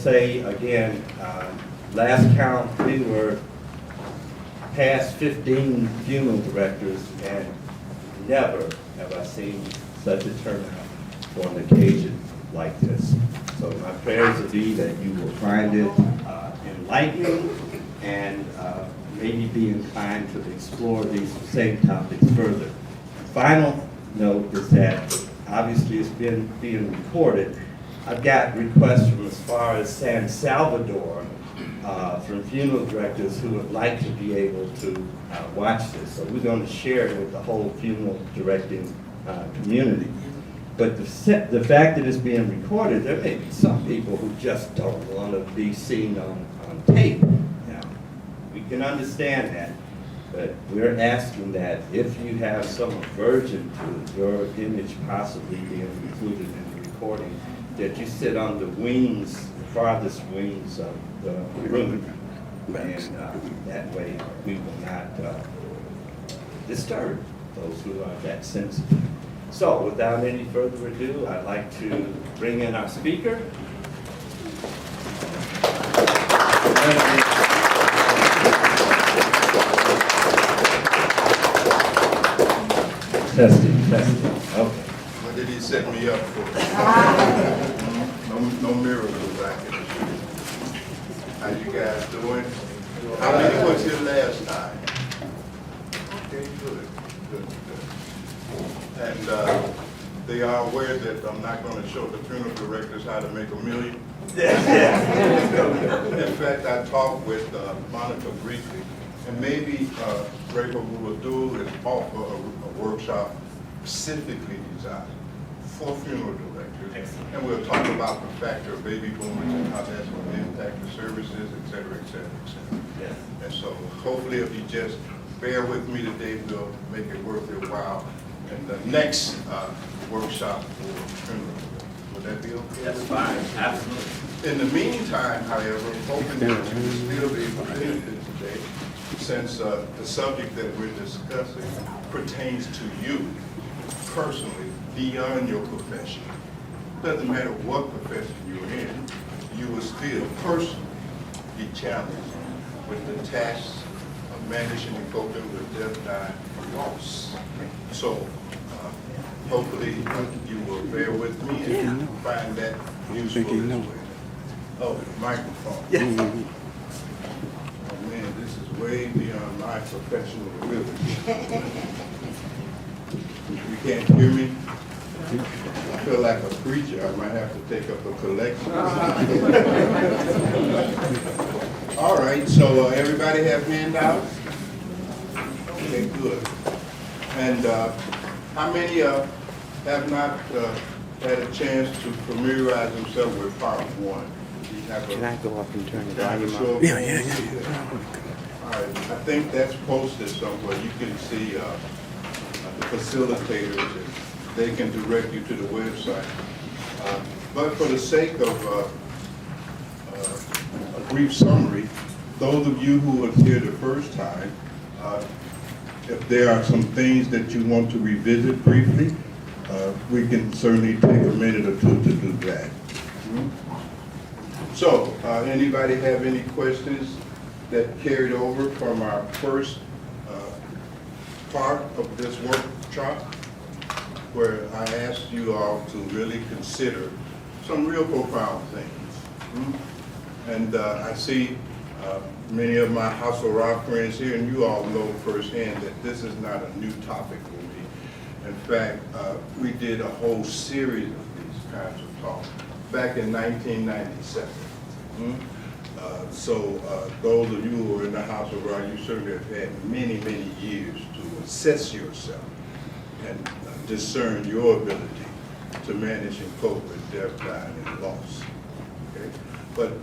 say again, last count, we were past 15 funeral directors, and never have I seen such a turnout for an occasion like this. So my prayers will be that you will find it enlightening and maybe be inclined to explore these same topics further. Final note is that obviously it's being recorded. I've got requests from as far as San Salvador from funeral directors who would like to be able to watch this. So we're going to share it with the whole funeral directing community. But the fact that it's being recorded, there may be some people who just don't want to be seen on tape. Now, we can understand that, but we're asking that if you have some aversion to your image possibly being included in the recording, that you sit on the wings, the farthest wings of the room, and that way we will not disturb those who are that sensitive. So, without any further ado, I'd like to bring in our speaker. Testing. Okay. What did he set me up for? No miracles I can do. How you guys doing? How many was here last time? Okay, good. And they are aware that I'm not going to show the funeral directors how to make $1 million. In fact, I talked with Monica briefly, and maybe Ray, what we will do is offer a workshop specifically designed for funeral directors. And we'll talk about the factor of baby boomers and how that's going to impact the services, et cetera, et cetera, et cetera. Yeah. And so hopefully if you just bear with me today, we'll make it worth your while. And the next workshop for funeral. Would that be okay? That's fine, absolutely. In the meantime, however, hoping that you will still be able to benefit today, since the subject that we're discussing pertains to you personally, beyond your profession. Doesn't matter what profession you're in, you will still personally be challenged with the tasks of managing and coping with death, dying, and loss. So, hopefully you will bear with me and find that useful as well. Oh, the microphone. Oh man, this is way beyond my professional ability. You can't hear me? I feel like a preacher. I might have to take up a collection. All right, so everybody have handouts? Okay, good. And how many have not had a chance to familiarize themselves with part 1? Can I go up and turn the Kind of volume up? show- All right, I think that's posted somewhere. You can see the facilitators, they can direct you to the website. But for the sake of a brief summary, those of you who were here the first time, if there are some things that you want to revisit briefly, we can certainly take a minute or two to do that. So, anybody have any questions that carried over from our first part of this workshop, where I asked you all to really consider some real profound things? And I see many of my House of Rock friends here, and you all know firsthand that this is not a new topic for me. In fact, we did a whole series of these kinds of talks back in 1997. So those of you who are in the House of Rock, you certainly have had many, many years to assess yourself and discern your ability to manage and cope with death, dying, and loss. Okay? But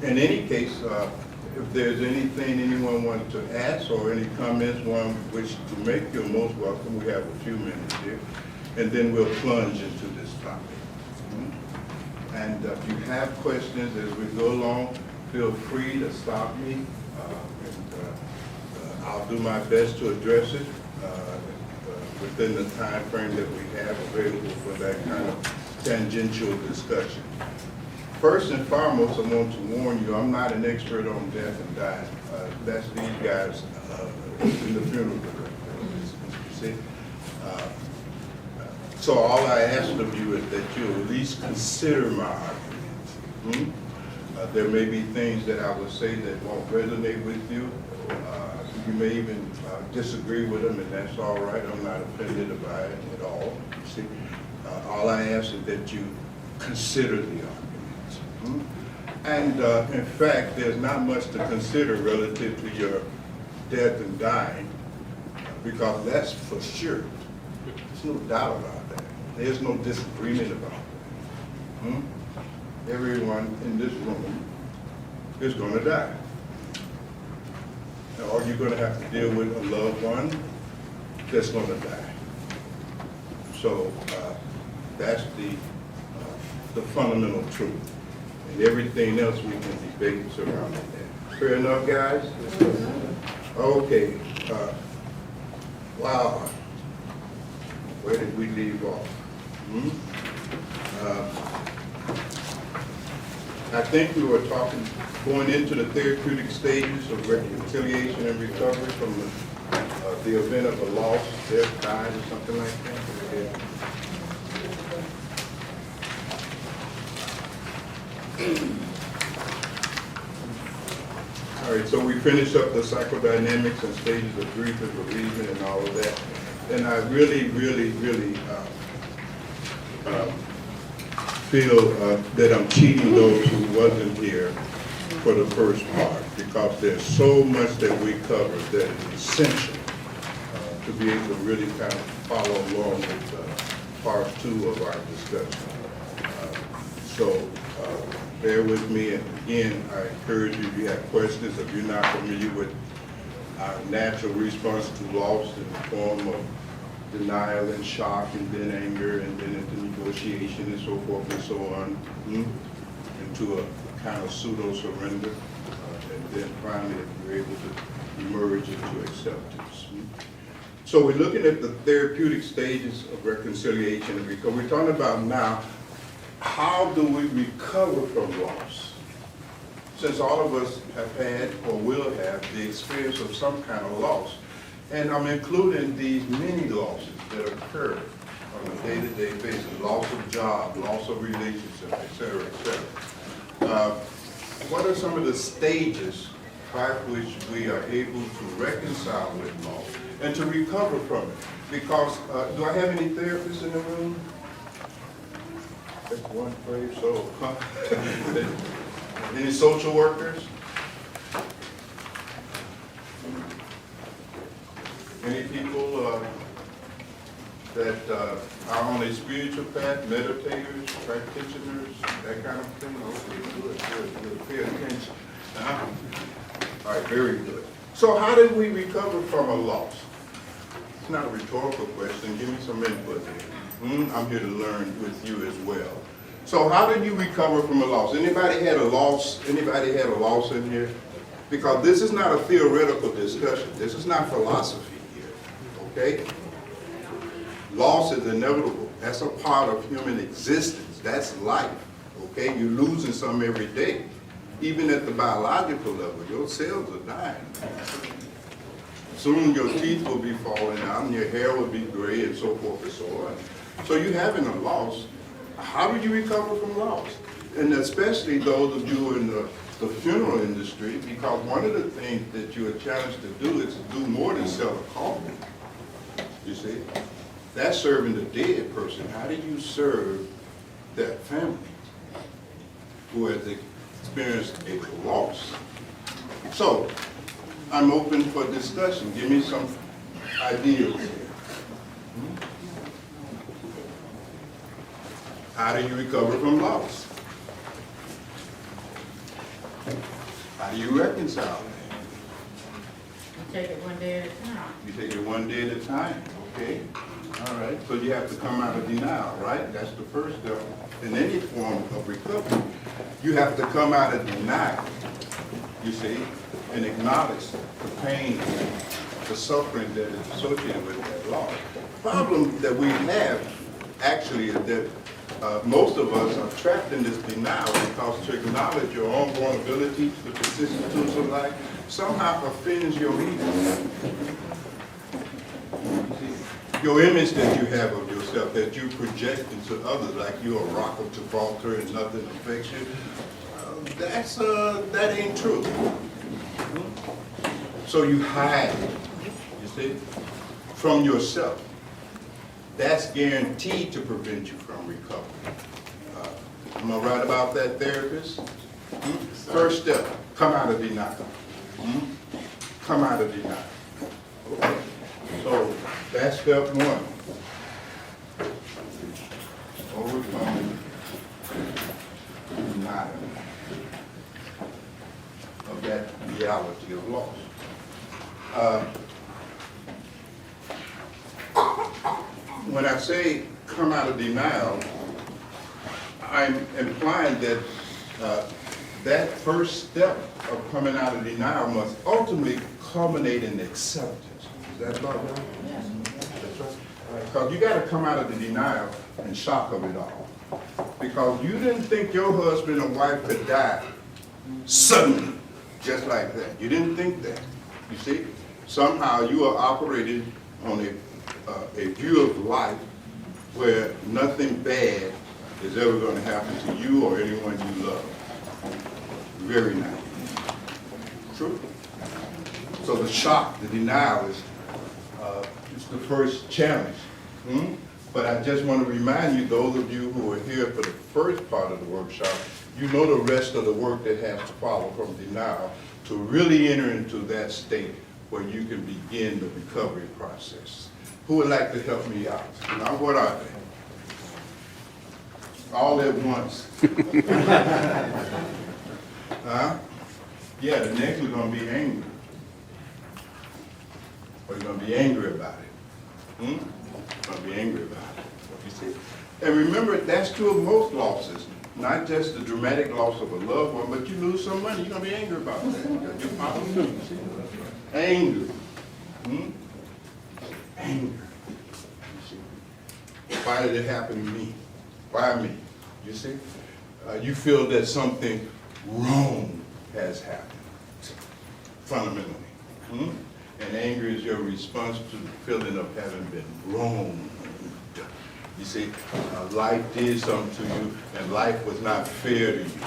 in any case, if there's anything anyone wants to ask or any comments one wish to make, you're most welcome. We have a few minutes here. And then we'll plunge into this topic. And if you have questions as we go along, feel free to stop me. And I'll do my best to address it within the time frame that we have available for that kind of tangential discussion. First and foremost, I want to warn you, I'm not an expert on death and dying. That's these guys in the funeral director. You see? So all I ask of you is that you at least consider my arguments. There may be things that I will say that won't resonate with you. You may even disagree with them, and that's all right. I'm not offended by it at all. You see? All I ask is that you consider the arguments. And in fact, there's not much to consider relative to your death and dying, because that's for sure. There's no doubt about that. There's no disagreement about that. Everyone in this room is going to die. Or you're going to have to deal with a loved one that's going to die. So that's the fundamental truth. And everything else we can debate surrounding that. Fair enough, guys? Okay. Wow. Where did we leave off? I think we were going into the therapeutic stages of reconciliation and recovery from the event of a loss, death, dying, or something like that. Yeah. All right, so we finished up the psychodynamics and stages of grief and bereavement and all of that. And I really feel that I'm cheating those who wasn't here for the first part, because there's so much that we covered that is essential to be able to really kind of follow along with part 2 of our discussion. So bear with me, and again, I encourage you, if you have questions, if you're not familiar with our natural response to loss in the form of denial and shock, and then anger, and then into negotiation and so forth and so on, into a kind of pseudo-surrender, and then finally you're able to emerge into acceptance. So we're looking at the therapeutic stages of reconciliation and recovery. We're talking about now, how do we recover from loss? Since all of us have had or will have the experience of some kind of loss. And I'm including these many losses that occur on a day-to-day basis. Loss of job, loss of relationship, et cetera, et cetera. What are some of the stages by which we are able to reconcile with loss and to recover from it? Because, do I have any therapists in the room? That's one brave soul. Any social workers? Any people that are on a spiritual path, meditators, practitioners, that kind of thing? Okay, good. Pay attention. All right, very good. So how did we recover from a loss? It's not a rhetorical question. Give me some input here. I'm here to learn with you as well. So how did you recover from a loss? Anybody had a loss? Anybody had a loss in here? Because this is not a theoretical discussion. This is not philosophy here, okay? Loss is inevitable. That's a part of human existence. That's life, okay? You're losing some every day. Even at the biological level, your cells are dying. Soon your teeth will be falling out and your hair will be gray and so forth and so on. So you're having a loss. How do you recover from loss? And especially those of you in the funeral industry, because one of the things that you are challenged to do is to do more than sell a coffin. You see? That's serving the dead person. How do you serve that family who has experienced a loss? So, I'm open for discussion. Give me some ideas here. How do you recover from loss? How do you reconcile You take it one day at a time. it? You take it one day at a time, okay? All right, so you have to come out of denial, right? That's the first step in any form of recovery. You have to come out of denial, you see, and acknowledge the pain, the suffering that is associated with that loss. The problem that we have actually is that most of us are trapped in this denial because to acknowledge your own vulnerability to the vicissitudes of life somehow offends your ego. Your image that you have of yourself, that you project into others, like you're a rock of Gibraltar and nothing affects you, that ain't true. So you hide, you see, from yourself. That's guaranteed to prevent you from recovery. Am I right about that, therapist? First step, come out of denial. Come out of denial. Okay. So that's step one. Overcome denial of that reality of loss. When I say come out of denial, I'm implying that that first step of coming out of denial must ultimately culminate in acceptance. Is that about right? Yes. That's right. Because you got to come out of the denial and shock of it all. Because you didn't think your husband or wife could die suddenly, just like that. You didn't think that. You see? Somehow you are operating on a view of life where nothing bad is ever going to happen to you or anyone you love. Very naive. True? So the shock, the denial is the first challenge. But I just want to remind you, those of you who are here for the first part of the workshop, you know the rest of the work that has to follow from denial to really enter into that state where you can begin the recovery process. Who would like to help me out? Now, what are they? All at once. Huh? Yeah, the next we're going to be angry. Or you're going to be angry about it. You're going to be angry about it. You see? And remember, that's true of most losses. Not just the dramatic loss of a loved one, but you lose some money, you're going to be angry about that. Your problem too. Anger. Anger. Why did it happen to me? Why me? You see? You feel that something wrong has happened, fundamentally. And anger is your response to the feeling of having been wronged. You see, life did something to you, and life was not fair to you.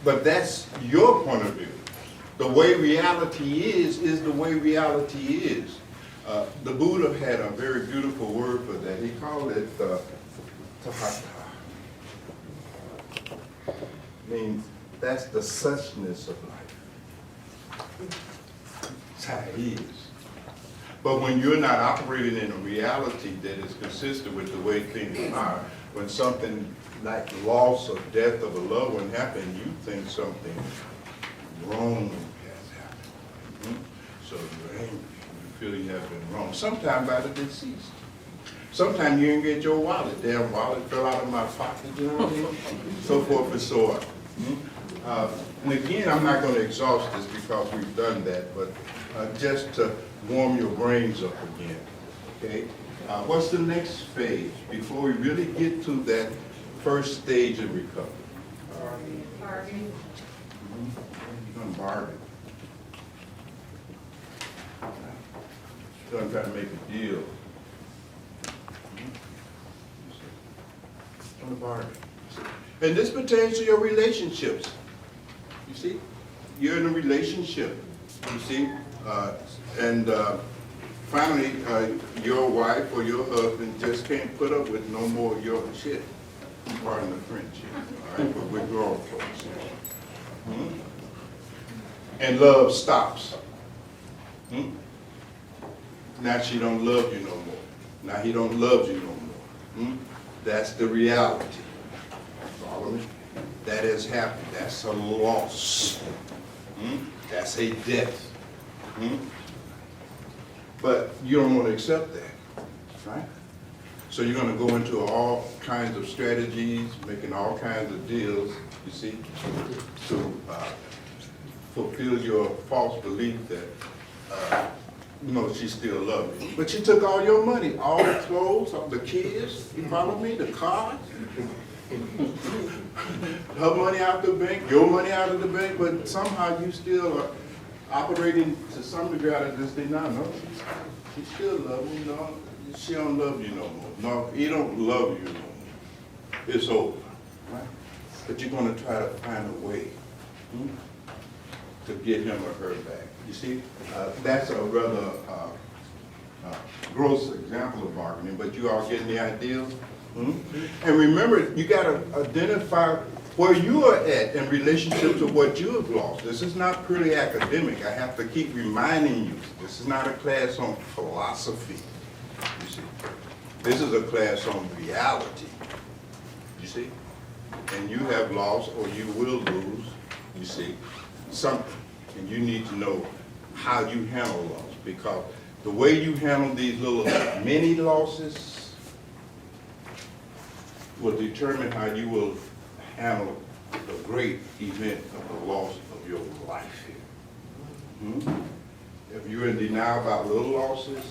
But that's your point of view. The way reality is the way reality is. The Buddha had a very beautiful word for that. He called it tahata. Means that's the suchness of life. That's how it is. But when you're not operating in a reality that is consistent with the way things are, when something like loss or death of a loved one happens, you think something wrong has happened. So you're angry. You feel you have been wrong. Sometimes by the deceased. Sometimes you didn't get your wallet. Damn wallet fell out of my pocket, you know what I mean? So forth and so on. And again, I'm not going to exhaust this because we've done that, but just to warm your brains up again, okay? What's the next phase before we really get to that first stage of recovery? Bargaining. You're going to bargain. You're going to try to make a deal. On the bargain. And this pertains to your relationships. You see? You're in a relationship. You see? Finally, your wife or your husband just can't put up with no more of your shit. Pardon the French. All right? But we're grown folks. And love stops. Now she don't love you no more. Now he don't love you no more. That's the reality. Follow me? That has happened. That's a loss. That's a death. But you don't want to accept that, right? So you're going to go into all kinds of strategies, making all kinds of deals, you see, to fulfill your false belief that No, she still loves you. But she took all your money, all the clothes, all the kids, you follow me, the cars. Her money out the bank, your money out of the bank, but somehow you still are operating to some degree out of this thing. No, she still loves you, no. She don't love you no more. No, he don't love you no more. It's over, right? But you're gonna try to find a way to get him or her back. You see, that's a rather gross example of bargaining, but you all getting the idea? And remember, you gotta identify where you are at in relationship to what you have lost. This is not purely academic. I have to keep reminding you, this is not a class on philosophy, you see. This is a class on reality, you see. And you have lost, or you will lose, you see, something. And you need to know how you handle loss, because the way you handle these little mini losses will determine how you will handle the great event of the loss of your life here. If you're in denial about little losses,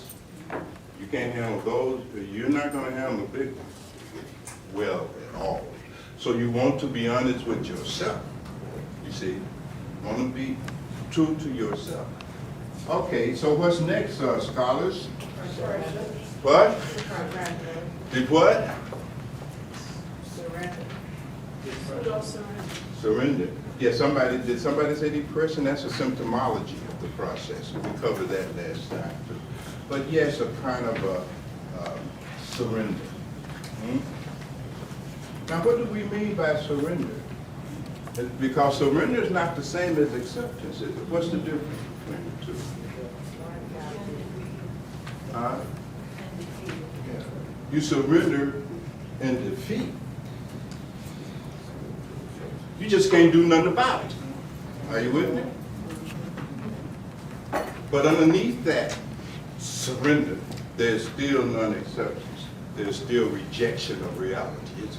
you can't handle those, you're not going to handle the big ones well at all. So you want to be honest with yourself, you see. You want to be true to yourself. Okay, so what's next, scholars? What? Did what? Surrender. Yeah, did somebody say depression? That's a symptomology of the process. We covered that last time too. But yes, a kind of a surrender. Now what do we mean by surrender? Because surrender is not the same as acceptance, is it? What's the difference between the two? You surrender in defeat. You just can't do nothing about it. Are you with me? But underneath that surrender, there's still non-acceptance. There's still rejection of reality. It's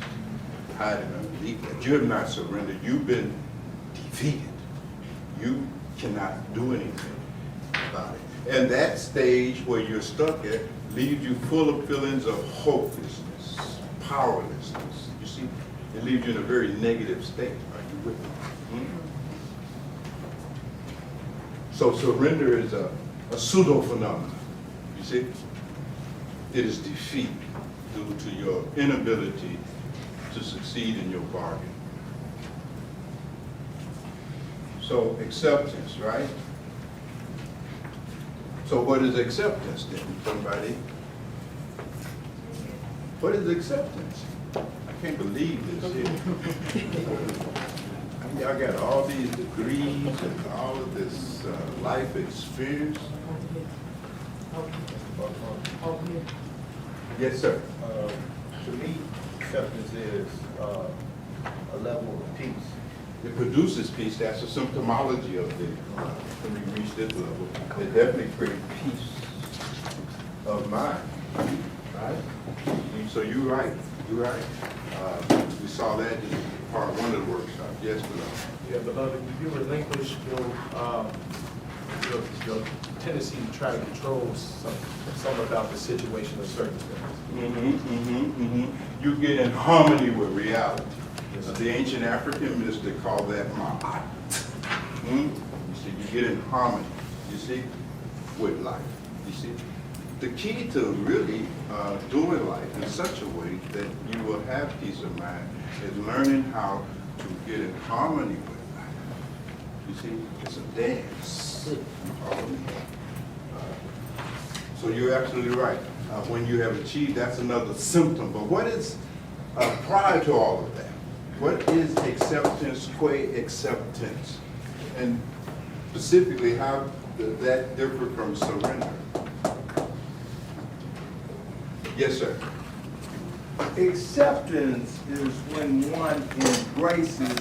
hiding underneath that. You have not surrendered. You've been defeated. You cannot do anything about it. And that stage where you're stuck at leaves you full of feelings of hopelessness, powerlessness. You see, it leaves you in a very negative state. Are you with me? So surrender is a pseudo phenomenon. You see, it is defeat due to your inability to succeed in your bargain. So acceptance, right? So what is acceptance then, somebody? What is acceptance? I can't believe this here. I mean, y'all got all these degrees and all of this life experience. Yes, sir. To me, acceptance is a level of peace. It produces peace. That's a symptomology of the, when we reach this level, it definitely creates peace of mind, right? So you're right, you're right. We saw that in part one of the workshop. Yes, beloved. Yeah, beloved, do you relinquish your tendency to try to control some about the situation or circumstance? You get in harmony with reality. The ancient African mystic called that ma'at. You see, you get in harmony, you see, with life. You see, the key to really doing life in such a way that you will have peace of mind is learning how to get in harmony with life. You see, it's a dance. You follow me? So you're absolutely right. When you have achieved, that's another symptom. But what is prior to all of that? What is acceptance, acceptance? And specifically, how does that differ from surrender? Yes, sir. Acceptance is when one embraces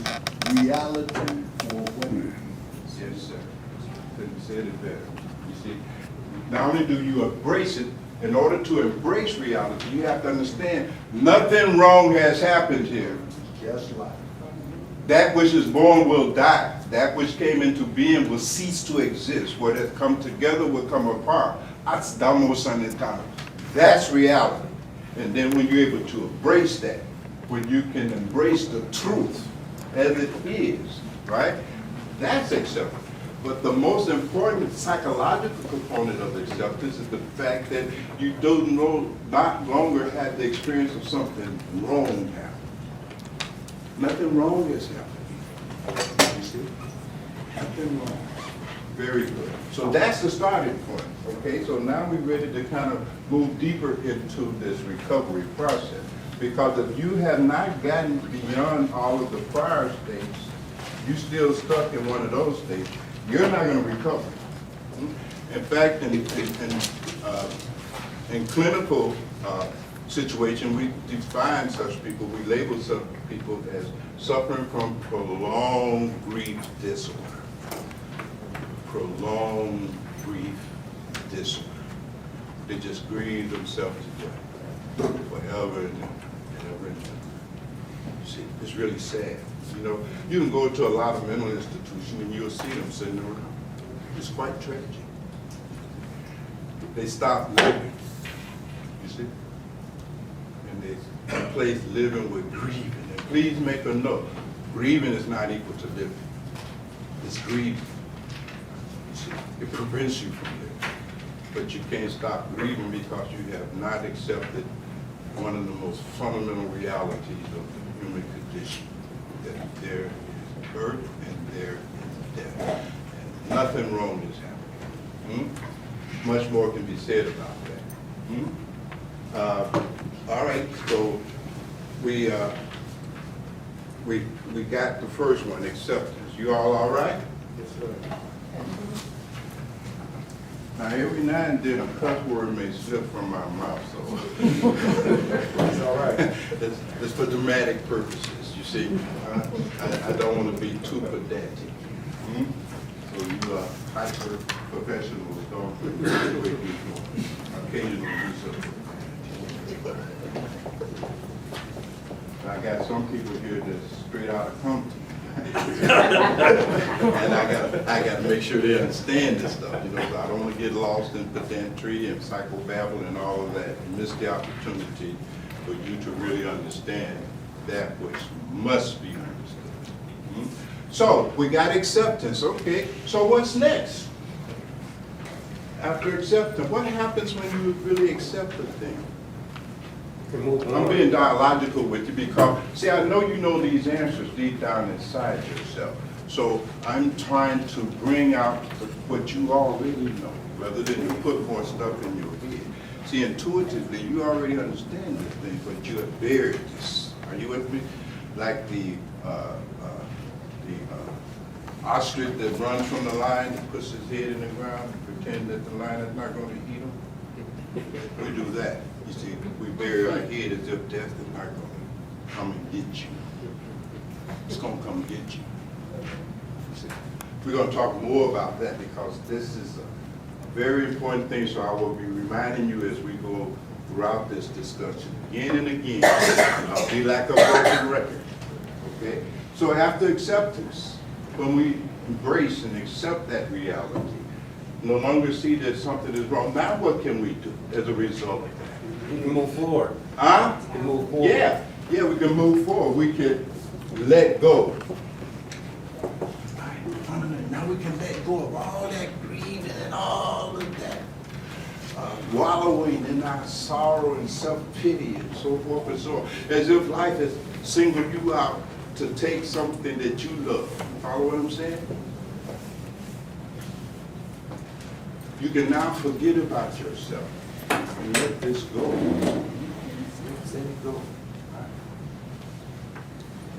reality for what it is. Yes, sir. Couldn't say it better. You see, not only do you embrace it, in order to embrace reality, you have to understand nothing wrong has happened here. Just like. That which is born will die. That which came into being will cease to exist. What has come together will come apart. That's reality. And then when you're able to embrace that, when you can embrace the truth as it is, right? That's acceptance. But the most important psychological component of acceptance is the fact that you not longer have the experience of something wrong happening. Nothing wrong is happening. You see? Nothing wrong. Very good. So that's the starting point. Okay, so now we're ready to kind of move deeper into this recovery process. Because if you have not gotten beyond all of the prior states, you're still stuck in one of those states, you're not going to recover. In fact, in clinical situation, we define such people, we label such people as suffering from prolonged grief disorder. Prolonged grief disorder. They just grieve themselves to death forever and ever and ever. See, it's really sad. You know, you can go to a lot of mental institutions and you'll see them sitting around. It's quite tragic. They stop living, you see? And they replace living with grieving. And please make a note, grieving is not equal to living. It's grieving. You see, it prevents you from living. But you can't stop grieving because you have not accepted one of the most fundamental realities of the human condition, that there is birth and there is death. And nothing wrong is happening. Much more can be said about that. All right, so we got the first one, acceptance. You all right? Yes, sir. Now, every now and then a cuss word may slip from my mouth, so. It's all right. It's for dramatic purposes, you see. I don't want to be too pedantic. So you hyper professionals don't wait before. Occasionally do something. I got some people here that's straight out of Compton. And I got to make sure they understand this stuff, you know. So I don't want to get lost in pedantry and psychobabble and all of that, and miss the opportunity for you to really understand that which must be understood. So we got acceptance, okay. So what's next? After acceptance, what happens when you really accept a thing? I'm being dialogical with you because, see, I know you know these answers deep down inside yourself. So I'm trying to bring out what you already know, rather than you put more stuff in your head. See, intuitively, you already understand this thing, but you have buried this. Are you with me? Like the ostrich that runs from the lion and puts his head in the ground and pretend that the lion is not going to eat him. We do that. You see, we bury our head as if death is not going to come and get you. It's going to come get you. See, we're going to talk more about that because this is a very important thing, so I will be reminding you as we go throughout this discussion again and again. I'll be like a broken record. Okay? So after acceptance, when we embrace and accept that reality, no longer see that something is wrong, now what can we do as a result of that? You can move forward. Huh? You can move forward. Yeah, we can move forward. We can let go. Now we can let go of all that grieving and all of that wallowing in our sorrow and self-pity and so forth and so on. As if life has singled you out to take something that you love. Follow what I'm saying? You can now forget about yourself and let this go. Let it go.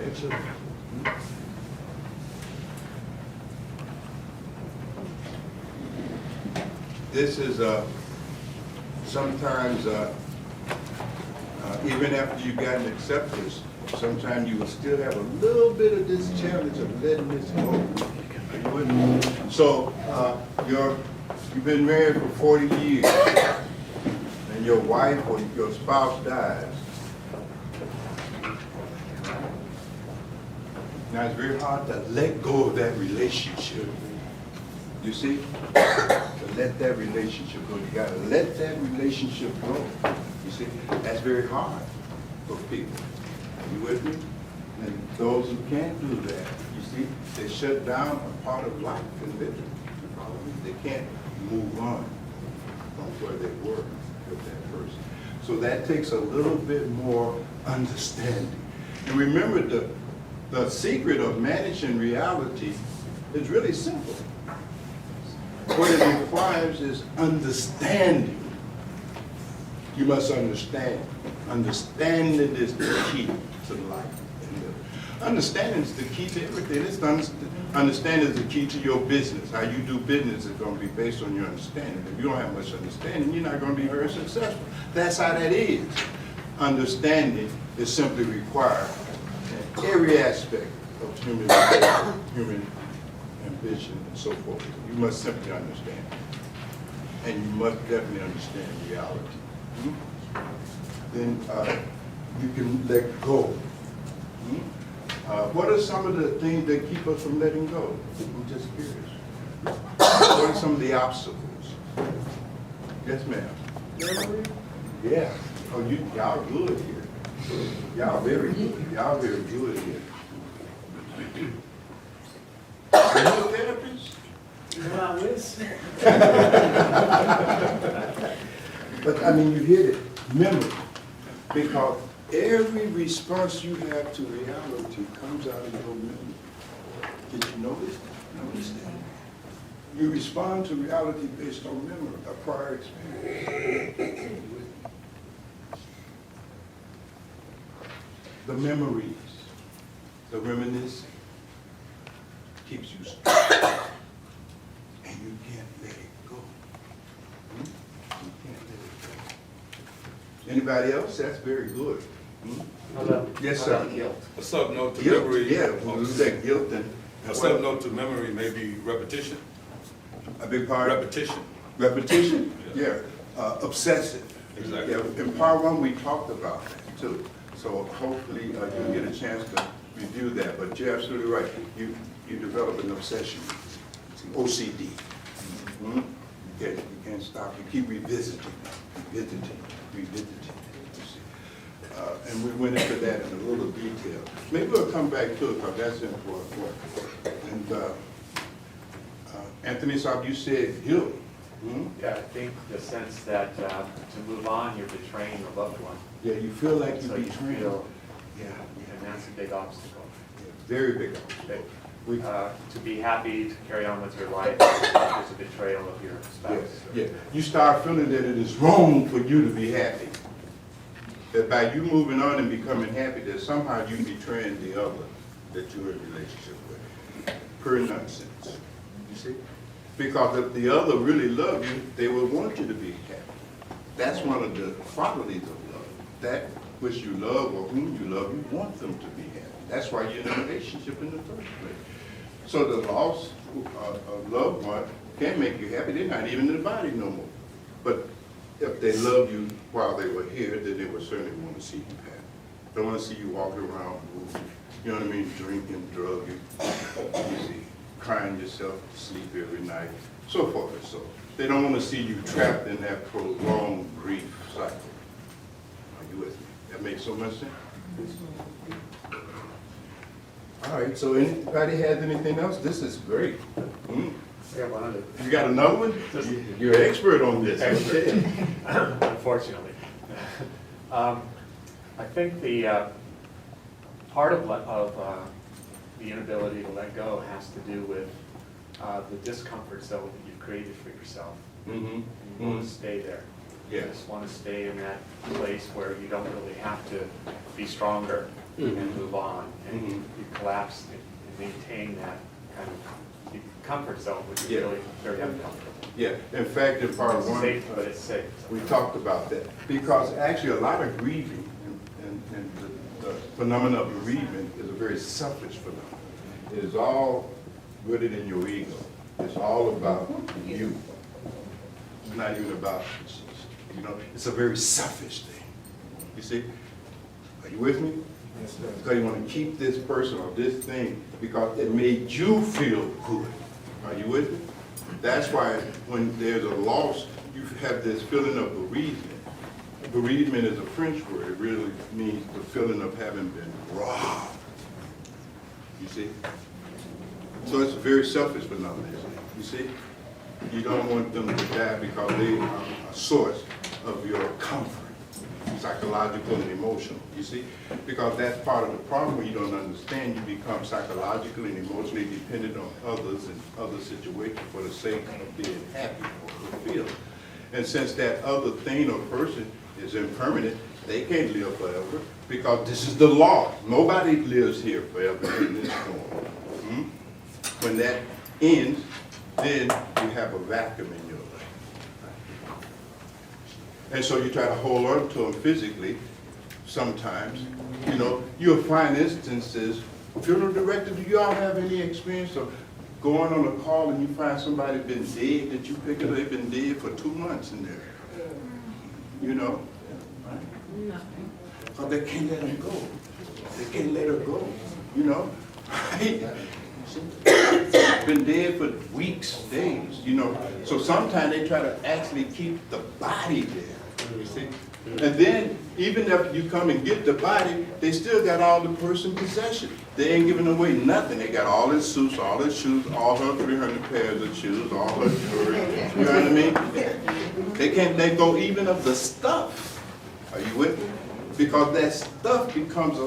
Excellent. This is sometimes, even after you've gotten acceptance, sometimes you will still have a little bit of this challenge of letting this go. Are you with me? So you've been married for 40 years, and your wife or your spouse dies. Now, it's very hard to let go of that relationship. You see? To let that relationship go. You gotta let that relationship go. You see? That's very hard for people. Are you with me? And those who can't do that, you see, they shut down a part of life and living. You follow me? They can't move on from where they were with that person. So that takes a little bit more understanding. And remember, the secret of managing reality is really simple. What it requires is understanding. You must understand. Understanding is the key to life. Understanding is the key to everything. Understanding is the key to your business. How you do business is going to be based on your understanding. If you don't have much understanding, you're not going to be very successful. That's how that is. Understanding is simply required in every aspect of human behavior, human ambition, and so forth. You must simply understand. And you must definitely understand reality. Then you can let go. What are some of the things that keep us from letting go? I'm just curious. What are some of the obstacles? Yes, ma'am. Yeah. Oh, y'all good here. Y'all very good. Y'all very good here. Are you a therapist? But I mean, you hit it. Memory. Because every response you have to reality comes out of your memory. Did you notice? Notice that? You respond to reality based on memory, a prior experience. The memories, the reminiscing, keeps you stuck. And you can't let it go. You can't let it go. Anybody else? That's very good. Hello. Yes, sir. A sub-note to Guilt, memory. yeah, we said guilt and. A sub-note to memory may be repetition. A big part? Repetition. Repetition? Yeah. Obsessive. Exactly. Yeah. In part one, we talked about that too. So hopefully you'll get a chance to review that. But you're absolutely right. You develop an obsession. It's an OCD. You can't stop. You keep revisiting. And we went into that in a little detail. Maybe we'll come back to it because that's important. And Anthony, so you said guilt. Yeah, I think the sense that to move on, you're betraying a loved one. Yeah, you feel like So you're you betraying. feel- Yeah, And that's a big obstacle. very big. We, To be happy to carry on with your life is a betrayal of your spouse. yeah. You start feeling that it is wrong for you to be happy. That by you moving on and becoming happy, that somehow you betraying the other that you're in a relationship with. Pure nonsense. You see? Because if the other really loved you, they would want you to be happy. That's one of the qualities of love. That which you love or whom you love, you want them to be happy. That's why you're in a relationship in the first place. So the loss of loved one can make you happy. They're not even in the body no more. But if they love you while they were here, then they would certainly want to see you happy. They want to see you walking around, you know what I mean, drinking, drugging, you see, crying yourself to sleep every night, so forth and so on. They don't want to see you trapped in that prolonged grief cycle. Are you with me? That makes so much sense? All right, so anybody has anything else? This is great. Yeah, one other. You got another one? You're an expert on this. Okay. Unfortunately. I think the part of the inability to let go has to do with the discomfort zone that you've created for yourself. Mm-hmm. You want to stay there. Yeah. You just want to stay in that place where you don't really have to be stronger and move on. And you collapse and maintain that kind of comfort zone, which is really very uncomfortable. Yeah, in fact, in part It's one, safe, but it's safe. we talked about that. Because actually a lot of grieving and the phenomenon of bereavement is a very selfish phenomenon. It is all rooted in your ego. It's all about you. It's not even about, it's a very selfish thing. You see? Are you with me? Yes, sir. Because you want to keep this person or this thing because it made you feel good. Are you with me? That's why when there's a loss, you have this feeling of bereavement. Bereavement is a French word. It really means the feeling of having been robbed. You see? So it's a very selfish phenomenon. You see? You don't want them to die because they are a source of your comfort, psychological and emotional, you see? Because that's part of the problem when you don't understand, you become psychologically and emotionally dependent on others and other situations for the sake of being happy or fulfilled. And since that other thing or person is impermanent, they can't live forever because this is the law. Nobody lives here forever in this form. When that ends, then you have a vacuum in your life. And so you try to hold on to them physically sometimes. You know, you'll find instances, funeral director, do y'all have any experience of going on a call and you find somebody been dead that you pick up, they've been dead for 2 months in there? You know? Nothing. Because they can't let them go. They can't let her go, you know? Been dead for weeks, days, you know. So sometimes they try to actually keep the body there, you see. And then, even if you come and get the body, they still got all the person's possession. They ain't giving away nothing. They got all his suits, all his shoes, all her 300 pairs of shoes, all her jewelry. You know what I mean? They can't let go even of the stuff. Are you with me? Because that stuff becomes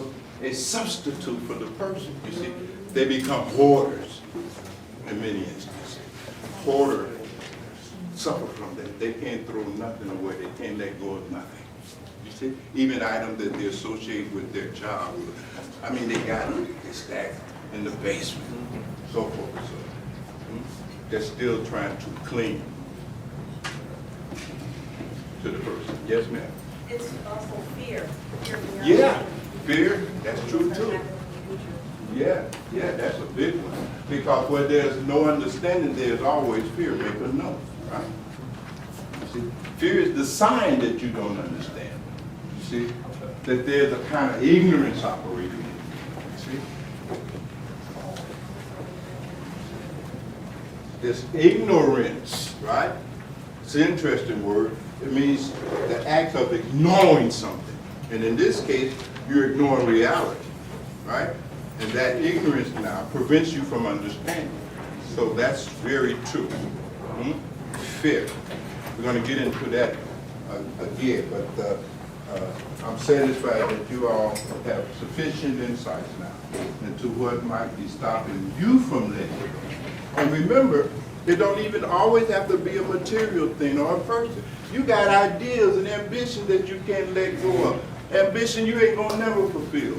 a substitute for the person, you see. They become hoarders in many instances. Hoarders suffer from that. They can't throw nothing away. They can't let go of nothing. You see? Even items that they associate with their job. I mean, they got them. They stacked in the basement, so forth and so on. They're still trying to cling to the person. Yes, ma'am? It's also fear. Yeah, fear, that's true too. Yeah, that's a big one. Because where there's no understanding, there's always fear. Make a note, right? You see, fear is the sign that you don't understand. You see, that there's a kind of ignorance operating in you. You see? This ignorance, right? It's an interesting word. It means the act of ignoring something. And in this case, you're ignoring reality, right? And that ignorance now prevents you from understanding. So that's very true. Fear. We're going to get into that again, but I'm satisfied that you all have sufficient insights now into what might be stopping you from letting go. And remember, it don't even always have to be a material thing or a person. You got ideas and ambition that you can't let go of. Ambition you ain't gonna never fulfill.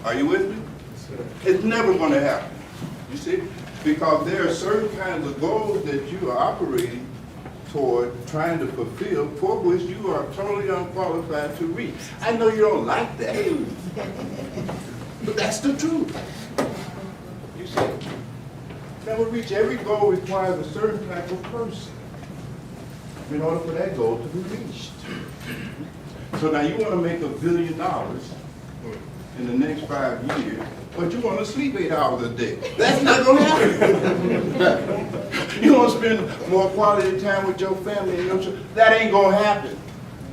Are you with me? It's never gonna happen. You see? Because there are certain kinds of goals that you are operating toward trying to fulfill, for which you are totally unqualified to reach. I know you don't like that, but that's the truth. You see? Never reach. Every goal requires a certain type of person in order for that goal to be reached. So now you want to make $1 billion in the next 5 years, but you want to sleep 8 hours a day. That's not going to happen. You want to spend more quality time with your family and your children. That ain't going to happen.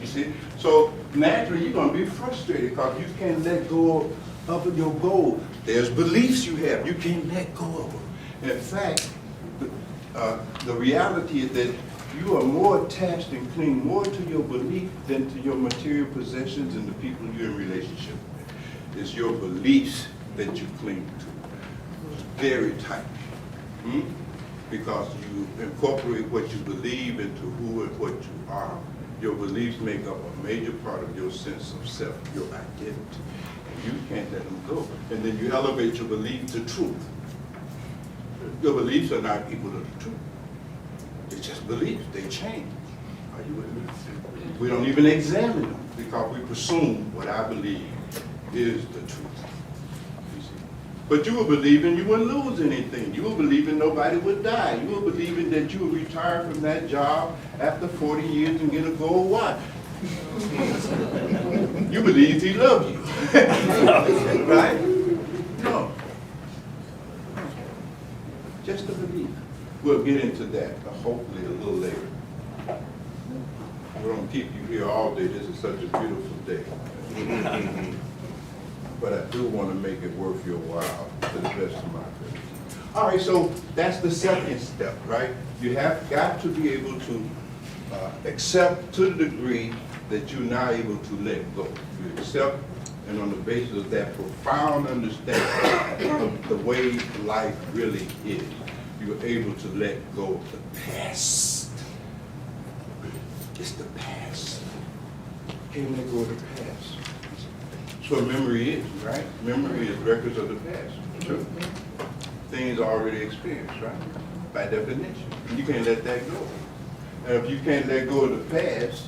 You see? So naturally you're going to be frustrated because you can't let go of your goal. There's beliefs you have. You can't let go of them. In fact, the reality is that you are more attached and cling more to your belief than to your material possessions and the people you're in relationship with. It's your beliefs that you cling to very tightly. Because you incorporate what you believe into who and what you are. Your beliefs make up a major part of your sense of self, your identity. And you can't let them go. And then you elevate your belief to truth. Your beliefs are not equal to the truth. It's just beliefs. They change. Are you with me? We don't even examine them because we presume what I believe is the truth. You see? But you were believing you wouldn't lose anything. You were believing nobody would die. You were believing that you would retire from that job after 40 years and get a gold watch. You believed he loved you. Right? No. Just a belief. We'll get into that hopefully a little later. We don't keep you here all day. This is such a beautiful day. But I do want to make it worth your while to the best of my ability. All right, so that's the second step, right? You have got to be able to accept to the degree that you're now able to let go. You accept, and on the basis of that profound understanding of the way life really is, you're able to let go of the past. It's the past. You can't let go of the past. That's what memory is, right? Memory is records of the past. Sure. Things already experienced, right? By definition. You can't let that go. And if you can't let go of the past,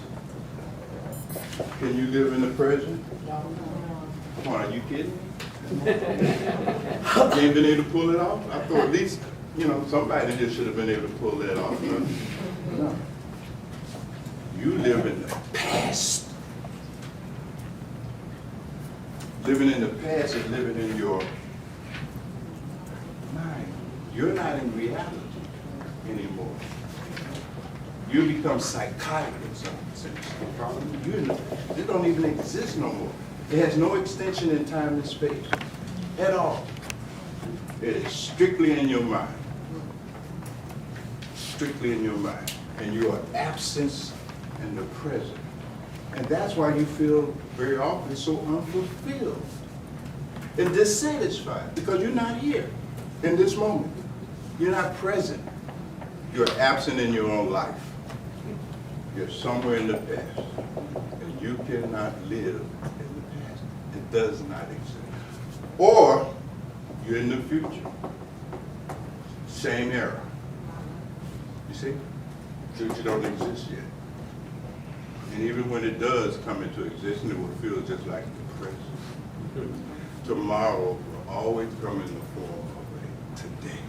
can you live in the present? Come on, are you kidding me? You ain't been able to pull it off? I thought at least, somebody just should have been able to pull that off. No. You live in the past. Living in the past is living in your mind. You're not in reality anymore. You become psychotic in some sense. It don't even exist no more. It has no extension in time and space at all. It is strictly in your mind. Strictly in your mind. And you are absence in the present. And that's why you feel very often so unfulfilled and dissatisfied, because you're not here in this moment. You're not present. You're absent in your own life. You're somewhere in the past, and you cannot live in the past. It does not exist. Or you're in the future. Same era. You see? Future don't exist yet. And even when it does come into existence, it will feel just like the present. Tomorrow will always come in the form of a today.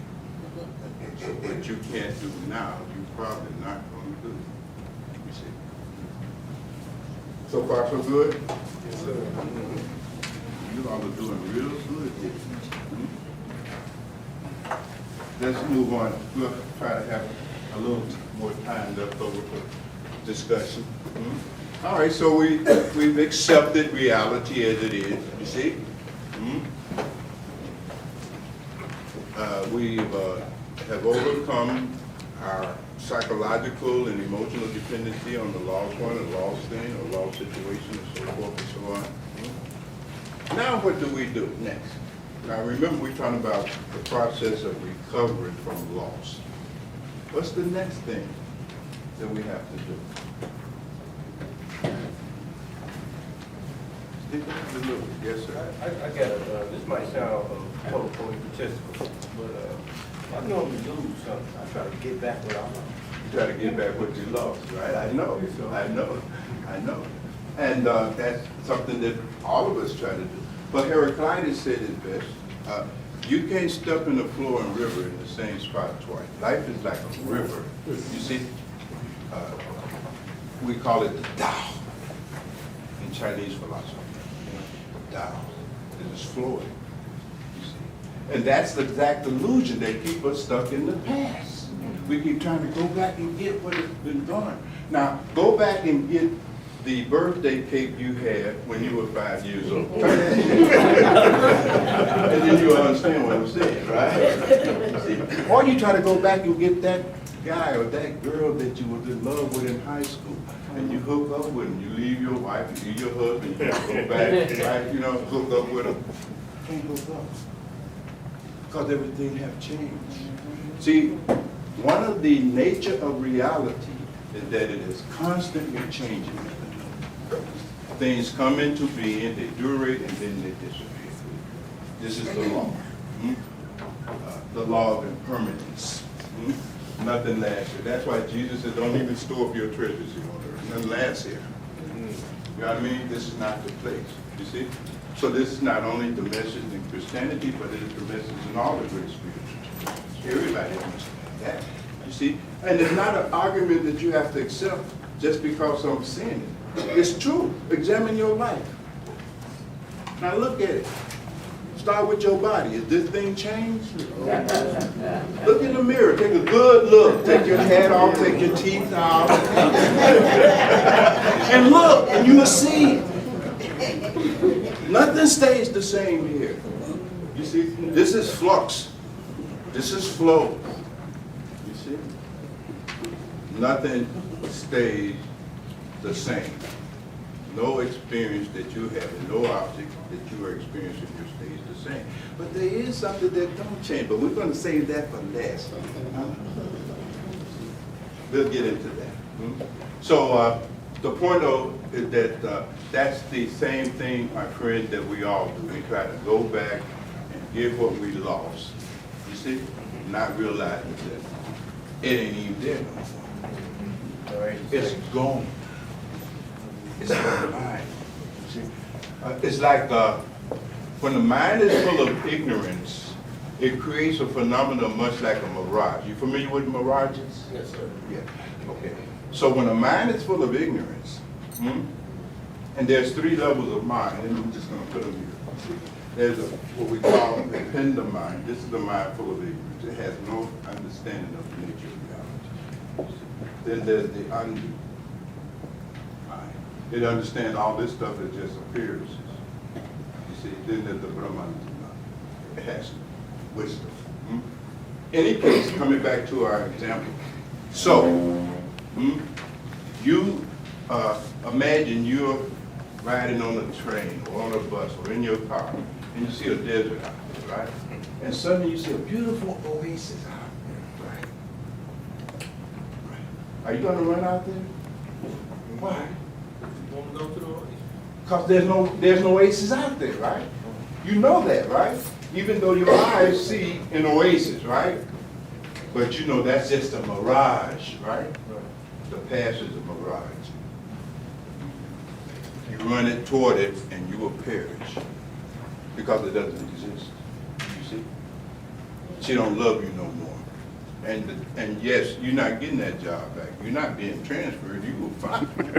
So what you can't do now, you're probably not going to do. You see? So far, so good? Yes, sir. You all are doing real good here. Let's move on. We'll try to have a little more time left over for discussion. All right, so we've accepted reality as it is, you see? We have overcome our psychological and emotional dependency on the lost one, a lost thing, a lost situation, and so forth and so on. Now what do we do next? Now remember, we're talking about the process of recovering from loss. What's the next thing that we have to do? Yes, sir. I got it. This might sound political egotistical, but I normally lose something. I try to get back what I lost. You try to get back what you lost, right? I know. And that's something that all of us try to do. But Heraclitus said it best. You can't step in the floor and river in the same spot twice. Life is like a river. You see, we call it the Tao in Chinese philosophy. The Tao. It is flowing. You see, and that's the exact illusion. They keep us stuck in the past. We keep trying to go back and get what has been done. Now, go back and get the birthday cake you had when you were 5 years old. And then you'll understand what I'm saying, right? See? Or you try to go back and get that guy or that girl that you were in love with in high school, and you hook up with them. You leave your wife, you leave your husband, you go back, right? Hook up with them. You can't hook up because everything have changed. See, one of the nature of reality is that it is constantly changing. Things come into being, they durate, and then they disappear. This is the law. The law of impermanence. Nothing lasts here. That's why Jesus said, don't even store up your treasures here on earth. Nothing lasts here. You know what I mean? This is not the place. You see? So this is not only the message in Christianity, but it is the message in all the great spiritual traditions. Everybody understands that. You see? And it's not an argument that you have to accept just because I'm saying it. It's true. Examine your life. Now look at it. Start with your body. Is this thing changed? Look in the mirror. Take a good look. Take your hat off. Take your teeth out. And look, and you will see. Nothing stays the same here. You see? This is flux. This is flow. You see? Nothing stays the same. No experience that you have and no object that you are experiencing stays the same. But there is something that don't change, but we're going to save that for last. We'll get into that. So the point though is that that's the same thing, my friend, that we all do. We try to go back and get what we lost. You see? Not realizing that it ain't even there no more. It's gone. It's the mind. See? It's like when the mind is full of ignorance, it creates a phenomenon much like a mirage. You familiar with mirages? Yes, sir. Yeah. Okay. So when a mind is full of ignorance, and there's 3 levels of mind, and I'm just going to put them here. There's what we call a pendant mind. This is the mind full of ignorance. It has no understanding of the nature of reality. Then there's the undu mind. It understands all this stuff as just appearances. You see, then there's the Brahman. It has wisdom. Any case, coming back to our example. So, you imagine you're riding on a train or on a bus or in your car, and you see a desert out there, right? And suddenly you see a beautiful oasis out there, right? Are you going to run out there? Why? You want to go to the oasis? Because there's no oasis out there, right? You know that, right? Even though your eyes see an oasis, right? But you know that's just a mirage, right? The past is a mirage. You run it toward it and you will perish because it doesn't exist. You see? She don't love you no more. And yes, you're not getting that job back. You're not being transferred. You will find it.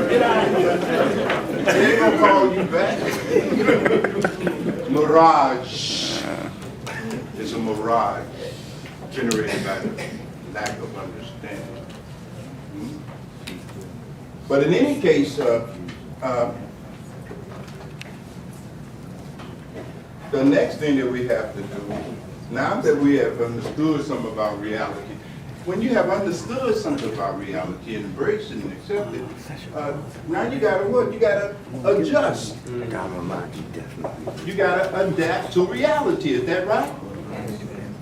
Get out of here. They ain't gonna call you back. Mirage. It's a mirage generated by the lack of understanding. But in any case, the next thing that we have to do, now that we have understood something about reality, when you have understood something about reality and embraced it and accepted it, now you gotta what? You gotta adjust. You gotta adapt to reality, is that right?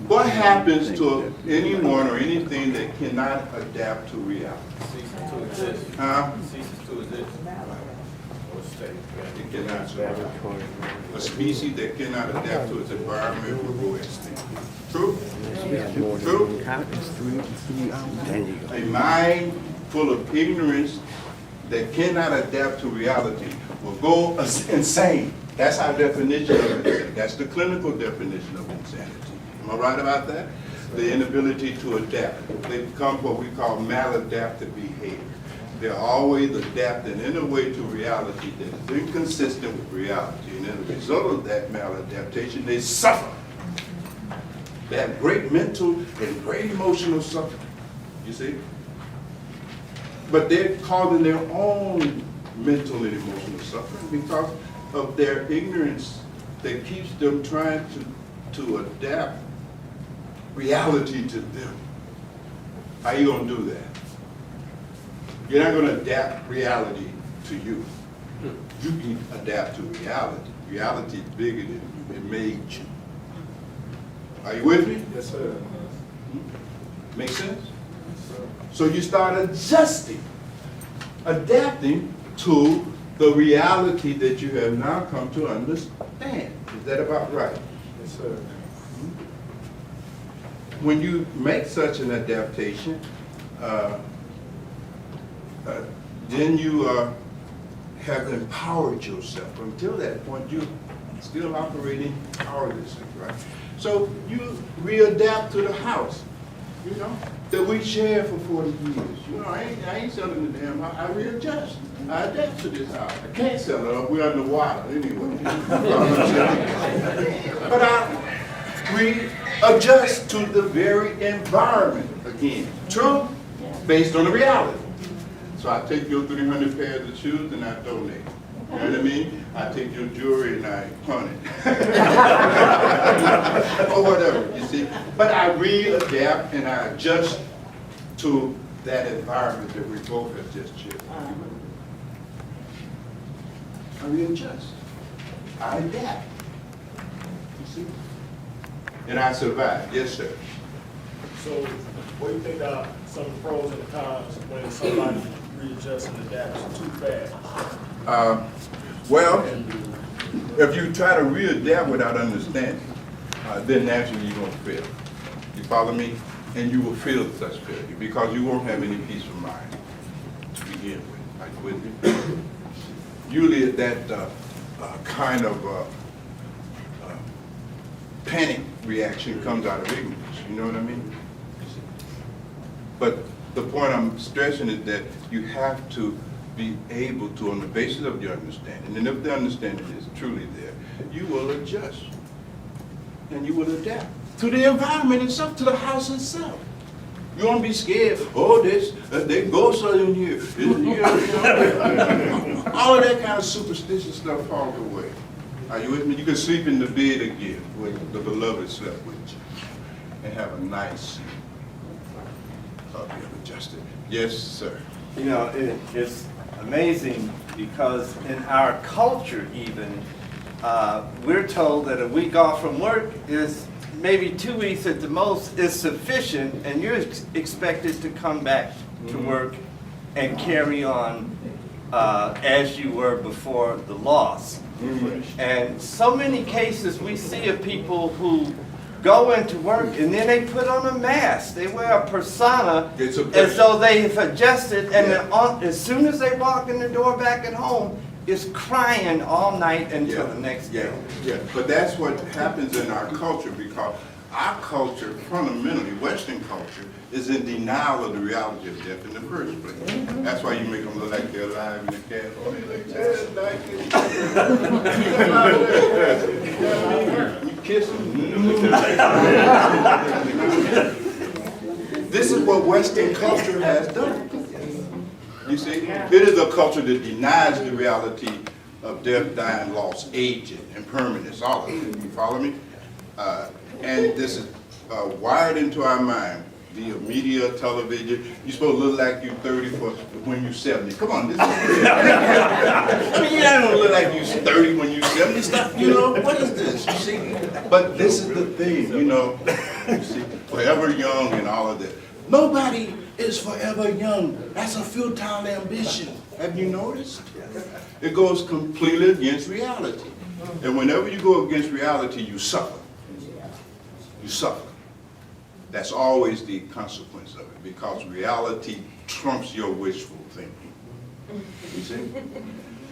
What happens to anyone or anything that cannot adapt to reality? Ceases to exist. Ceases to exist. Or stay. It cannot survive. A species that cannot adapt to its environment will go extinct. True? True? A mind full of ignorance that cannot adapt to reality will go insane. That's our definition of it. That's the clinical definition of insanity. Am I right about that? The inability to adapt. They become what we call maladaptive behavior. They're always adapting in a way to reality that is inconsistent with reality. And as a result of that maladaptation, they suffer. They have great mental and great emotional suffering. You see? But they're causing their own mental and emotional suffering because of their ignorance that keeps them trying to adapt reality to them. How are you going to do that? You're not going to adapt reality to you. You can adapt to reality. Reality is bigger than you. It made you. Are you with me? Yes, sir. Make sense? So you start adjusting, adapting to the reality that you have now come to understand. Is that about right? Yes, sir. When you make such an adaptation, then you have empowered yourself. Until that point, you're still operating powerlessly, right? So you readapt to the house. you know, that we shared for 40 years. You know, I ain't selling the damn house. I readjust. I adapt to this house. I can't sell it up. We're underwater anyway. But I readjust to the very environment again. True? Based on the reality. So I take your 300 pairs of shoes and I donate. You know what I mean? I take your jewelry and I pawn it. Or whatever, you see. But I readapt and I adjust to that environment that we both have just shared. I readjust. I adapt. You see? And I survive. Yes, sir. So what do you think are some of the pros and the cons when somebody readjusts and adapts too fast? Well, if you try to readapt without understanding, then naturally you're going to fail. You follow me? And you will feel such failure because you won't have any peace of mind to begin with. Are you with me? Usually that kind of panic reaction comes out of ignorance. You know what I mean? But the point I'm stressing is that you have to be able to, on the basis of your understanding, and if the understanding is truly there, you will adjust and you will adapt to the environment itself, to the house itself. You won't be scared, oh, they ghosts are in here. All of that kind of superstitious stuff falls away. Are you with me? You can sleep in the bed again where the beloved slept with you and have a nice sleep. I'll be adjusted. Yes, sir. You know, it's amazing because in our culture even, we're told that a week off from work is maybe 2 weeks at the most is sufficient, and you're expected to come back to work and carry on as you were before the loss. And so many cases we see of people who go into work and then they put on a mask. They wear a persona as though they have adjusted, and then as soon as they walk in the door back at home, is crying all night until the next day. Yeah, but that's what happens in our culture because our culture, fundamentally, Western culture, is in denial of the reality of death in the first place. That's why you make them look like they're alive in the cat. Oh, you look dead, like it. You kiss them. This is what Western culture has done. You see, it is a culture that denies the reality of death, dying, loss, aging, impermanence, all of it. You follow me? And this is wired into our mind via media, television. You're supposed to look like you're 30 when you're 70. Come on, this is I mean, you don't look like you're 30 when you're 70. Stop, you know, what is this? You see? But this is the thing, you know. You see, forever young and all of that. Nobody is forever young. That's a futile ambition. Have you noticed? It goes completely against reality. And whenever you go against reality, you suffer. You suffer. That's always the consequence of it, because reality trumps your wishful thinking. You see?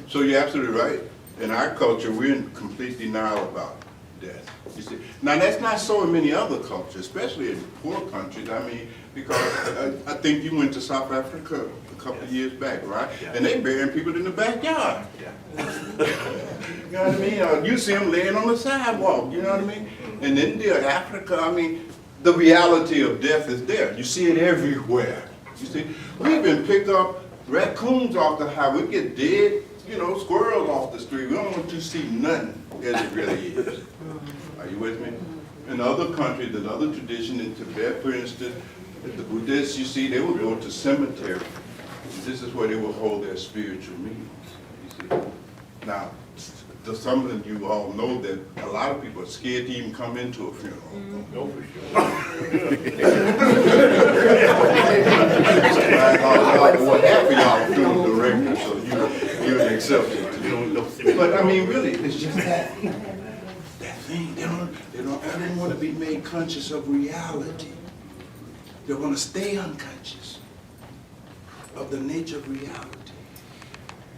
So you're absolutely right. In our culture, we're in complete denial about death. You see? Now that's not so in many other cultures, especially in poor countries. I mean, because I think you went to South Africa a couple of years back, right? Yeah. And they burying people in the backyard. Yeah. You know what I mean? You see them laying on the sidewalk. You know what I mean? In India, Africa, I mean, the reality of death is there. You see it everywhere. You see, we even pick up raccoons off the highway. We get dead, you know, squirrels off the street. We don't want you to see nothing as it really is. Are you with me? In other countries, there's other tradition. In Tibet, for instance, the Buddhists, you see, they will go to cemetery. This is where they will hold their spiritual meetings. You see. Now, some of you all know that a lot of people are scared to even come into a funeral. No, for sure. Well, half of y'all are funeral directors, so you're an exception. But I mean, really, it's just that thing. They don't ever want to be made conscious of reality. They want to stay unconscious of the nature of reality.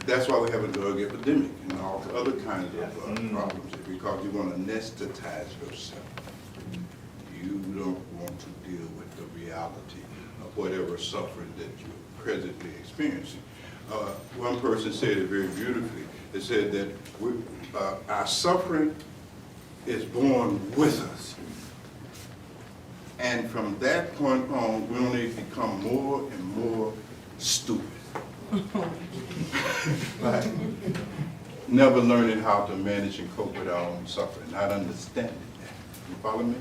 That's why we have a drug epidemic and all the other kinds of problems, because you want to anesthetize yourself. you don't want to deal with the reality of whatever suffering that you're presently experiencing. One person said it very beautifully. They said that our suffering is born with us. And from that point on, we only become more and more stupid. Right? Never learning how to manage and cope with our own suffering, not understanding that. You follow me?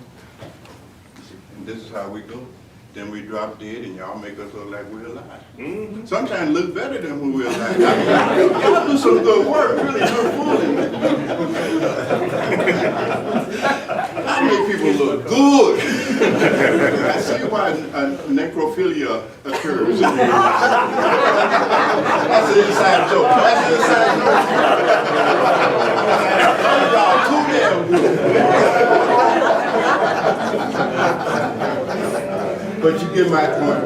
And this is how we go. Then we drop dead and y'all make us look like we're alive. Sometimes look better than when we're alive. Y'all do some good work, really, you're fooling me. I make people look good. I see why necrophilia occurs. That's an inside joke. That's an inside joke. Y'all too damn good. But you get my point.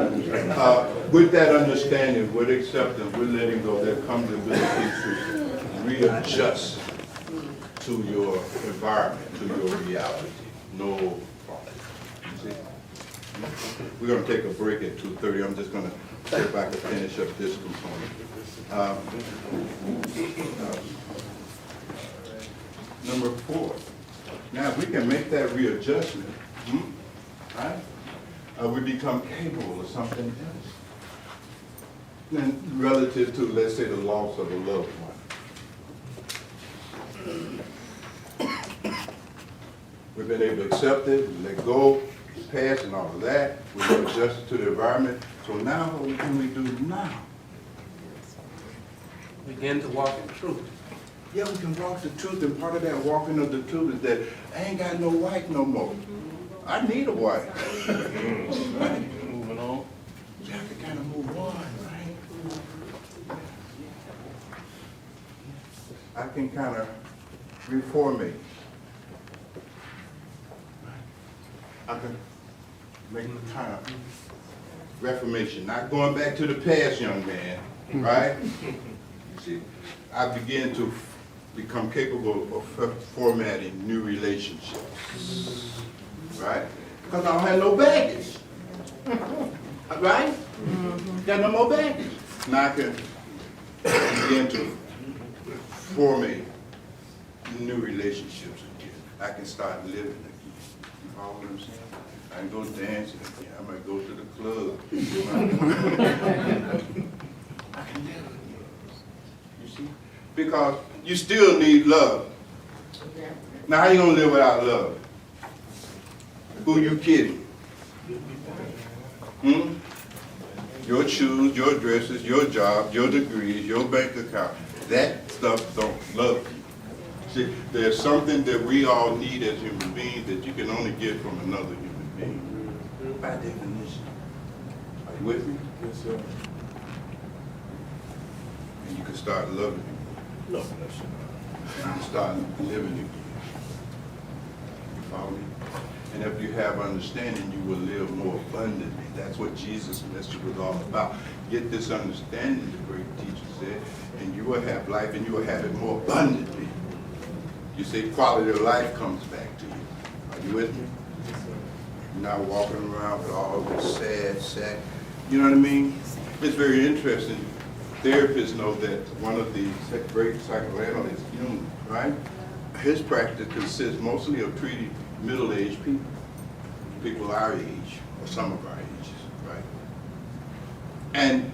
With that understanding, with acceptance, with letting go, there comes the ability to readjust to your environment, to your reality. No problem. You see? We're going to take a break at 2:30. I'm just going to see if I can finish up this component. Number 4. Now, if we can make that readjustment, right? We become capable of something else. And relative to, let's say, the loss of a loved one. We've been able to accept it, let go, it's past and all of that. We've adjusted to the environment. So now what can we do now? Begin to walk in truth. Yeah, we can walk the truth, and part of that walking of the truth is that I ain't got no wife no more. I need a wife. Right? Moving on. You have to kind of move on, right? I can kind of reformate. I can make a kind of reformation, not going back to the past, young man, right? You see, I begin to become capable of formatting new relationships, right? Because I don't have no baggage, right? Got no more baggage. Now I can begin to formate new relationships again. I can start living again. You follow what I'm saying? I can go dancing again. I might go to the club. I can live again. You see? Because you still need love. Now, how you gonna live without love? Who you kidding? Your shoes, your dresses, your job, your degrees, your bank account. That stuff don't love you. See, there's something that we all need as human beings that you can only get from another human being. By definition. Are you with me? Yes, sir. And you can start loving him. No, bless you. You can start living again. You follow me? And if you have understanding, you will live more abundantly. That's what Jesus' message was all about. Get this understanding, the great teacher said, and you will have life, and you will have it more abundantly. You see, quality of life comes back to you. Are you with me? You're not walking around with all this sad. You know what I mean? It's very interesting. Therapists know that one of the great psychoanalysts, Ingram, right? His practice consists mostly of treating middle-aged people our age, or some of our ages, right? And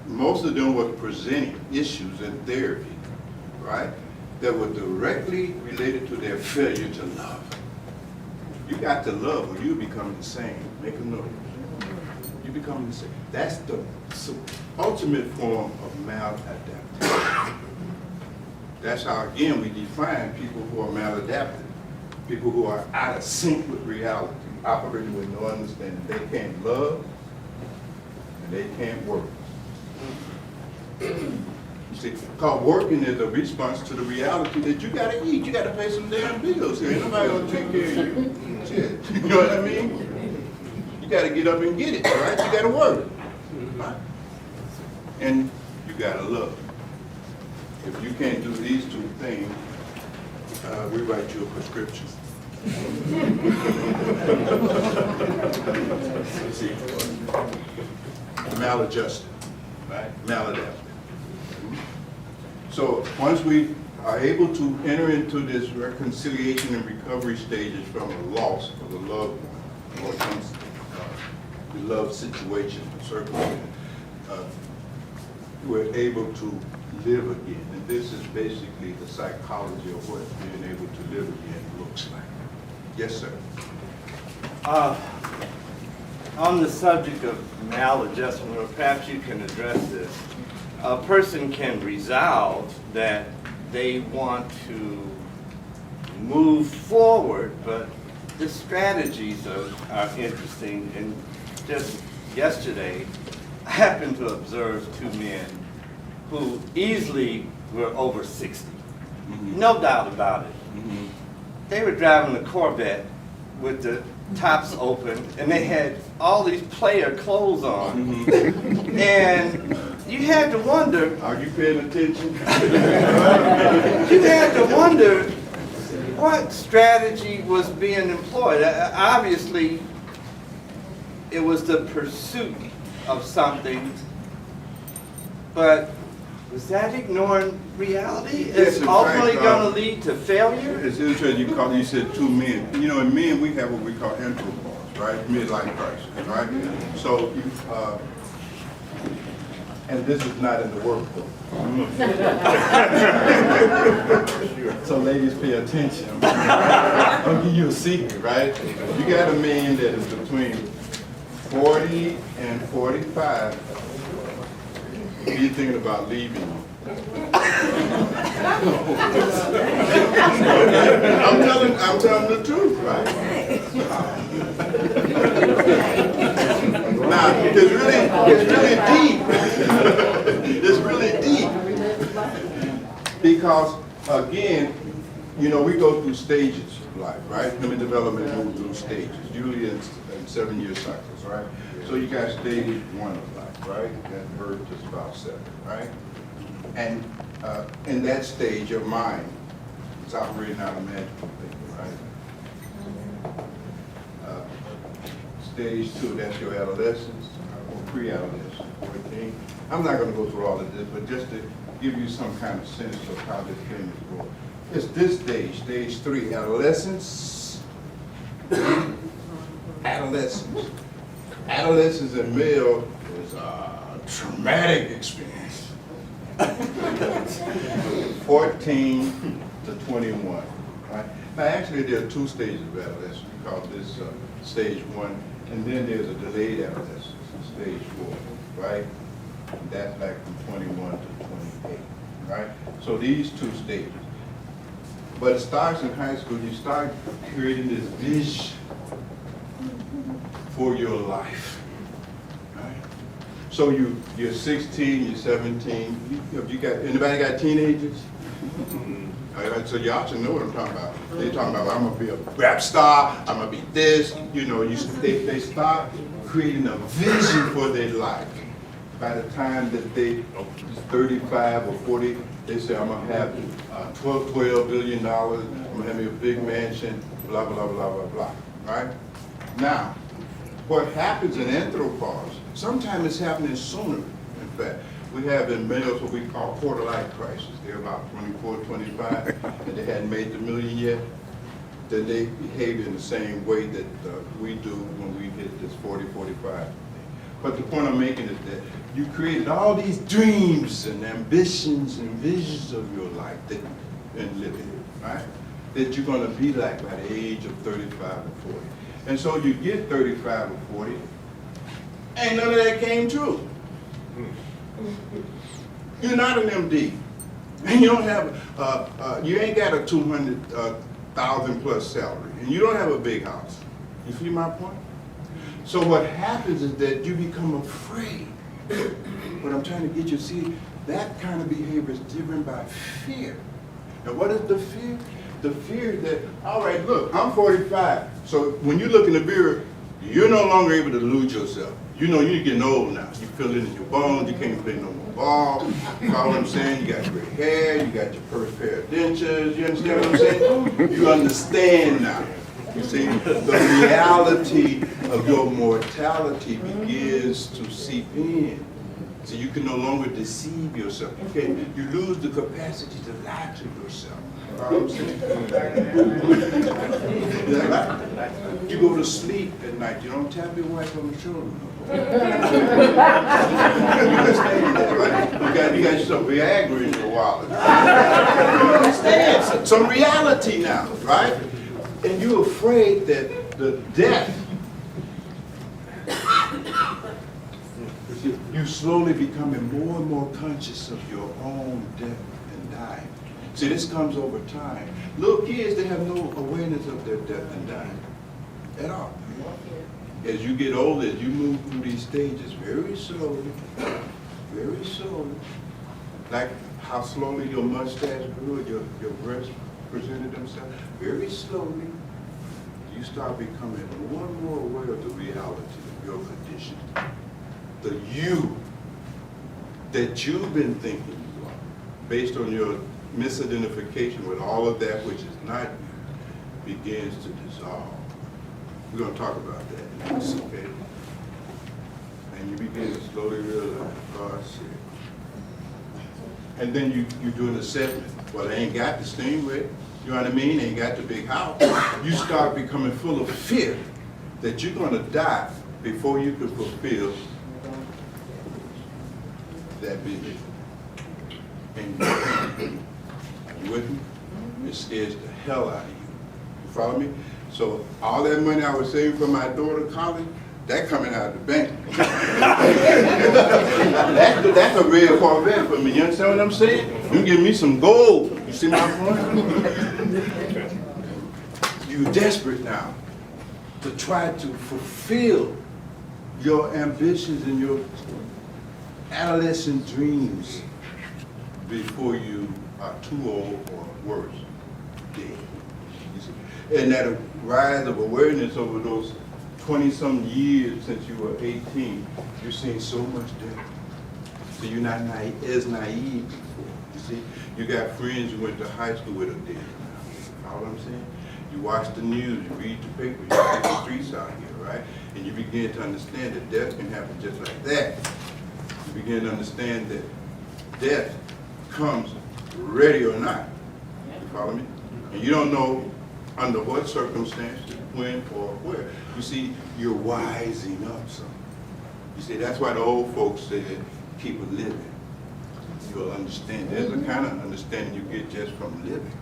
most of them were presenting issues in therapy, right, that were directly related to their failure to love. You got to love or you become insane. Make a note. You become insane. That's the ultimate form of maladaptation. That's how, again, we define people who are maladaptive. People who are out of sync with reality, operating with no understanding. They can't love and they can't work. You see, because working is a response to the reality that you gotta eat, you gotta pay some damn bills. Ain't nobody gonna take care of you. Shit. You know what I mean? You gotta get up and get it, right? You gotta work. Right? And you gotta love. If you can't do these two things, we write you a prescription. See, maladjusted, right? Maladapted. So once we are able to enter into this reconciliation and recovery stages from a loss of a loved one or some beloved situation or circumstance, we're able to live again. And this is basically the psychology of what being able to live again looks like. Yes, sir. On the subject of maladjustment, or perhaps you can address this, a person can resolve that they want to move forward, but the strategies are interesting. And just yesterday, I happened to observe two men who easily were over 60. No doubt about it. They were driving a Corvette with the tops open, and they had all these player clothes on. And you had to wonder. Are you paying attention? You had to wonder what strategy was being employed. Obviously, it was the pursuit of something, but was that ignoring reality? Yes, It's in ultimately fact, going to lead to failure? It's interesting you said two men. You know, in men we have what we call anthropos, right? Midlife crisis, right? So, and this is not in the workbook. So ladies, pay attention. I'll give you a secret, right? You got a man that is between 40 and 45. He's thinking about leaving you. I'm telling the truth, right? Now, it's really deep. It's really deep. Because, again, you know, we go through stages of life, right? Human development moves through stages, usually in 7-year cycles, right? So you got stage 1 of life, right? That birth is about 7, right? And in that stage, your mind is operating out of magical thinking, right? Stage 2, that's your adolescence, or pre-adolescence, 14. I'm not going to go through all of this, but just to give you some kind of sense of how this thing is going. It's this stage 3, adolescence. Adolescence. Adolescence in male is a traumatic experience. 14 to 21, right? Now actually there are 2 stages of adolescence. We call this stage 1, and then there's a delayed adolescence, stage 4, right? And that's like from 21 to 28, right? So these 2 stages. But it starts in high school, you start creating this vision for your life, right? So you're 16, you're 17, anybody got teenagers? All right, so y'all should know what I'm talking about. They're talking about, I'm gonna be a rap star, I'm gonna be this, you know, they start creating a vision for their life. By the time that they 35 or 40, they say, I'm gonna have $12 billion, I'm gonna have me a big mansion, blah, blah, blah, blah, blah, right? Now, what happens in anthropos, sometimes it's happening sooner, in fact. We have in males what we call quarter-life crisis. They're about 24, 25, and they hadn't made the million yet. Then they behave in the same way that we do when we hit this 40, 45. But the point I'm making is that you created all these dreams and ambitions and visions of your life that and living, right? That you're going to be like by the age of 35 or 40. And so you get 35 or 40, and none of that came true. You're not an MD, and you don't have, you ain't got a 200,000 plus salary, and you don't have a big house. You see my point? So what happens is that you become afraid. What I'm trying to get you to see, that kind of behavior is driven by fear. And what is the fear? The fear that, all right, look, I'm 45. So when you look in the mirror, you're no longer able to delude yourself. You know you're getting old now. You feel it in your bones. You can't play no more ball. You know what I'm saying? You got gray hair. You got your first pair of dentures. You understand what I'm saying? You understand now. You see, the reality of your mortality begins to seep in. So you can no longer deceive yourself. You lose the capacity to lie to yourself. You know what I'm saying? Is that right? You go to sleep at night, you don't tap your wife on the shoulder. You understand that, right? You got some Viagra in your wallet. You understand? Some reality now, right? And you're afraid that the death, you slowly becoming more and more conscious of your own death and dying. See, this comes over time. Little kids, they have no awareness of their death and dying at all. As you get older, as you move through these stages, very slowly, like how slowly your mustache grew, your breasts presented themselves, very slowly, you start becoming more and more aware of the reality of your condition. The you that you've been thinking you are, based on your misidentification with all of that which is not you, begins to dissolve. We're going to talk about that next, okay? And you begin to slowly realize, oh, I see. And then you do an assessment. Well, they ain't got the Stingray, you know what I mean? They ain't got the big house. You start becoming full of fear that you're going to die before you can fulfill that vision. And you with me? It scares the hell out of you. You follow me? So all that money I was saving for my daughter college, that coming out of the bank. That's a real Corvette for me. You understand what I'm saying? You give me some gold. You see my point? You're desperate now to try to fulfill your ambitions and your adolescent dreams before you are too old or worse, dead. You see? And that rise of awareness over those 20-some years since you were 18, you're seeing so much death. So you're not as naive before. You see, you got friends you went to high school with are dead now. You know what I'm saying? You watch the news, you read the paper, you see the streets out here, right? And you begin to understand that death can happen just like that. You begin to understand that death comes ready or not. You follow me? And you don't know under what circumstances, when or where. You see, you're wising up some. You see, that's why the old folks said, keep it living. You'll understand. There's a kind of understanding you get just from living.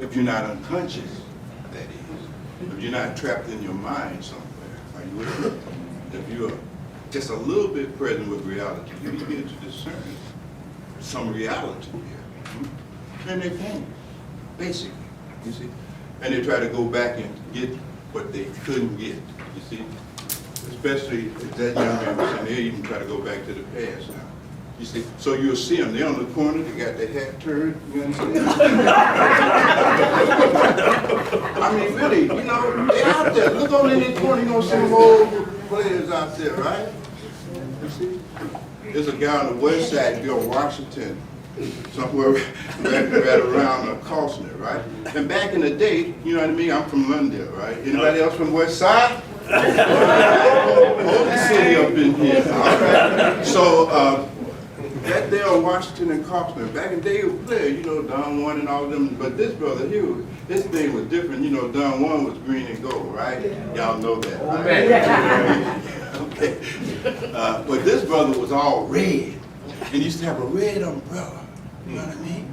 If you're not unconscious, that is. If you're not trapped in your mind somewhere, are you with me? If you're just a little bit present with reality, you begin to discern some reality here. And they can, basically, you see. And they try to go back and get what they couldn't get, you see. Especially if that young man was saying, they even try to go back to the past now. You see, so you'll see them, they're on the corner, they got their hat turned, you understand? I mean, really, you know, they're out there. Look on in the corner, you're gonna see some old players out there, right? You see? There's a guy on the west side, if you're on Washington, somewhere right around Costner, right? And back in the day, you know what I mean? I'm from London, right? Anybody else from West Side? Hold the city up in here. All right. So that day on Washington and Costner, back in the day, he was player, you know, Don Juan and all of them. But this brother here, his thing was different. You know, Don Juan was green and gold, right? Y'all know that, right? Okay. But this brother was all red. And he used to have a red umbrella. You know what I mean?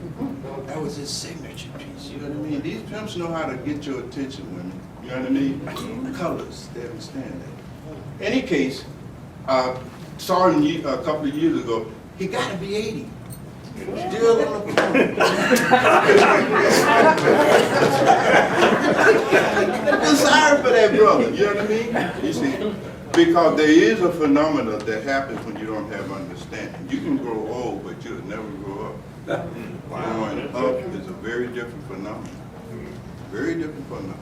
That was his signature piece. You know what I mean? These pimps know how to get your attention, women. You know what I mean? Colors, they understand that. Any case, saw him a couple of years ago. He got to be 80. Still on the corner. I'm sorry for that brother. You know what I mean? You see, because there is a phenomenon that happens when you don't have understanding. You can grow old, but you'll never grow up. Growing up is a very different phenomenon. Very different phenomenon.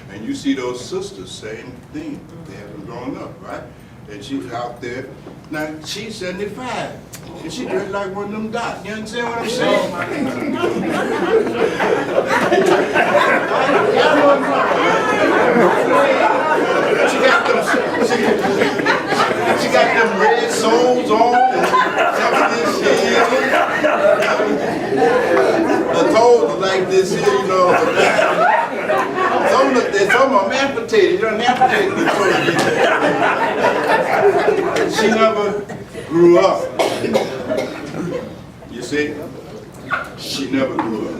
And you see those sisters, same thing. They haven't grown up, right? And she's out there. Now, she's 75. And she dressed like one of them dots. You understand what I'm saying? Y'all know what I'm talking about. It's almost amputated. You don't amputate it. She never grew up. You see? She never grew up.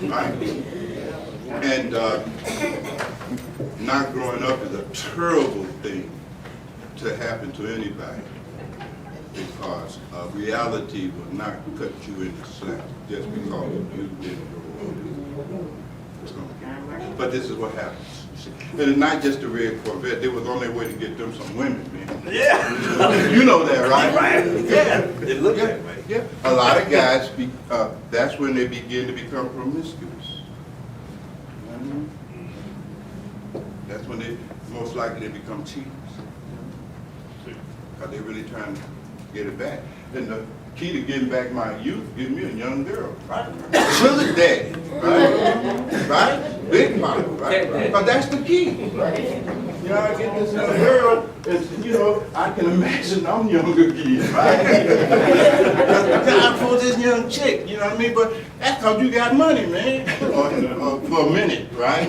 Right? And not growing up is a terrible thing to happen to anybody, because reality will not cut you in the slack just because you didn't grow up. But this is what happens. And it's not just the red Corvette. There was only a way to get them some women, man. Yeah. You know that, right? Right. Yeah. It looked that way. Yeah. A lot of guys, that's when they begin to become promiscuous. That's when they most likely they become cheaters. Because they're really trying to get it back. And the key to getting back my youth, give me a young girl. Right? Sugar daddy. Right? Right? Big mama, right? Because that's the key. Right? You know, I get this young girl, and you know, I can imagine I'm younger kids, right? Time for this young chick, you know what I mean? But that's because you got money, man. Or for a minute, right?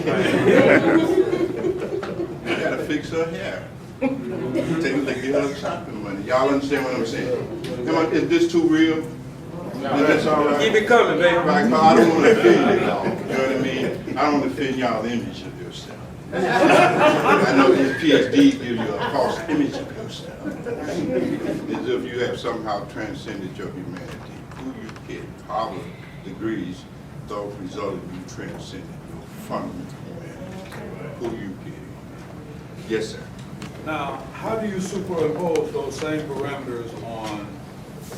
You gotta fix her hair. Take a look at her shopping money. Y'all understand what I'm saying? Come on, is this too real? Is this all right? Keep it coming, baby. Right, 'cause I don't want to offend y'all. You know what I mean? I don't want to offend y'all's image of yourself. I know these PhDs give you a false image of yourself. As if you have somehow transcended your humanity. Who you get, Harvard degrees, those result in you transcending your fundamental humanity. Who you get. Yes, sir. Now, how do you superimpose those same parameters on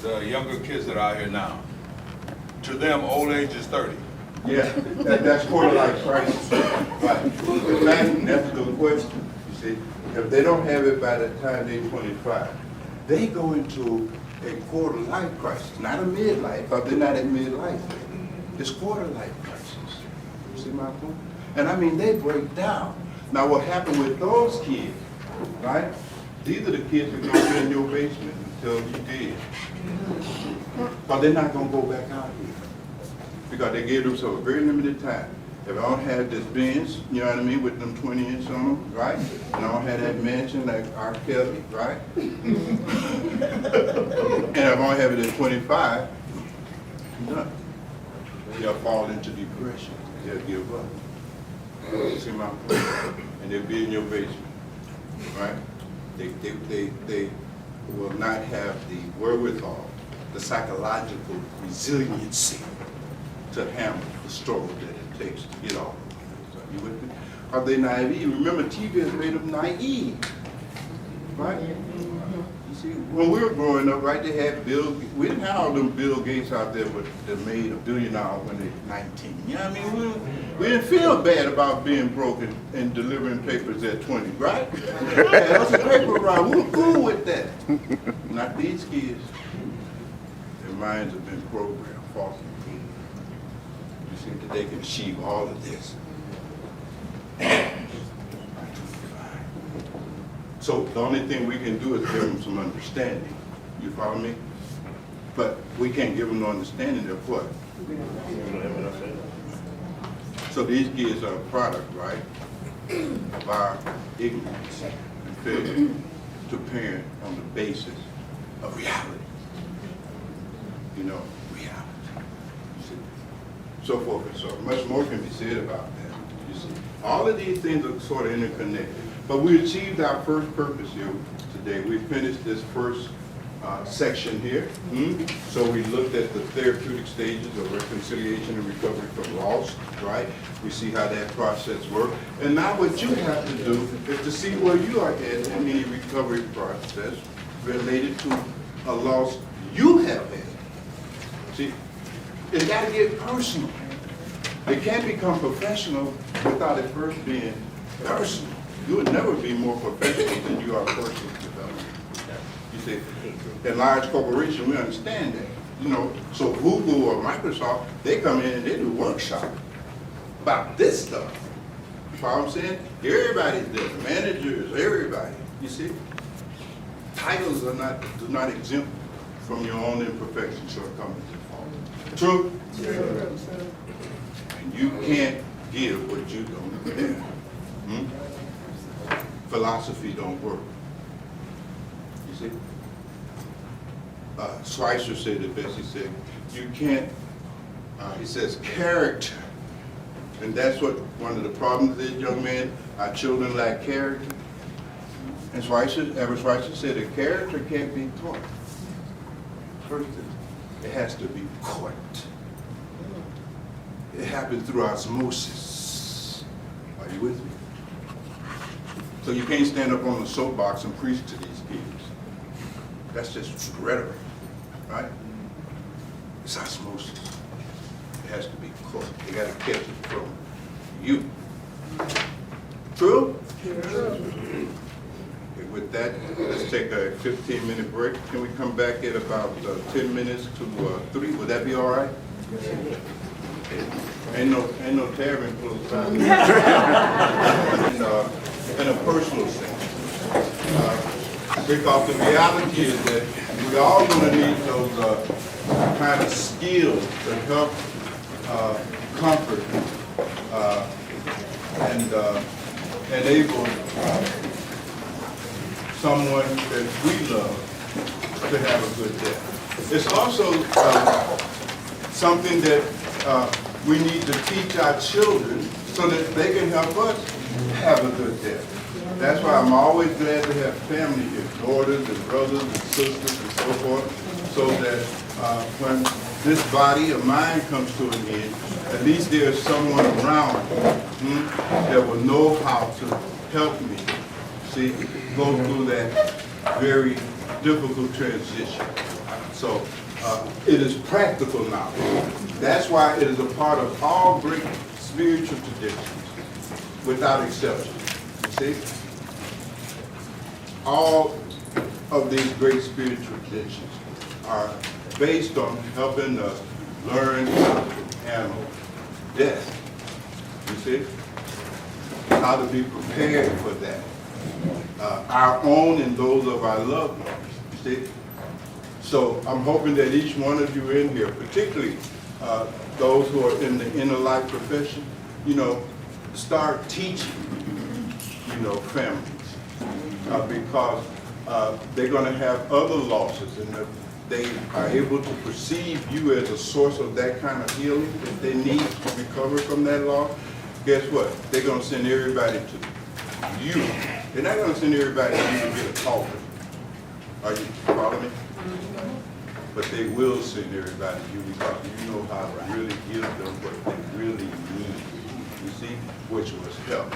the younger kids that are out here now? To them, old age is 30. Yeah, that's quarter-life crisis. Right. That's a good question. You see, if they don't have it by the time they're 25, they go into a quarter-life crisis, not a midlife, because they're not at midlife. It's quarter-life crisis. You see my point? And I mean, they break down. Now, what happened with those kids, right? These are the kids that are going to be in your basement until you dead. But they're not going to go back out here. Because they gave themselves a very limited time. If I don't have this Benz, you know what I mean, with them 20-inch on them, right? And I don't have that mansion like R. Kelly, right? And if I don't have it at 25, I'm done. They'll fall into depression. They'll give up. See my point? And they'll be in your basement, right? They will not have the wherewithal, the psychological resiliency to handle the struggle that it takes to get off. So you with me? Are they naive? Remember, TV has made them naive, right? You see, when we were growing up, right, they had we didn't have all them Bill Gates out there that made $1 billion when they were 19. You know what I mean? We didn't feel bad about being broke and delivering papers at 20, right? Yeah, that was a paper route. We were cool with that. Not these kids. Their minds have been programmed falsely. You see that they can achieve all of this. So the only thing we can do is give them some understanding. You follow me? But we can't give them no understanding of what? So these kids are a product, right, of our ignorance and failure to parent on the basis of reality. You know, reality. You see? So forth and so on. Much more can be said about that. You see, all of these things are sort of interconnected. But we achieved our first purpose here today. We finished this first section here. So we looked at the therapeutic stages of reconciliation and recovery from loss, right? We see how that process works. And now what you have to do is to see where you are at in any recovery process related to a loss you have had. See, it's got to get personal. It can't become professional without it first being personal. You would never be more professional than you are personal. You see, in large corporations, we understand that. You know, so Google or Microsoft, they come in and they do workshop about this stuff. You know what I'm saying? Everybody's there, managers, everybody. You see, titles do not exempt from your own imperfections, shortcomings, and faults. True? And you can't give what you don't have. philosophy don't work. You see? Schweitzer said it best. He said, you can't, he says, character. And that's what one of the problems is, young men. Our children lack character. And Albert Schweitzer said that character can't be taught. First, it has to be caught. It happens through osmosis. Are you with me? So you can't stand up on the soapbox and preach to these kids. That's just rhetoric, right? It's osmosis. It has to be caught. They got to catch it from you. True? True. With that, let's take a 15-minute break. Can we come back at about 10 minutes to 3? Would that be all right? Ain't no tavern close by. In a personal sense, because the reality is that we're all going to need those kind of skills to help comfort and enable someone that we love to have a good death. It's also something that we need to teach our children so that they can help us have a good death. That's why I'm always glad to have family here, daughters and brothers and sisters and so forth, so that when this body of mine comes to an end, at least there's someone around that will know how to help me, see, go through that very difficult transition. So it is practical knowledge. That's why it is a part of all great spiritual traditions, without exception. You see? All of these great spiritual traditions are based on helping us learn how to handle death. You see? How to be prepared for that. Our own and those of our loved ones. You see? So I'm hoping that each one of you in here, particularly those who are in the inner life profession, start teaching, families, because they're going to have other losses, and they are able to perceive you as a source of that kind of healing that they need to recover from that loss. Guess what? They're going to send everybody to you. They're not going to send everybody to you to get a coffin. Are you following me? But they will send everybody to you because you know how to really give them what they really need. You see? Which was help.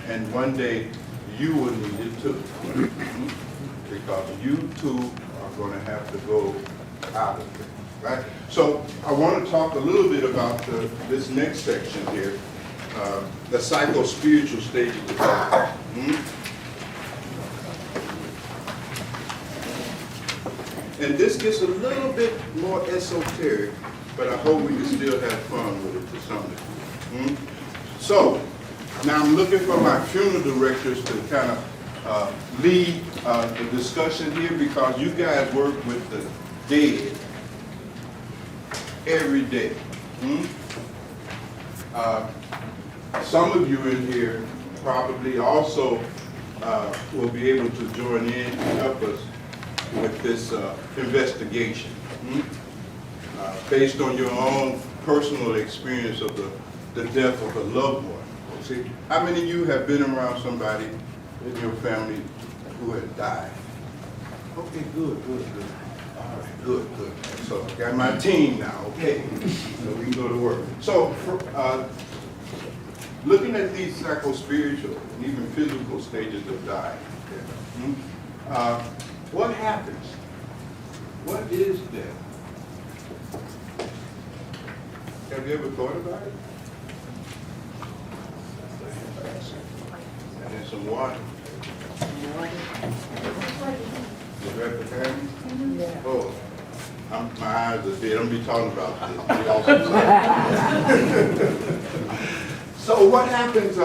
And one day, you will need it too. Because you too are going to have to go out of it. Right? So I want to talk a little bit about this next section here, the psycho-spiritual stages of life. And this gets a little bit more esoteric, but I hope we can still have fun with it to some degree. So, now I'm looking for my funeral directors to kind of lead the discussion here, because you guys work with the dead every day. Some of you in here probably also will be able to join in and help us with this investigation, based on your own personal experience of the death of a loved one. See, how many of you have been around somebody in your family who had died? Okay, good. All right, good. So I got my team now, okay? So we can go to work. So looking at these psycho-spiritual and even physical stages of dying, what happens? What is death? Have you ever thought about it? And then some water. You ready for family? Yeah. Oh, my eyes are dead. I'm be talking about this. So what happens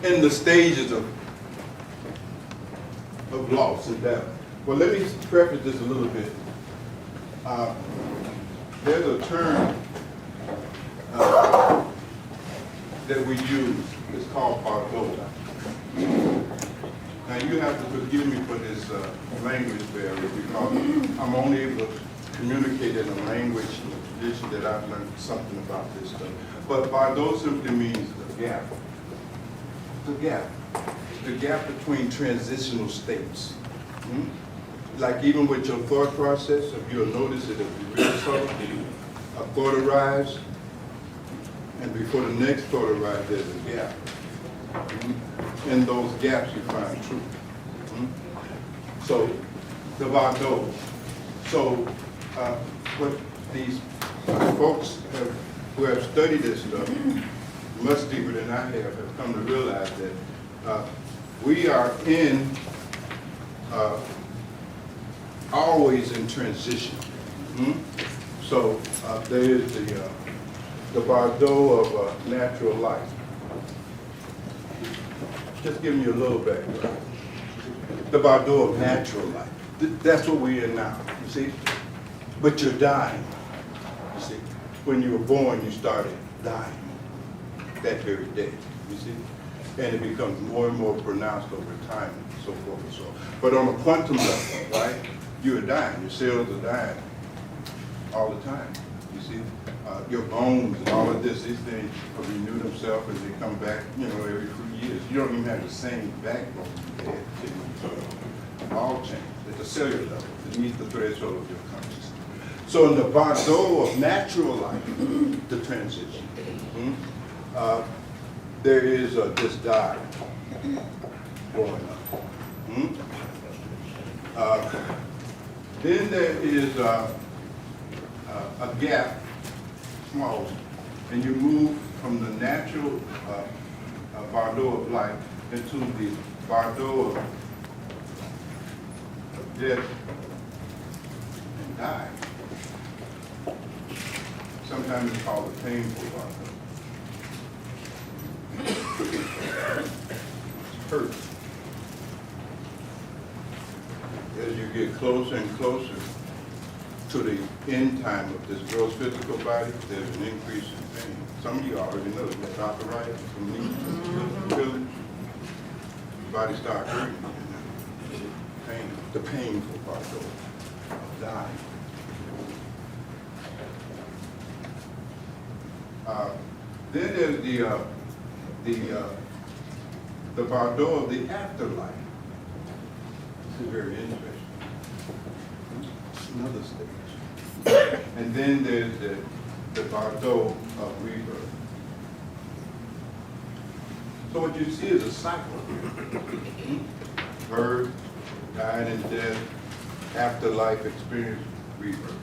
in the stages of loss and death? Well, let me preface this a little bit. There's a term that we use is called Bardo. Now, you have to forgive me for this language barrier because I'm only able to communicate in a language and a tradition that I've learned something about this stuff. But Bardo simply means the gap. The gap. The gap between transitional states. Like even with your thought process, if you'll notice it, if you really subtle, a thought arrives, and before the next thought arrives, there's a gap. In those gaps, you find truth. So, the Bardo. So, what these folks who have studied this stuff, much deeper than I have come to realize that we are always in transition. So, there is the Bardo of natural life. Just give me a little background. The Bardo of natural life. That's what we're in now, you see? But you're dying, you see? When you were born, you started dying that very day, you see? And it becomes more and more pronounced over time, and so forth and so on. But on a quantum level, right, you are dying. Your cells are dying all the time, you see? Your bones and all of this, these things renew themselves and they come back, every few years. You don't even have the same backbone you had. All change at the cellular level, beneath the threshold of your consciousness. So in the Bardo of natural life, the transition, there is this die growing up. Then there is a gap, small, and you move from the natural Bardo of life into the Bardo of death and die. Sometimes it's called a painful Bardo. It hurts. As you get closer and closer to the end time of this gross physical body, there's an increase in pain. Some of you already know that arthritis from knee to the body starts hurting. Pain, the painful part of dying. Then there's the Bardo of the afterlife. This is very interesting. It's another stage. And then there's the Bardo of rebirth. So what you see is a cycle. Birth, dying and death, afterlife experience, rebirth.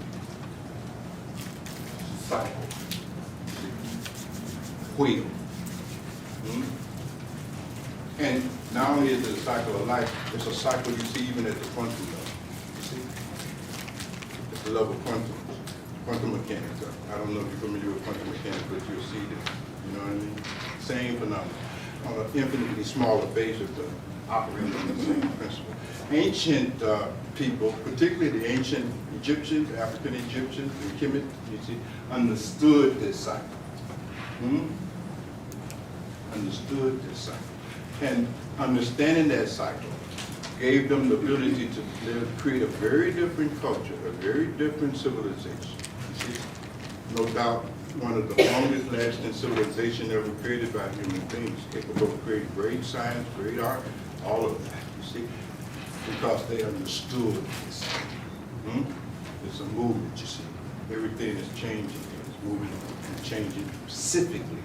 Cycle. Wheel. And not only is it a cycle of life, it's a cycle you see even at the quantum level. You see? It's the level of quantum mechanics. I don't know if you're familiar with quantum mechanics, but you'll see this. You know what I mean? Same phenomenon. On an infinitely smaller basis, but operating on the same principle. Ancient people, particularly the ancient Egyptians, African Egyptians, and Kemet, you see, understood this cycle. Understood this cycle. And understanding that cycle gave them the ability to create a very different culture, a very different civilization. You see, no doubt one of the longest lasting civilization ever created by human beings, capable of creating great science, great art, all of that, you see, because they understood this. It's a movement, you see. Everything is changing. It's moving and changing specifically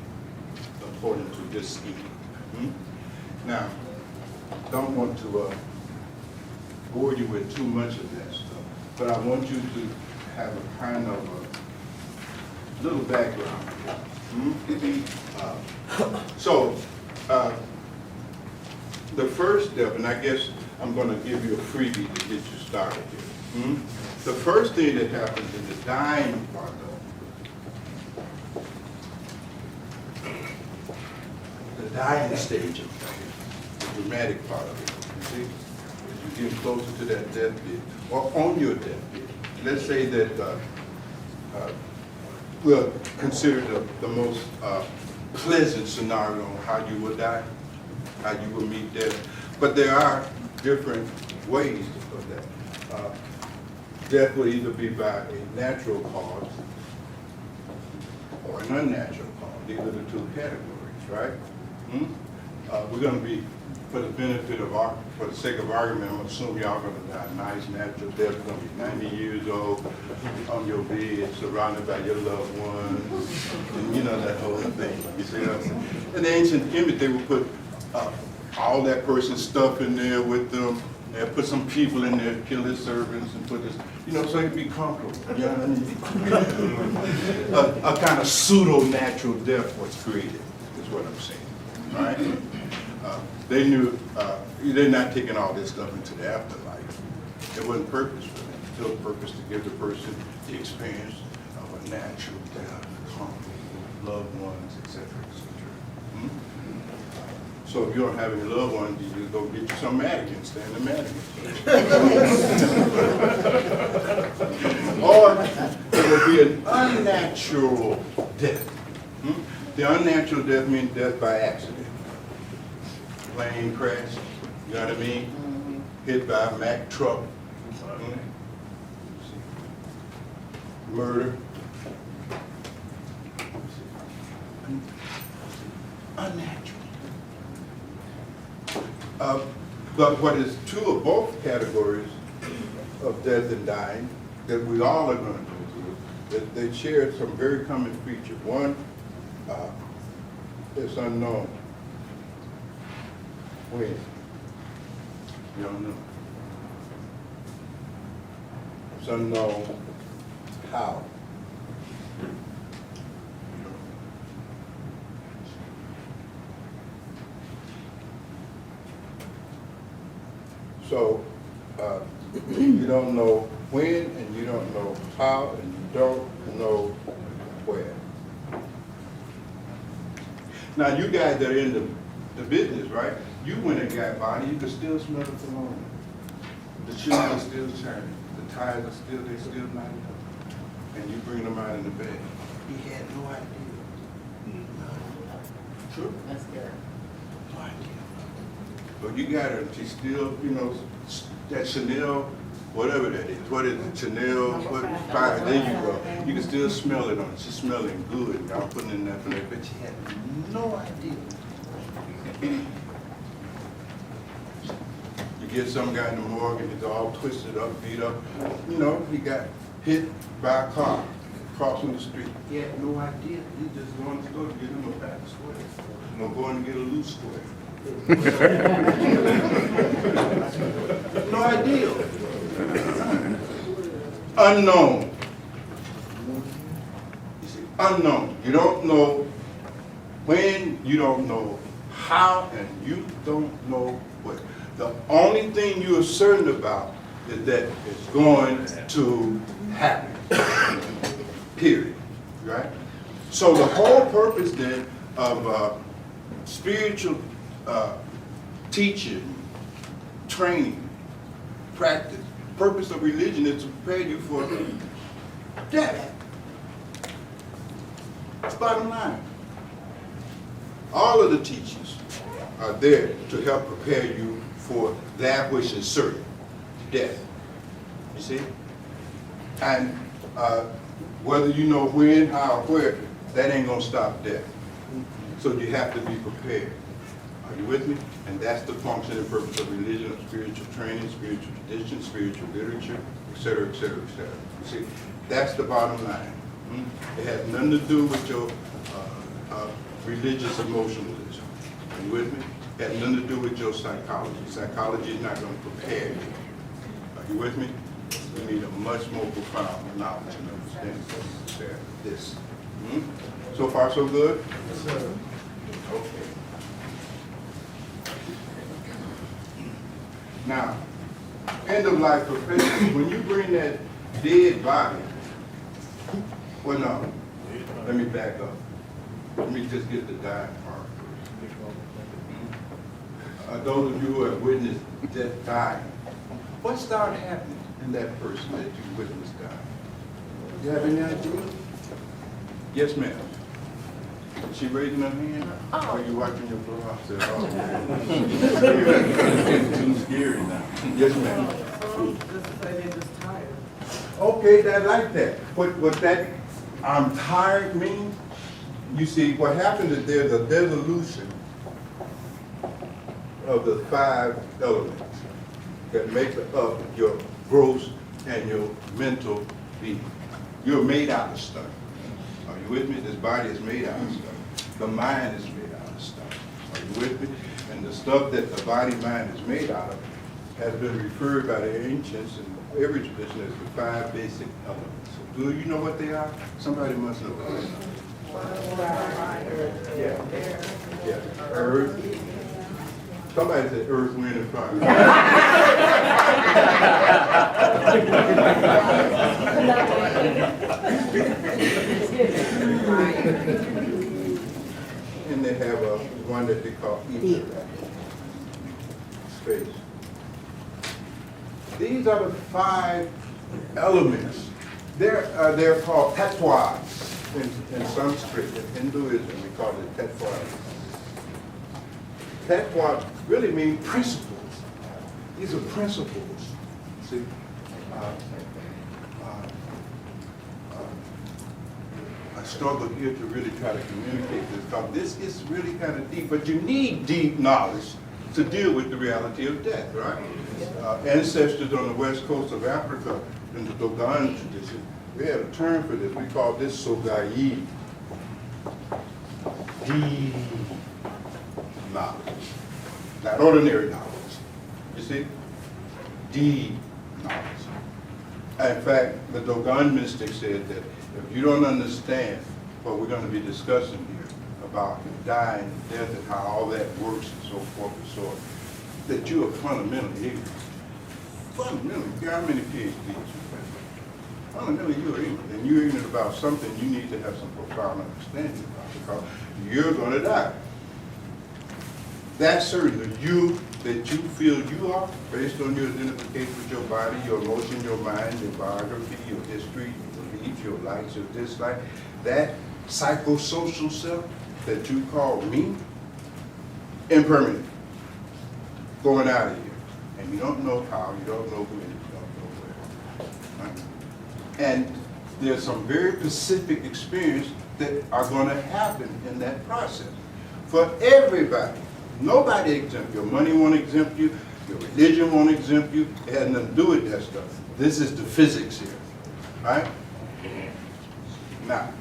according to this scheme. Now, don't want to bore you with too much of that stuff, but I want you to have a kind of a little background. So, the first step, and I guess I'm going to give you a freebie to get you started here. The first thing that happens in the dying part of the dying stage of things, the dramatic part of it, you see? As you get closer to that deathbed, or on your deathbed. Let's say that we'll consider the most pleasant scenario on how you would die, how you would meet death. But there are different ways of that. Death will either be by a natural cause or an unnatural cause. These are the two categories, right? We're going to be, for the benefit of for the sake of argument, I'm assuming y'all going to die a nice natural death. You're going to be 90 years old on your bed, surrounded by your loved ones, and you know that whole thing. You see what I'm saying? In the ancient image, they would put all that person's stuff in there with them. They put some people in there, kill his servants, and put this, you know, so he'd be comfortable. You know what I mean? A kind of pseudo-natural death was created, is what I'm saying. All right? They knew they're not taking all this stuff into the afterlife. It wasn't purpose for them. It's still purpose to give the person the experience of a natural death, comfortable with loved ones, etc., etc. So if you don't have any loved ones, you just go get you some mannequins, stand the mannequins. Or it would be an unnatural death. The unnatural death means death by accident. Plane crash, you know what I mean? Hit by a Mack truck. Murder. Unnatural. But what is true of both categories of death and dying, that we all are going to go through, that they share some very common features. One is unknown. When? You don't know. It's unknown how. So you don't know when, and you don't know how, and you don't know where. Now, you guys that are in the business, right? You went and got body, you can still smell the cologne. The shoes are still shining. The tires are still, they're still lighted up. And you bring them out in the bag. He had no idea. True? That's good. No idea. But you got her, she's still, you know, that Chanel, whatever that is. What is it? Chanel, what, fire, there you go. You can still smell it on her. She's smelling good. Y'all putting in that flavor, but she had no idea. You get some guy in the morgue and he's all twisted up, beat up. You know, he got hit by a car crossing the street. He had no idea. He just going to the store to get him a back square. No going to get a loose square. No idea. Unknown. You see, unknown. You don't know when, you don't know how, and you don't know what. The only thing you are certain about is that it's going to happen. Period. Right? So the whole purpose then of spiritual teaching, training, practice, purpose of religion is to prepare you for death. That's bottom line. All of the teachings are there to help prepare you for that which is certain, death. You see? And whether you know when, how, or where, that ain't gonna stop death. So you have to be prepared. Are you with me? And that's the function and purpose of religion, of spiritual training, spiritual tradition, spiritual literature, et cetera, et cetera, et cetera. You see, that's the bottom line. It has nothing to do with your religious emotionalism. Are you with me? It has nothing to do with your psychology. Psychology is not going to prepare you. Are you with me? You need a much more profound knowledge and understanding than this. So far, so good? Yes, sir. Okay. Now, end of life profession, when you bring that dead body, well, no, let me back up. Let me just get the dying part first. Those of you who have witnessed death dying, what started happening in that person that you witnessed dying? Do you have any idea? Yes, ma'am. Is she raising her hand? Or you wiping your blow? I said, oh. It's too scary now. Yes, ma'am. Okay, I like that. What that I'm tired means, you see, what happens is there's a dissolution of the 5 elements that make up your gross and your mental being. You're made out of stuff. Are you with me? This body is made out of stuff. The mind is made out of stuff. Are you with me? And the stuff that the body mind is made out of has been referred by the ancients and every tradition as the 5 basic elements. Do you know what they are? Somebody must know what they are. Yeah. Earth. Somebody said earth, wind, and fire. And they have one that they call ether. Space. These are the 5 elements. They're called tattvas in Sanskrit. In Hinduism, we call it tattvas. Tattvas really mean principles. These are principles. See, I struggle here to really try to communicate this because this is really kind of deep. But you need deep knowledge to deal with the reality of death, right? Ancestors on the west coast of Africa in the Dogon tradition, we have a term for this. We call this sogayi. Deep knowledge. Not ordinary knowledge. You see? Deep knowledge. In fact, the Dogon mystic said that if you don't understand what we're going to be discussing here about dying and death and how all that works and so forth and so on, that you are fundamentally ignorant. Fundamentally, how many PhDs? Fundamentally, you're ignorant. And you're ignorant about something you need to have some profound understanding about because you're going to die. That's certainly you that you feel you are based on your identification with your body, your emotion, your mind, your biography, your history, your beliefs, your likes, your dislikes. That psychosocial self that you call me, impermanent, going out of here. And you don't know how, you don't know when, you don't know where. Right? And there's some very specific experience that are going to happen in that process. For everybody. Nobody exempt you. Your money won't exempt you. Your religion won't exempt you. It has nothing to do with that stuff. This is the physics here. Right? Now,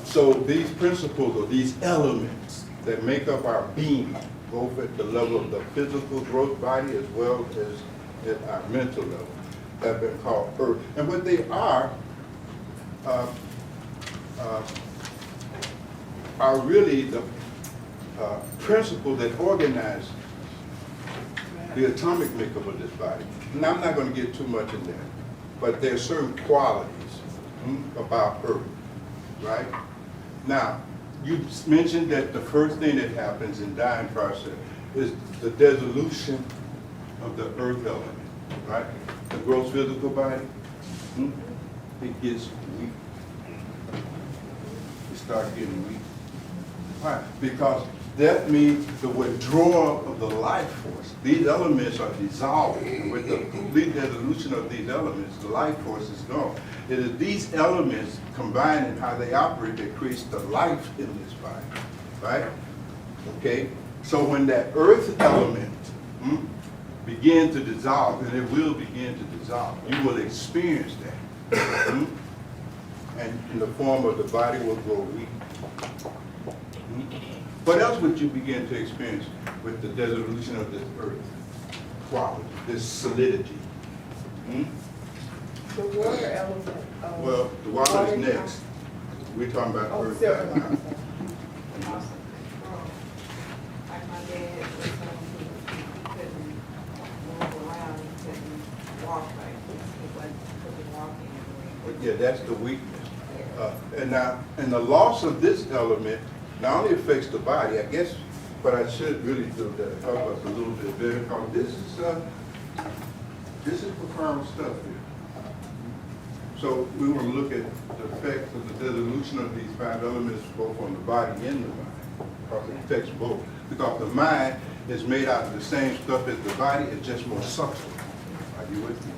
so these principles or these elements that make up our being, both at the level of the physical growth body as well as at our mental level, have been called earth. And what they are really the principle that organize the atomic makeup of this body. And I'm not going to get too much in there, but there are certain qualities about Earth, right? Now, you mentioned that the first thing that happens in dying process is the dissolution of the Earth element, right? The gross physical body, it gets weak. It starts getting weak. Why? Because that means the withdrawal of the life force. These elements are dissolved. With the complete dissolution of these elements, the life force is gone. It is these elements combined in how they operate that creates the life in this body, right? Okay? So when that earth element begins to dissolve, and it will begin to dissolve, you will experience that. And in the form of the body will grow weak. What else would you begin to experience with the dissolution of this earth quality, this solidity? The water element. Well, the water is next. We're talking about earth right now. Like my dad was someone who couldn't move around, he couldn't walk like this, he couldn't walk anywhere. But yeah, that's the weakness. And the loss of this element not only affects the body, I guess, but I should really do that, talk about it a little bit better, because this is profound stuff here. So we want to look at the effects of the dissolution of these 5 elements both on the body and the mind, because it affects both. Because the mind is made out of the same stuff as the body, it's just more subtle. Are you with me?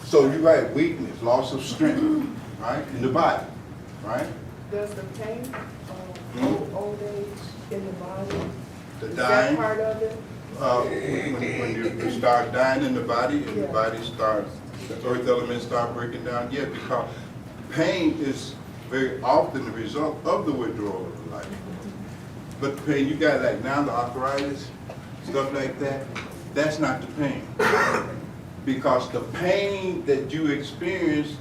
So you're right, weakness, loss of strength, right, in the body, right? Does the pain old age in the body, The is dying. that part of it? When you start dying in the body, and the Yeah. body starts, the earth elements start breaking down, yeah, because pain is very often the result of the withdrawal of the life. But the pain you got like now, the arthritis, stuff like that, that's not the pain. Because the pain that you experience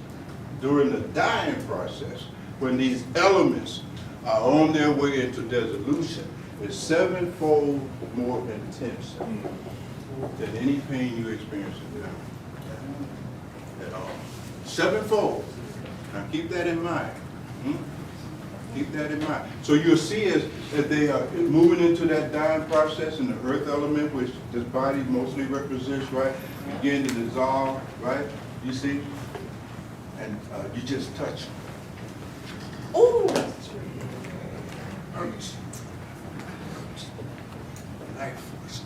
during the dying process, when these elements are on their way into dissolution, is 7-fold more intense than any pain you experience at all. 7-fold. Now keep that in mind. Keep that in mind. So you'll see as they are moving into that dying process, and the earth element, which this body mostly represents, right, begin to dissolve, right? You see? And you just touch them. Oh! Hurts. Life force.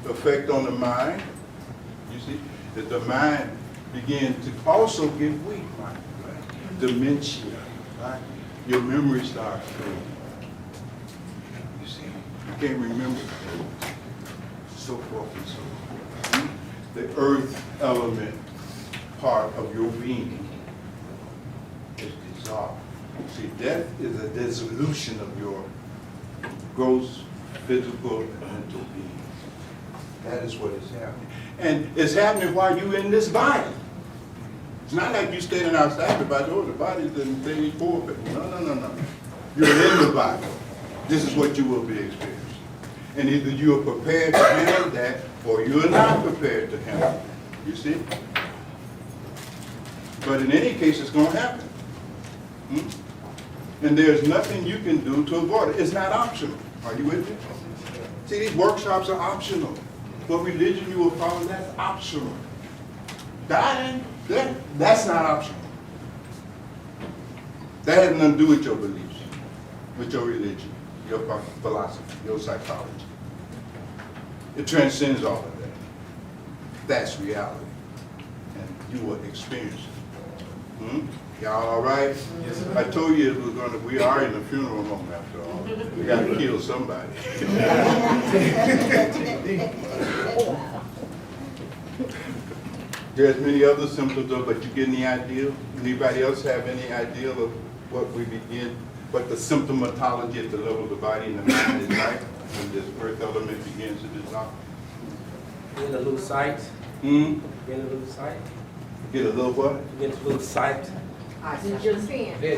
Effect on the mind, you see, that the mind begins to also get weak, right? Dementia, right? Your memory starts fading. You see, you can't remember things, so forth and so on. The earth element part of your being is dissolved. See, death is a dissolution of your gross physical and mental being. That is what is happening. And it's happening while you're in this body. It's not like you're standing outside the body, oh, the body's in day 4. No. You're in the body. This is what you will be experiencing. And either you are prepared to handle that, or you're not prepared to handle it. You see? But in any case, it's going to happen. And there's nothing you can do to avoid it. It's not optional. Are you with me? See, these workshops are optional. What religion you will follow, that's optional. Dying, that's not optional. That has nothing to do with your beliefs, with your religion, your philosophy, your psychology. It transcends all of that. That's reality. And you will experience it. Y'all all right? Yes, I told you we are in a funeral home after all. We got to kill somebody. There's many other symptoms though, but you get any idea? Anybody else have any idea of what the symptomatology at the level of the body and the mind is like when this earth element begins to dissolve? Get a little sight. Hmm? Get a little sight. Get a little what? Get a little sight. You're seeing. Get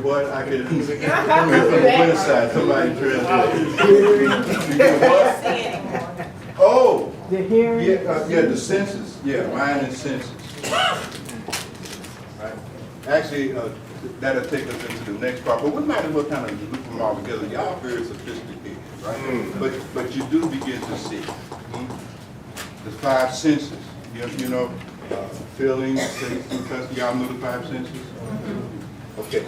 what? I can from the website. Somebody translate. You get what? Oh! The hearing? Yeah, the senses. Yeah, mind and senses. Right. Actually, that'll take us into the next part. But we might as well kind of loop them all together. Y'all very sophisticated, right? But you do begin to see the 5 senses. You know, feeling, taste, and touch. Y'all know the 5 senses? Okay.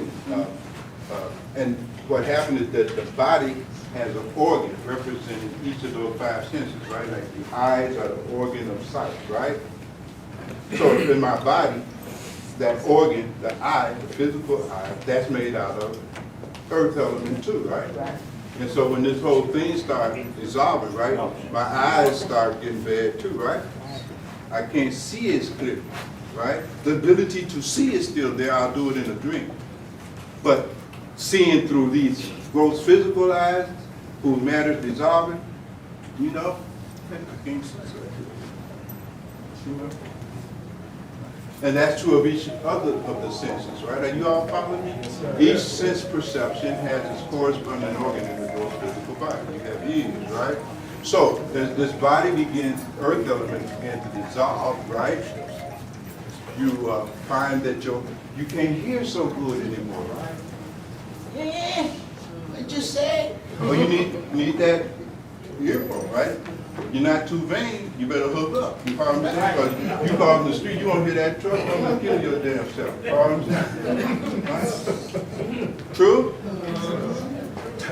And what happened is that the body has an organ representing each of those 5 senses, right? Like the eyes are the organ of sight, right? So in my body, that organ, the eye, the physical eye, that's made out of earth element too, right? And so when this whole thing starts dissolving, right, my eyes start getting bad too, right? I can't see as clear, right? The ability to see is still there. I'll do it in a dream. But seeing through these gross physical eyes, whose matter is dissolving, you know, I can't see so. You know? And that's true of each other of the senses, right? Are you all following me? Each sense perception has its corresponding organ in the gross physical body. You have ears, right? So as this body begins, earth elements begin to dissolve, right? You find that you can't hear so good anymore, right? Yeah, I just said. Oh, you need that earphone, right? If you're not too vain, you better hook up. You follow what I'm saying? 'Cause you go out in the street, you won't hear that truck, you're gonna kill your damn self. You follow what I'm saying? Right? True?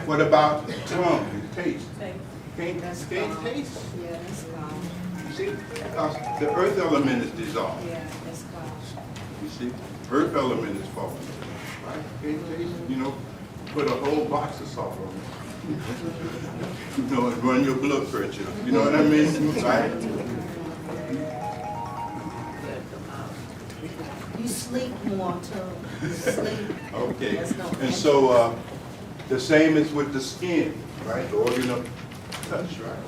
What about tongue and taste? Can't taste. Yeah, that's gone. You see? Because the earth element is dissolved. Yeah, that's gone. You see? Earth element is falling. Right? Can't taste. You know, put a whole box of salt on it. You know, and run your blood pressure. You know what I mean? Right? You sleep more too. You sleep. Okay. That's no And so, the same is with the skin, right? The organ of touch, right?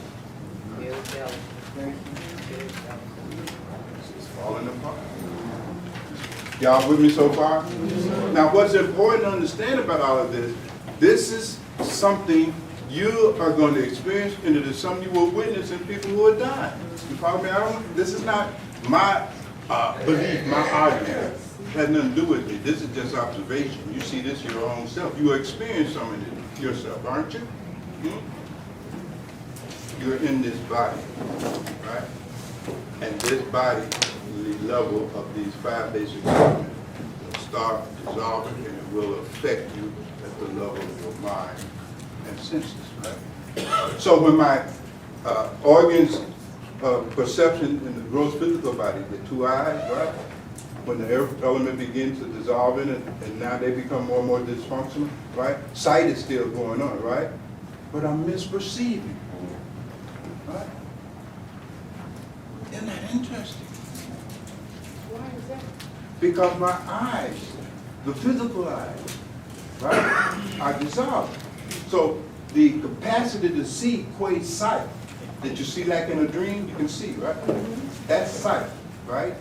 It's falling apart. Y'all with me so far? Now, what's important to understand about all of this, this is something you are going to experience, and it is something you will witness in people who are dying. You follow me? This is not my belief, my argument. It has nothing to do with me. This is just observation. You see this your own self. You experience some of it yourself, aren't you? Hmm? You're in this body, right? And this body, the level of these 5 basic elements will start dissolving, and it will affect you at the level of your mind and senses, right? So when my organs of perception in the gross physical body, the 2 eyes, right? When the earth element begins to dissolve in it, and now they become more and more dysfunctional, right? Sight is still going on, right? But I'm misperceiving, right? Isn't that interesting? Why is that? Because my eyes, the physical eyes, right, are dissolved. So the capacity to see equates sight. That you see like in a dream, you can see, right? That's sight, right?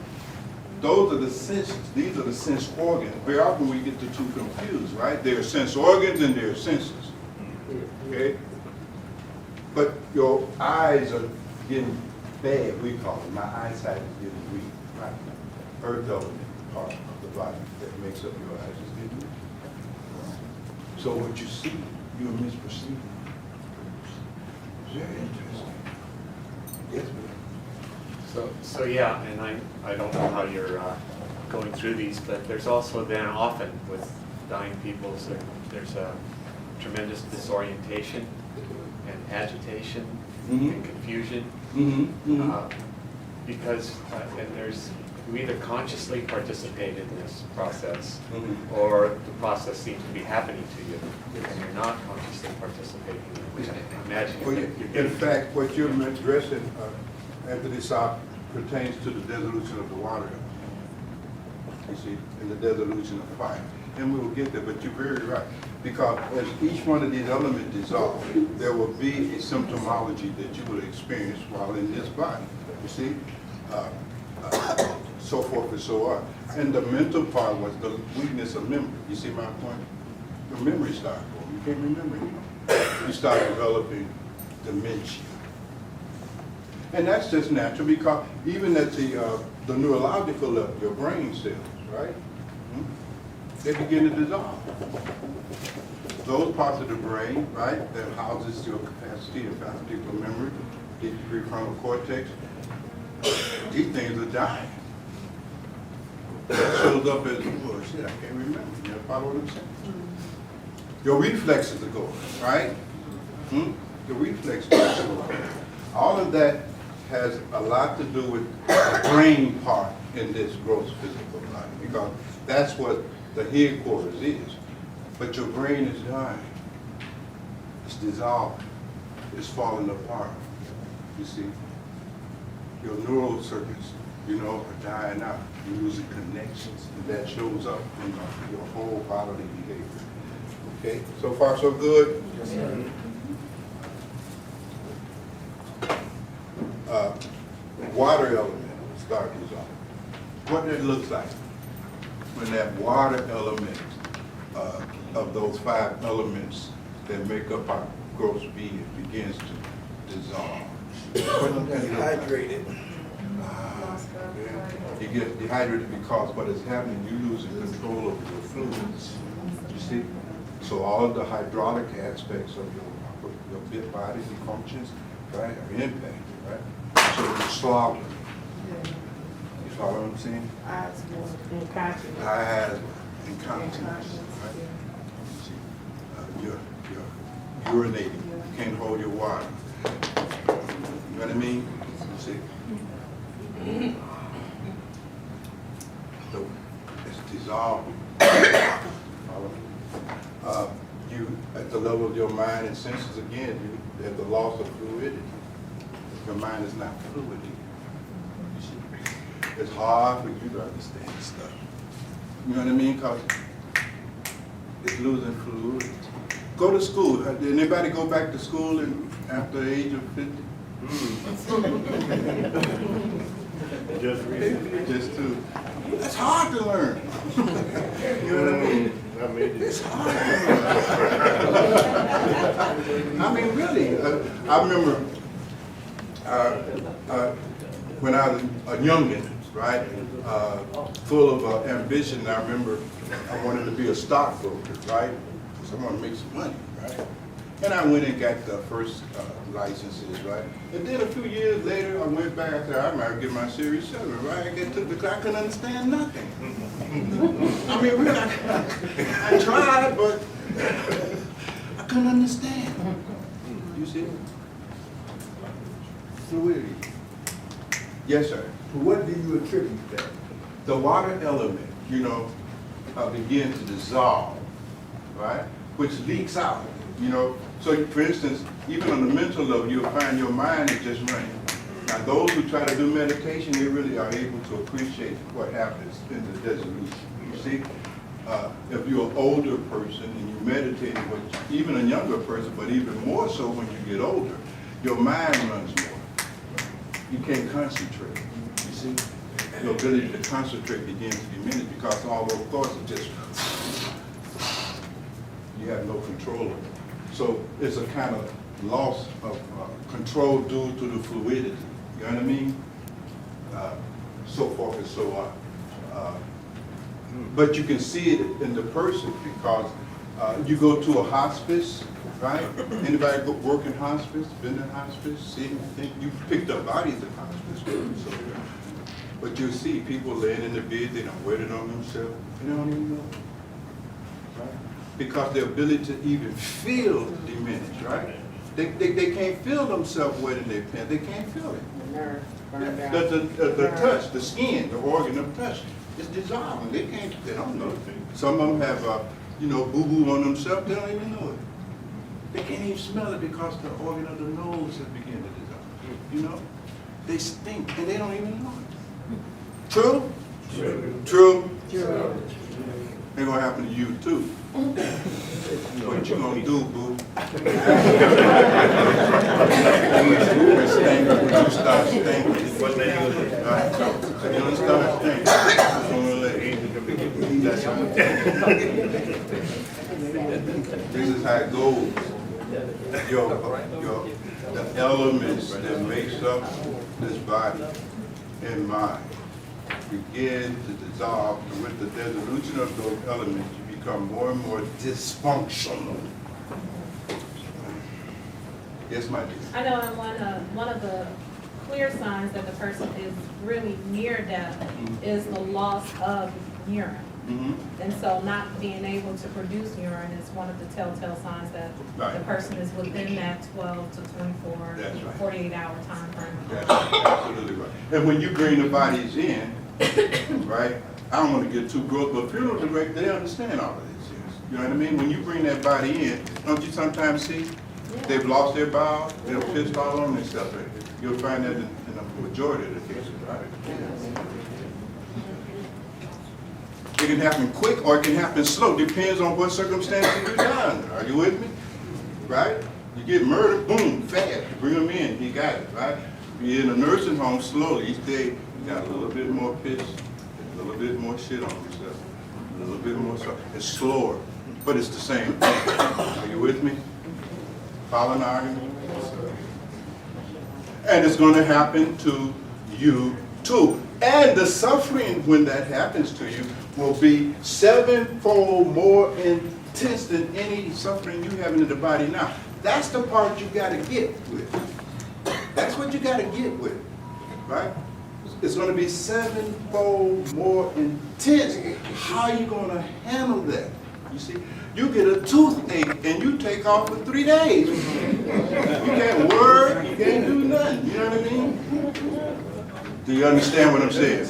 Those are the senses. These are the sense organs. Very often we get the two confused, right? There are sense organs and there are senses. Okay? But your eyes are getting bad, we call it. My eyesight is getting weak, right? Earth element part of the body that makes up your eyes is getting weak. So what you see, you're misperceiving. Very interesting. Yes, ma'am. So yeah, and I don't know how you're going through these, but there's also then often with dying people, so there's a tremendous disorientation and agitation and confusion. Because and you either consciously participate in this process or the process seems to be happening to you and you're not consciously participating in it, which I imagine Well, you're in getting. fact, what you're addressing, Anthony Saab, pertains to the dissolution of the water. You see, and the dissolution of fire. And we will get there, but you're very right. Because as each one of these elements dissolve, there will be a symptomology that you will experience while in this body. You see? So forth and so on. And the mental part was the weakness of memory. You see my point? The memory starts going. You can't remember anymore. You start developing dementia. And that's just natural because even at the neurological level, your brain cells, right? They begin to dissolve. Those parts of the brain, right, that houses your capacity and faculty for memory, the prefrontal cortex, these things are dying. That shows up as, oh shit, I can't remember. You know, follow what I'm saying? Your reflexes are going, right? The reflexes are going. All of that has a lot to do with the brain part in this gross physical body, because that's what the headquarters is. But your brain is dying. It's dissolving. It's falling apart. You see? Your neural circuits, you know, are dying out. You're losing connections, and that shows up in your whole bodily behavior. Okay? So far, so good? Yes, sir. Water element will start dissolving. What that looks like when that water element of those 5 elements that make up our gross being begins to dissolve. Dehydrated. You get dehydrated because what is happening, you're losing control over your fluids. You see? So all of the hydraulic aspects of your body functions right, or impacted, right? So you're slogging. You follow what I'm saying? Eyes more incontinent. Eyes, incontinence, right? You're urinating, you can't hold your water. You know what I mean? You see? So it's dissolving. You, at the level of your mind and senses, again, you have the loss of fluidity. Your mind is not fluid. You see? It's hard for you to understand stuff. You know what I mean? Because it's losing fluidity. Go to school. Did anybody go back to school after the age of 50? Just recently. Just to. That's hard to learn. You know what I mean? It's hard. I mean, really. I remember when I was a youngin', right? Full of ambition. I remember I wanted to be a stockbroker, right? Because I want to make some money, right? And I went and got the first licenses, right? And then a few years later, I went back after I might get my Series 7, right? I took the class, I couldn't understand nothing. I mean, really, I tried, but I couldn't understand. You see? Fluidity. Yes, sir. What do you attribute that? The water element, you know, begins to dissolve, right? Which leaks out, you know. So, for instance, even on the mental level, you'll find your mind is just running. Now, those who try to do meditation, they really are able to appreciate what happens in the dissolution. You see, if you're an older person and you meditate, even a younger person, but even more so when you get older, your mind runs more. You can't concentrate. You see, your ability to concentrate begins to diminish because although, of course, it just you have no control of it. So it's a kind of loss of control due to the fluidity. You know what I mean? So forth and so on. But you can see it in the person because you go to a hospice, right? Anybody work in hospice, been in hospice, see, think you picked up bodies in hospice. So, but you see people laying in the bed, they don't wet it on themselves, they don't even know. Right? Because their ability to even feel diminished, right? They can't feel themselves wetting their pants, they can't feel it. The nerve burned out. The touch, the skin, the organ of touch, it's dissolving. They don't know it. Some of them have, boo-boo on themselves, they don't even know it. They can't even smell it because the organ of the nose has begun to dissolve. You know? They stink and they don't even know it. True? True. True. It's gonna happen to you too. What you gonna do, boo? You stink when you start stinking. What they do? Right? So you don't start stinking. That's right. This is how it goes. The elements that makes up this body and mind begin to dissolve, and with the dissolution of those elements, you become more and more dysfunctional. Yes, my dear. I know one of the clear signs that the person is really near death is the loss of urine. And so not being able to produce urine is one of the telltale signs that the person is within that 12 to 24, 48-hour time frame. That's absolutely right. And when you bring the bodies in, right, I don't want to get too gross, but funeral directors, they understand all of this. You know what I mean? When you bring that body in, don't you sometimes see they've lost their bowels, they're pissed all on themselves. Right? You'll find that in the majority of the cases, right? It can happen quick or it can happen slow. Depends on what circumstances you're done. Are you with me? Right? You get murdered, boom, fast. You bring them in, he got it, right? You're in a nursing home slowly. Each day, you got a little bit more piss, a little bit more shit on yourself, a little bit more stuff. It's slower, but it's the same thing. Are you with me? Following the argument? And it's going to happen to you too. And the suffering when that happens to you will be 7-fold more intense than any suffering you have in the body now. That's the part you got to get with. That's what you gotta get with it, right? It's gonna be sevenfold more intense. How are you gonna handle that? You see, you get a toothache and you take off for 3 days. You can't work, you can't do nothing, you know what I mean? Do you understand what I'm saying?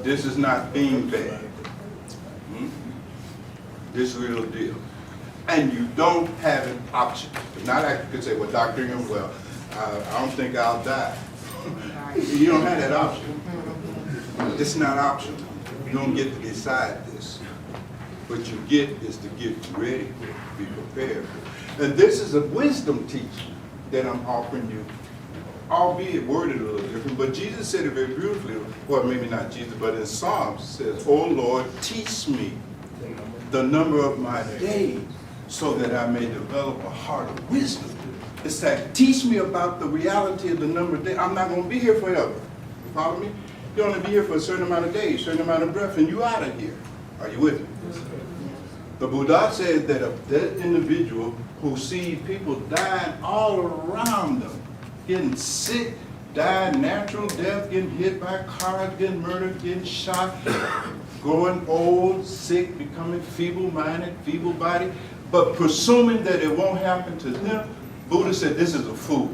This is not being bad. This is real deal. And you don't have an option. It's not like you could say, well, Dr. Ingram, well, I don't think I'll die. You don't have that option. This is not optional. You don't get to decide this. What you get is to get ready, be prepared. And this is a wisdom teaching that I'm offering you, albeit worded a little different, but Jesus said it very beautifully, or maybe not Jesus, but in Psalms it says, "Oh Lord, teach me the number of my days so that I may develop a heart of wisdom." It's like, teach me about the reality of the number of days. I'm not going to be here forever. You follow me? You're only be here for a certain amount of days, a certain amount of breath, and you're out of here. Are you with me? The Buddha said that a dead individual who sees people dying all around them, getting sick, dying natural death, getting hit by cars, getting murdered, getting shot, growing old, sick, becoming feeble-minded, feeble-bodied, but presuming that it won't happen to them, Buddha said this is a fool.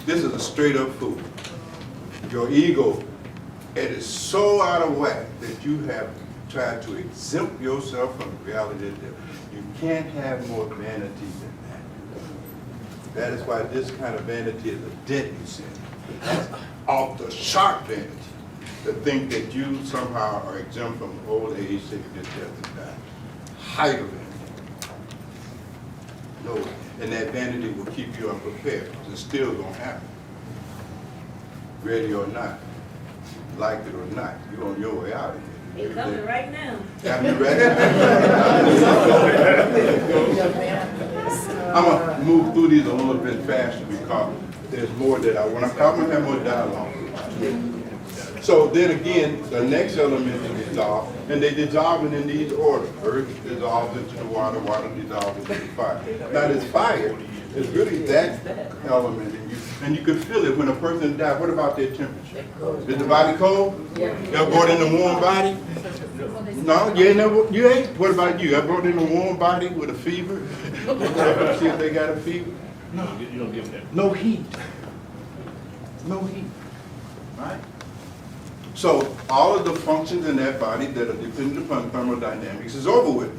This is a straight-up fool. Your ego, it is so out of whack that you have tried to exempt yourself from the reality of death. You can't have more vanity than that. That is why this kind of vanity is a deadly sin. That's off the sharp vanity. To think that you somehow are exempt from old age, sickness, death, and dying. Height of vanity. No, and that vanity will keep you unprepared. It's still going to happen. Ready or not, like it or not, you're on your way out of here. It's coming right now. Got me ready? I'm going to move through these a little bit faster because there's more that I want to cover and have more dialogue. So then again, the next element is dissolve, and they dissolve in these orders. Earth dissolves into the water, water dissolves into the fire. Now this fire is really that element, and you can feel it when a person dies. What about their temperature? Is the body cold? You ever brought in a warm body? No, you ain't. What about you? Ever brought in a warm body with a fever? See if they got a fever? No, you don't give them that. No heat. No heat. Right? So all of the functions in that body that are dependent upon thermodynamics is over with.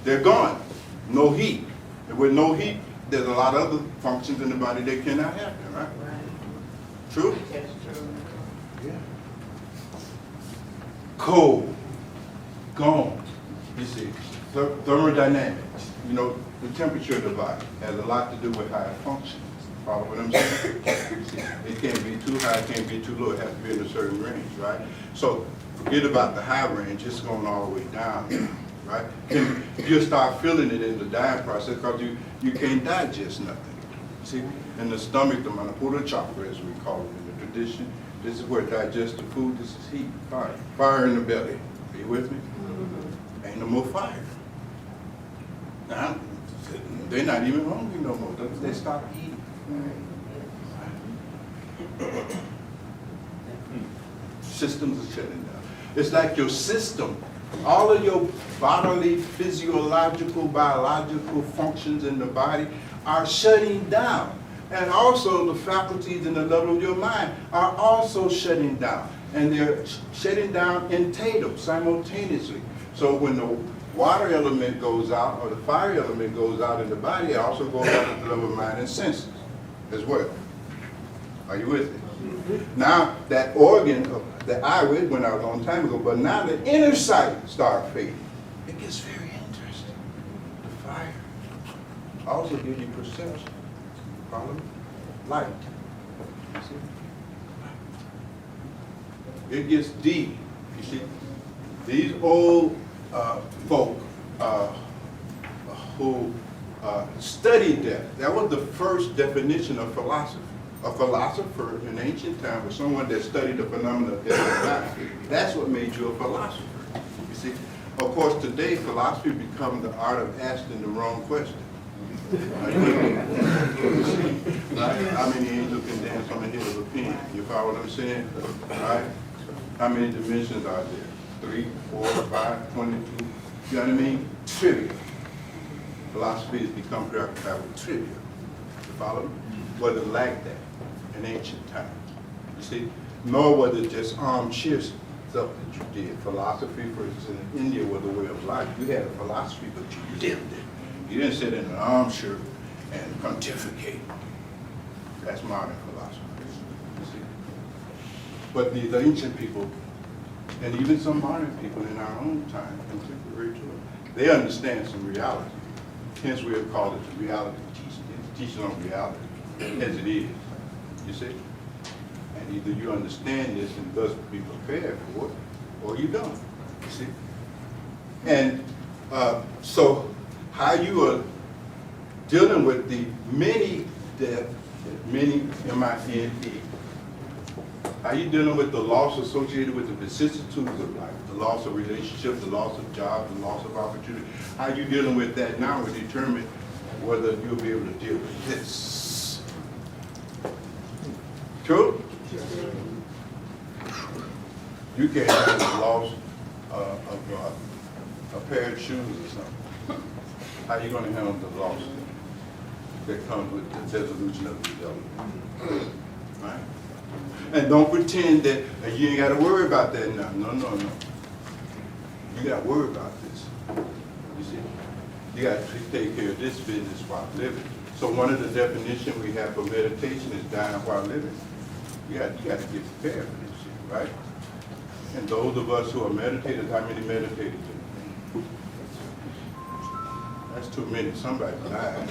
They're gone. No heat. And with no heat, there's a lot of other functions in the body that cannot happen, right? True? That's true. Yeah. Cold. Gone. You see, thermodynamics, you know, the temperature of the body has a lot to do with how it functions. Follow what I'm saying? It can't be too high, it can't be too low, it has to be in a certain range, right? So forget about the high range, it's going all the way down, right? And you'll start feeling it in the dying process because you can't digest nothing. See, in the stomach, the Manipura chakra, as we call it in the tradition, this is where it digests the food, this is heat, fire. Fire in the belly. Are you with me? Ain't no more fire. Now, they're not even hungry no more. They stop eating. Systems are shutting down. It's like your system, all of your bodily, physiological, biological functions in the body are shutting down. And also the faculties and the level of your mind are also shutting down. And they're shutting down in tandem, simultaneously. So when the water element goes out, or the fire element goes out in the body, it also goes out at the level of mind and senses as well. Are you with me? Now that organ, the eyelid went out a long time ago, but now the inner sight starts fading. It gets very interesting. The fire also gives you perception. Follow me? Light. You see? It gets deep. You see? These old folk who studied that. That was the first definition of philosophy. A philosopher in ancient times was someone that studied the phenomena of death and life. That's what made you a philosopher. You see, of course, today philosophy becomes the art of asking the wrong question. Right? How many angels can dance on the head of a pin? You follow what I'm saying? Right? How many dimensions are there? 3, 4, 5, 22. You know what I mean? Trivia. Philosophy has become preoccupied with trivia. You follow me? Was it like that in ancient times? You see? Nor was it just armchair stuff that you did. Philosophy, for instance, in India was a way of life. You had a philosophy, but you lived it. You didn't sit in an armchair and pontificate. That's modern philosophy. You see? But the ancient people, and even some modern people in our own time, contemporary to it, they understand some reality. Hence we have called it the reality teaching. It's teaching on reality, as it is. You see? And either you understand this and thus be prepared for it, or you don't. You see? And so how you are dealing with the many death, many M-I-N-E, how you dealing with the loss associated with the vicissitudes of life, the loss of relationships, the loss of jobs, the loss of opportunity, how you dealing with that now will determine whether you'll be able to deal with this. True? You can't have the loss of a pair of shoes or something. How are you going to handle the loss that comes with the dissolution of the development? Right? And don't pretend that you ain't got to worry about that now. No, no, no. You got to worry about this. You see? You got to take care of this business while living. So one of the definitions we have for meditation is dying while living. You got to get prepared for this shit, right? And those of us who are meditators, how many meditators? That's too many. Somebody died.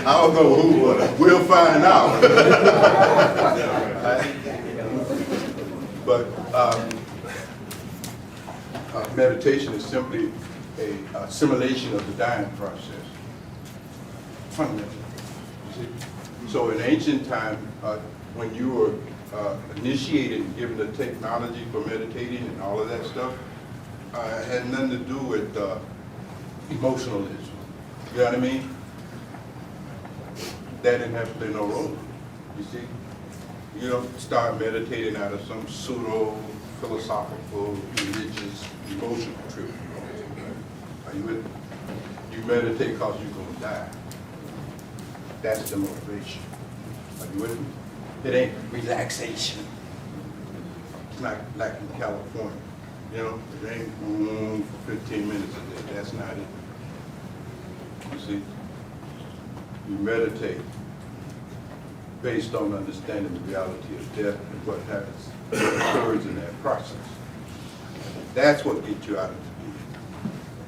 I don't know who. We'll find out. But meditation is simply a simulation of the dying process. Fundamentally. You see? So in ancient time, when you were initiated and given the technology for meditating and all of that stuff, it had nothing to do with emotionalism. You know what I mean? That didn't have to play no role. You see? You don't start meditating out of some pseudo-philosophical, religious, emotional trip. Are you with me? You meditate because you're going to die. That's the motivation. Are you with me? It ain't relaxation. It's not like in California. You know, it ain't for 15 minutes a day. That's not it. You see? You meditate based on understanding the reality of death and what happens, what occurs in that process. That's what gets you out of the bed.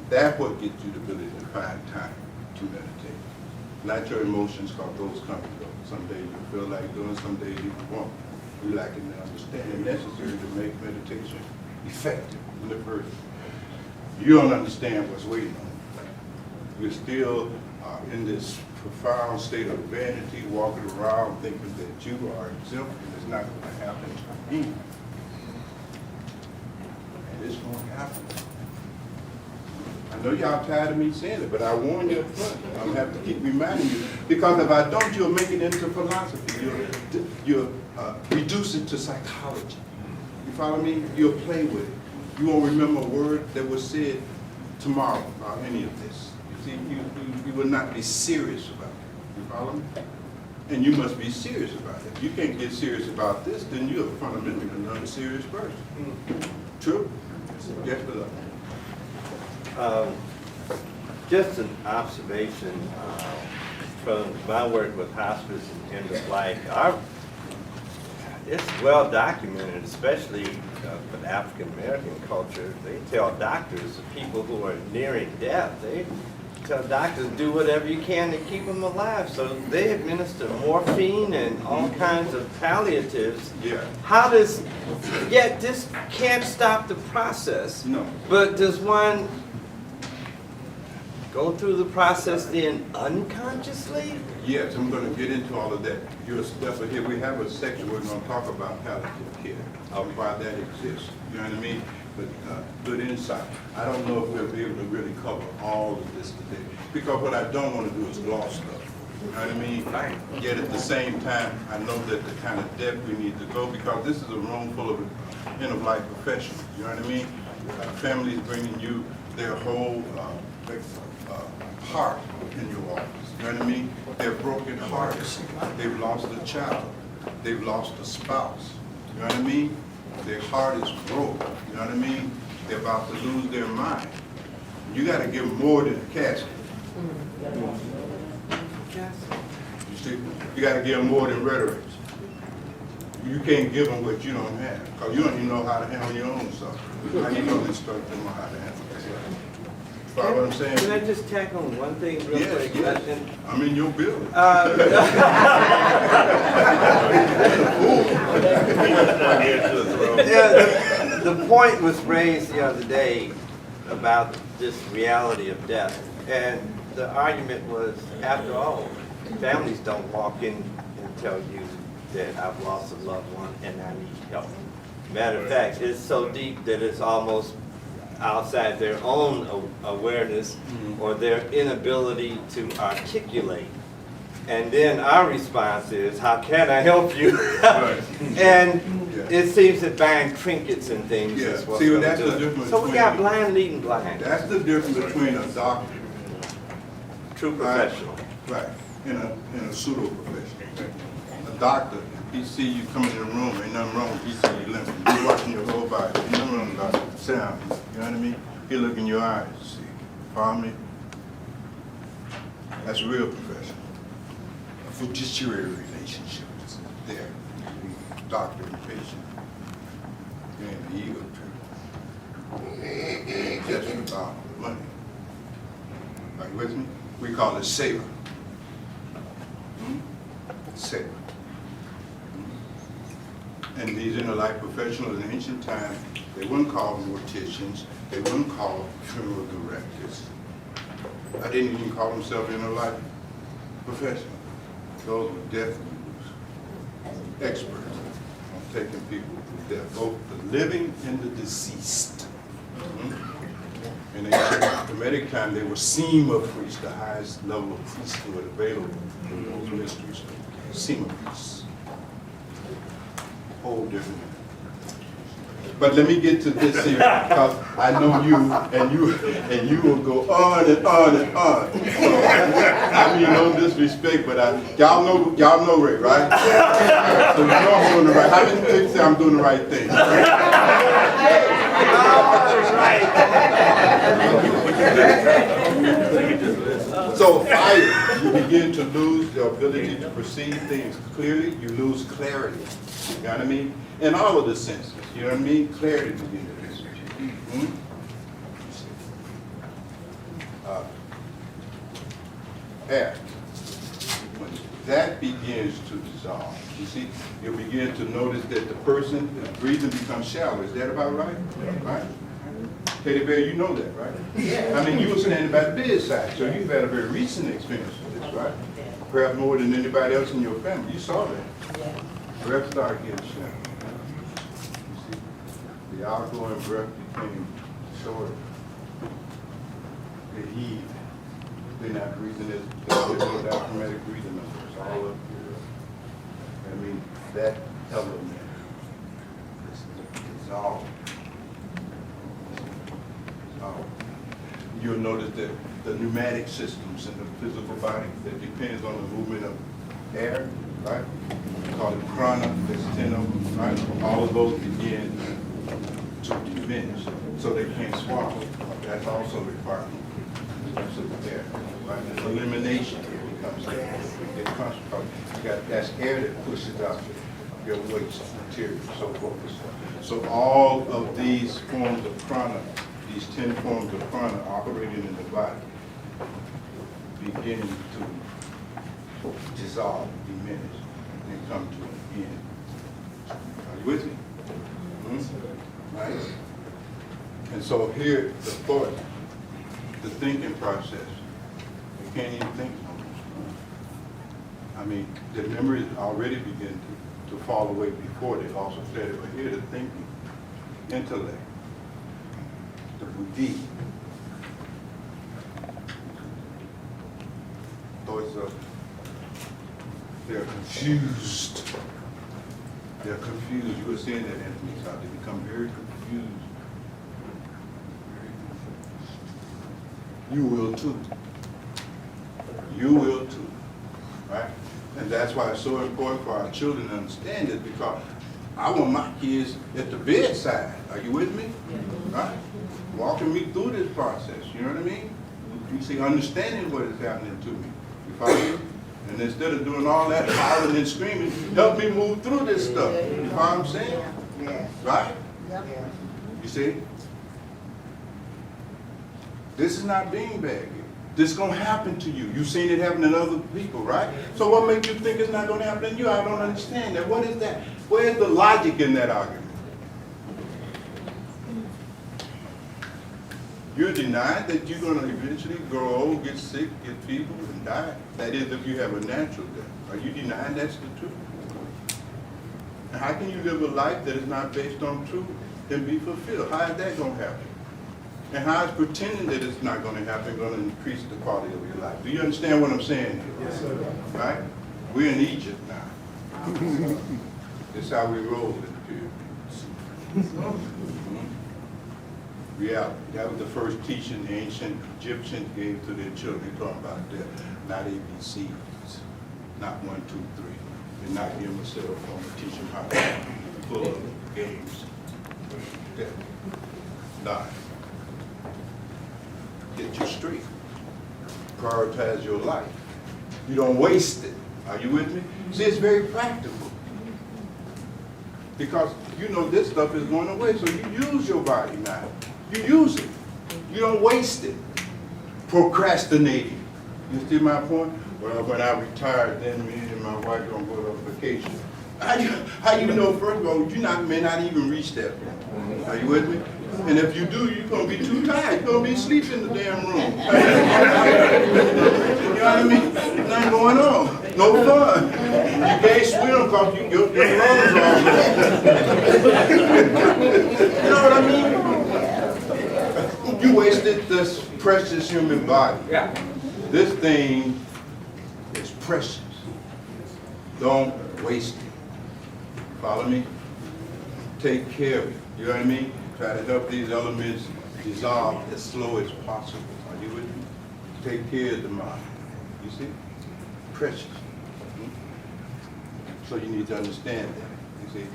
That's what gets you the ability to find time to meditate. Not your emotions, because those come and go. Some days you feel like doing, some days you won't. You lacking the understanding necessary to make meditation effective in the first. You don't understand what's waiting on you. You're still in this profound state of vanity, walking around thinking that you are exempt and it's not going to happen to me. And it's going to happen. I know y'all tired of me saying it, but I warn you up front. I'm going to have to keep reminding you. Because if I don't, you'll make it into philosophy. You'll reduce it to psychology. You follow me? You'll play with it. You won't remember a word that was said tomorrow about any of this. You see, you will not be serious about it. You follow me? And you must be serious about it. If you can't get serious about this, then you're fundamentally an unserious person. True? Yes, beloved. Just an observation from my work with hospice and end of life. It's well documented, especially for the African American culture. They tell doctors, the people who are nearing death, they tell doctors do whatever you can to keep them alive. So they administer morphine and all kinds of palliatives. Yeah. How does, yet this can't stop the process. No. But does one go through the process then unconsciously? Yes, I'm going to get into all of that. You're a step ahead. We have a section we're going to talk about palliative care, why that exists. You know what I mean? good insight. I don't know if we'll be able to really cover all of this today, because what I don't want to do is gloss stuff. You know what I mean? Yet at the same time, I know that the kind of depth we need to go, because this is a room full of end-of-life professionals. You know what I mean? Families bringing you their whole heart in your office. You know what I mean? They're broken hearts. They've lost a child. They've lost a spouse. You know what I mean? Their heart is broke. You know what I mean? They're about to lose their mind. You got to give them more than a casket. You see? You got to give them more than rhetoric. You can't give them what you don't have, because you don't even know how to handle your own stuff. How you know instruct them on how to handle it? Follow what I'm saying? Can I just tack on one thing real quick? Yes. I'm in your building. Yeah, the point was raised the other day about this reality of death, and the argument was, after all, families don't walk in and tell you that I've lost a loved one and I need help. Matter of fact, it's so deep that it's almost outside their own awareness or their inability to articulate. And then our response is, how can I help you? And it seems that buying trinkets and things is what's going to do it. So we got blind leading blind. That's the difference between a doctor, true professional, right, and a pseudo professional. A doctor, he see you come in the room, ain't nothing wrong with you, see you limping. You're watching your whole body. Ain't nothing wrong with doctor. Sound, you know what I mean? He look in your eyes, see. Follow me? That's a real profession. A fiduciary relationship is there. Doctor and patient. You ain't the ego trip. It ain't just about money. Are you with me? We call it savor. Savor. And these inner-life professionals in ancient times, they wouldn't call them morticians, they wouldn't call them funeral directors. I didn't even call themselves inner-life professionals. Those were death gurus, experts on taking people to death, both the living and the deceased. In ancient Kemetic time, they were Sema priests, the highest level of priesthood available in those mysteries. Sema priests. Whole different. But let me get to this here, because I know you, and you will go on and on and on. So, I mean, no disrespect, but y'all know Ray, right? So you know I'm doing the right. How many people say I'm doing the right thing? So fire, you begin to lose the ability to perceive things clearly. You lose clarity. You know what I mean? In all of the senses. You know what I mean? Clarity begins to disappear. Air. When that begins to dissolve, you see, you'll begin to notice that the person, breathing becomes shallow. Is that about right? Right? Teddy Bear, you know that, right? Yeah. I mean, you were standing by the bedside, so you've had a very recent experience with this, right? Perhaps more than anybody else in your family. You saw that. Yeah. Breath started getting shallow. You see, the outgoing breath became shorter. They heaved. They're not breathing as no diaphragmatic breathing numbers. It's all up here. I mean, that element is dissolved. You'll notice that the pneumatic systems in the physical body that depends on the movement of air, right? We call it prana, there's 10 of them, right? All of those begin to diminish, so they can't swallow. That's also required. So there, right? Elimination becomes there. It comes from, that's air that pushes out your waste material, so forth and so on. So all of these forms of prana, these 10 forms of prana operating in the body, begin to dissolve, diminish, and come to an end. Are you with me? Right? And so here, the thought, the thinking process, you can't even think no more. I mean, the memories already begin to fall away before they lost of clarity, but here the thinking, intellect, boutique. So it's they're confused. They're confused. You were saying that, Anthony, so they become very confused. You will too. You will too, right? And that's why it's so important for our children to understand this, because I want my kids at the bedside. Are you with me? Right? Walking me through this process, you know what I mean? You see, understanding what is happening to me. You follow me? And instead of doing all that hollering and screaming, help me move through this stuff. You know what I'm saying? Yeah. Right? Yeah. You see? This is not beanbagging. This is going to happen to you. You've seen it happen to other people, right? So what makes you think it's not going to happen to you? I don't understand that. What is that? Where's the logic in that argument? You're denying that you're going to eventually grow old, get sick, get feeble, and die. That is, if you have a natural death. Are you denying that's the truth? And how can you live a life that is not based on truth and be fulfilled? How is that going to happen? And how is pretending that it's not going to happen going to increase the quality of your life? Do you understand what I'm saying here? Yes, sir. Right? We're in Egypt now. This is how we roll in the pyramids. Reality. That was the first teaching the ancient Egyptians gave to their children. They're talking about that. Not ABCs. Not 1, 2, 3. They're not giving them a cell phone to teach them how to pull up games. Okay. Nine. Get you straight. Prioritize your life. You don't waste it. Are you with me? See, it's very practical. Because you know this stuff is going away, so you use your body now. You use it. You don't waste it. Procrastinating. You see my point? Well, when I retire, then me and my wife gonna go on vacation. How you know, first of all, may not even reach that point. Are you with me? And if you do, you're going to be too tired. You're going to be asleep in the damn room. You know what I mean? Nothing going on. No fun. You can't swim because your lungs are You know what I mean? You wasted this precious human body. This thing is precious. Don't waste it. Follow me? Take care of it. You know what I mean? Try to help these elements dissolve as slow as possible. Are you with me? Take care of the mind. You see? Precious. So you need to understand that. You see?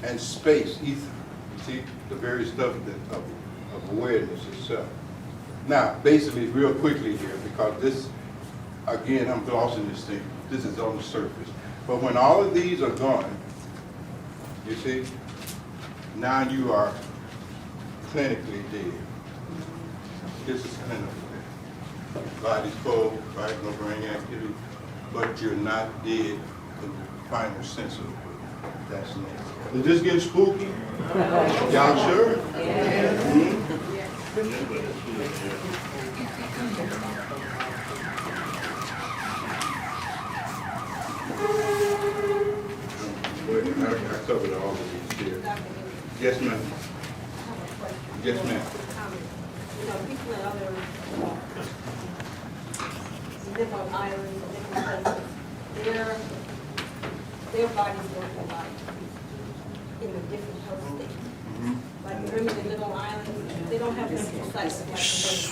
And space, ether. You see? The very stuff that, of awareness itself. Now, basically, real quickly here, because this, again, I'm glossing this thing. This is on the surface. But when all of these are gone, you see? Now you are clinically dead. This is clinical dead. Body's cold, right? No brain activity, but you're not dead in the final sense of the word. That's it. Is this getting spooky? Y'all sure? I covered all of these here. Yes, ma'am. Yes, ma'am. You know, people in other live on islands and different places, their bodies work a lot in a different health state. Like remember they live on islands, they don't have mental cycles like the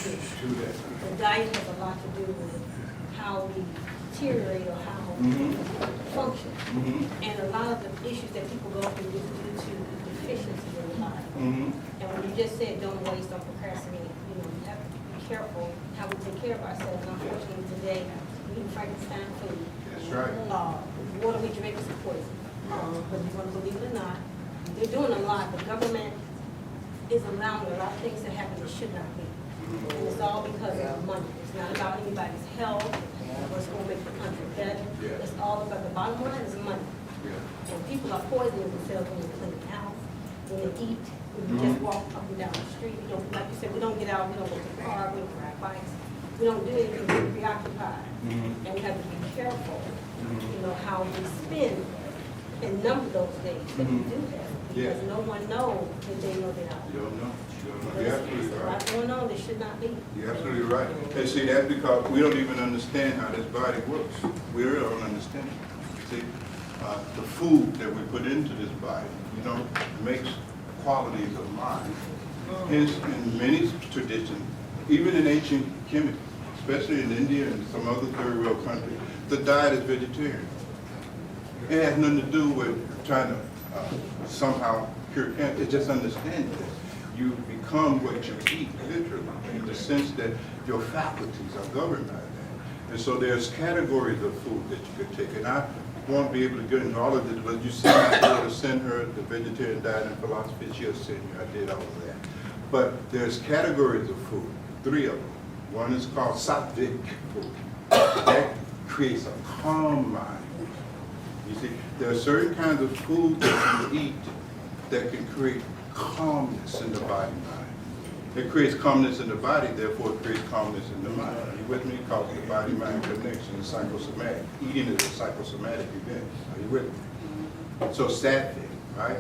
way we do. The diet has a lot to do with how we deteriorate or how we function. And a lot of the issues that people go through is due to deficiencies in the body. And when you just said don't waste, don't procrastinate, you know, you have to be careful how we take care of ourselves. And unfortunately today, we eat Frankenstein food. That's right. Water we drink is poison. Whether you want to believe it or not, they're doing a lot. The government is allowing a lot of things to happen that should not be. And it's all because of money. It's not about anybody's health, what's going to make the country better. It's all about the bottom line is money. And people are poisoning themselves when they clean the house, when they eat, when you just walk up and down the street. We don't, like you said, we don't get out, we don't go to the park, we don't ride bikes. We don't do anything, we're preoccupied. And we have to be careful, you know, how we spend and number those days that we do have. Yeah. because no one knows the day of it all. You don't know. You don't know. You're There's absolutely a right. lot going on that should not be. You're absolutely right. And see, that's because we don't even understand how this body works. We really don't understand it. See, the food that we put into this body, makes qualities of mind. Hence, in many traditions, even in ancient Kemet, especially in India and some other third world countries, the diet is vegetarian. It has nothing to do with trying to somehow cure cancer. It's just understanding that you become what you eat, literally, in the sense that your faculties are governed by that. And so there's categories of food that you could take. And I won't be able to get into all of this, but you see I able to send her the vegetarian diet and philosophy. She'll send you. I did all of that. But there's categories of food, 3 of them. One is called sattvic food. That creates a calm mind. You see, there are certain kinds of food that you eat that can create calmness in the body mind. It creates calmness in the body, therefore it creates calmness in the mind. Are you with me? Called the body-mind connection is psychosomatic. Eating is a psychosomatic event. Are you with me? So sattvic, right?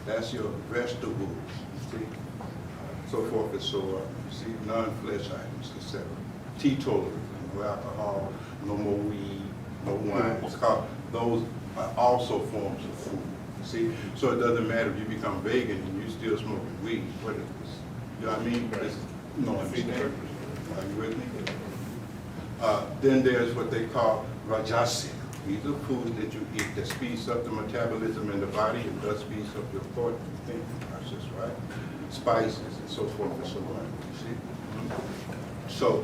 That's your vegetables, you see? So forth and so on. You see, non-flesh items, etc. Teetotal, no alcohol, no more weed, no wine. It's called, those are also forms of food. You see, so it doesn't matter if you become vegan and you still smoking weed. What is this? You know what I mean? It's no understanding. Are you with me? Then there's what they call rajasic. These are foods that you eat that speeds up the metabolism in the body and thus speeds up your thought and thinking process, right? Spices and so forth and so on. You see? So,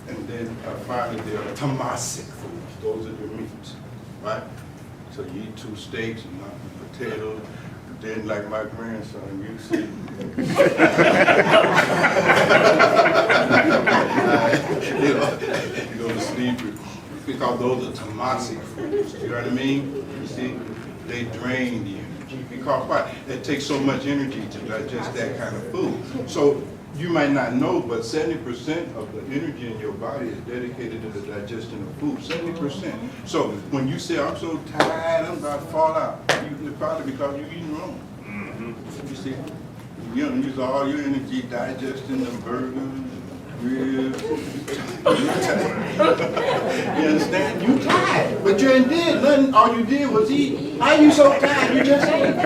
and then finally there are tamasic foods. Those are your meats, right? So you eat 2 steaks and a potato. Then, like my grandson, you see, you go to sleep because those are tamasic foods. You know what I mean? You see, they drain the energy. Because why? It takes so much energy to digest that kind of food. So you might not know, but 70% of the energy in your body is dedicated to the digestion of food. 70%. So when you say, I'm so tired, I'm about to fall out, it's probably because you're eating wrong. You see, you don't use all your energy digesting the burgers, ribs. You understand? You tired, but you ain't did nothing. All you did was eat. How you so tired? You just ate.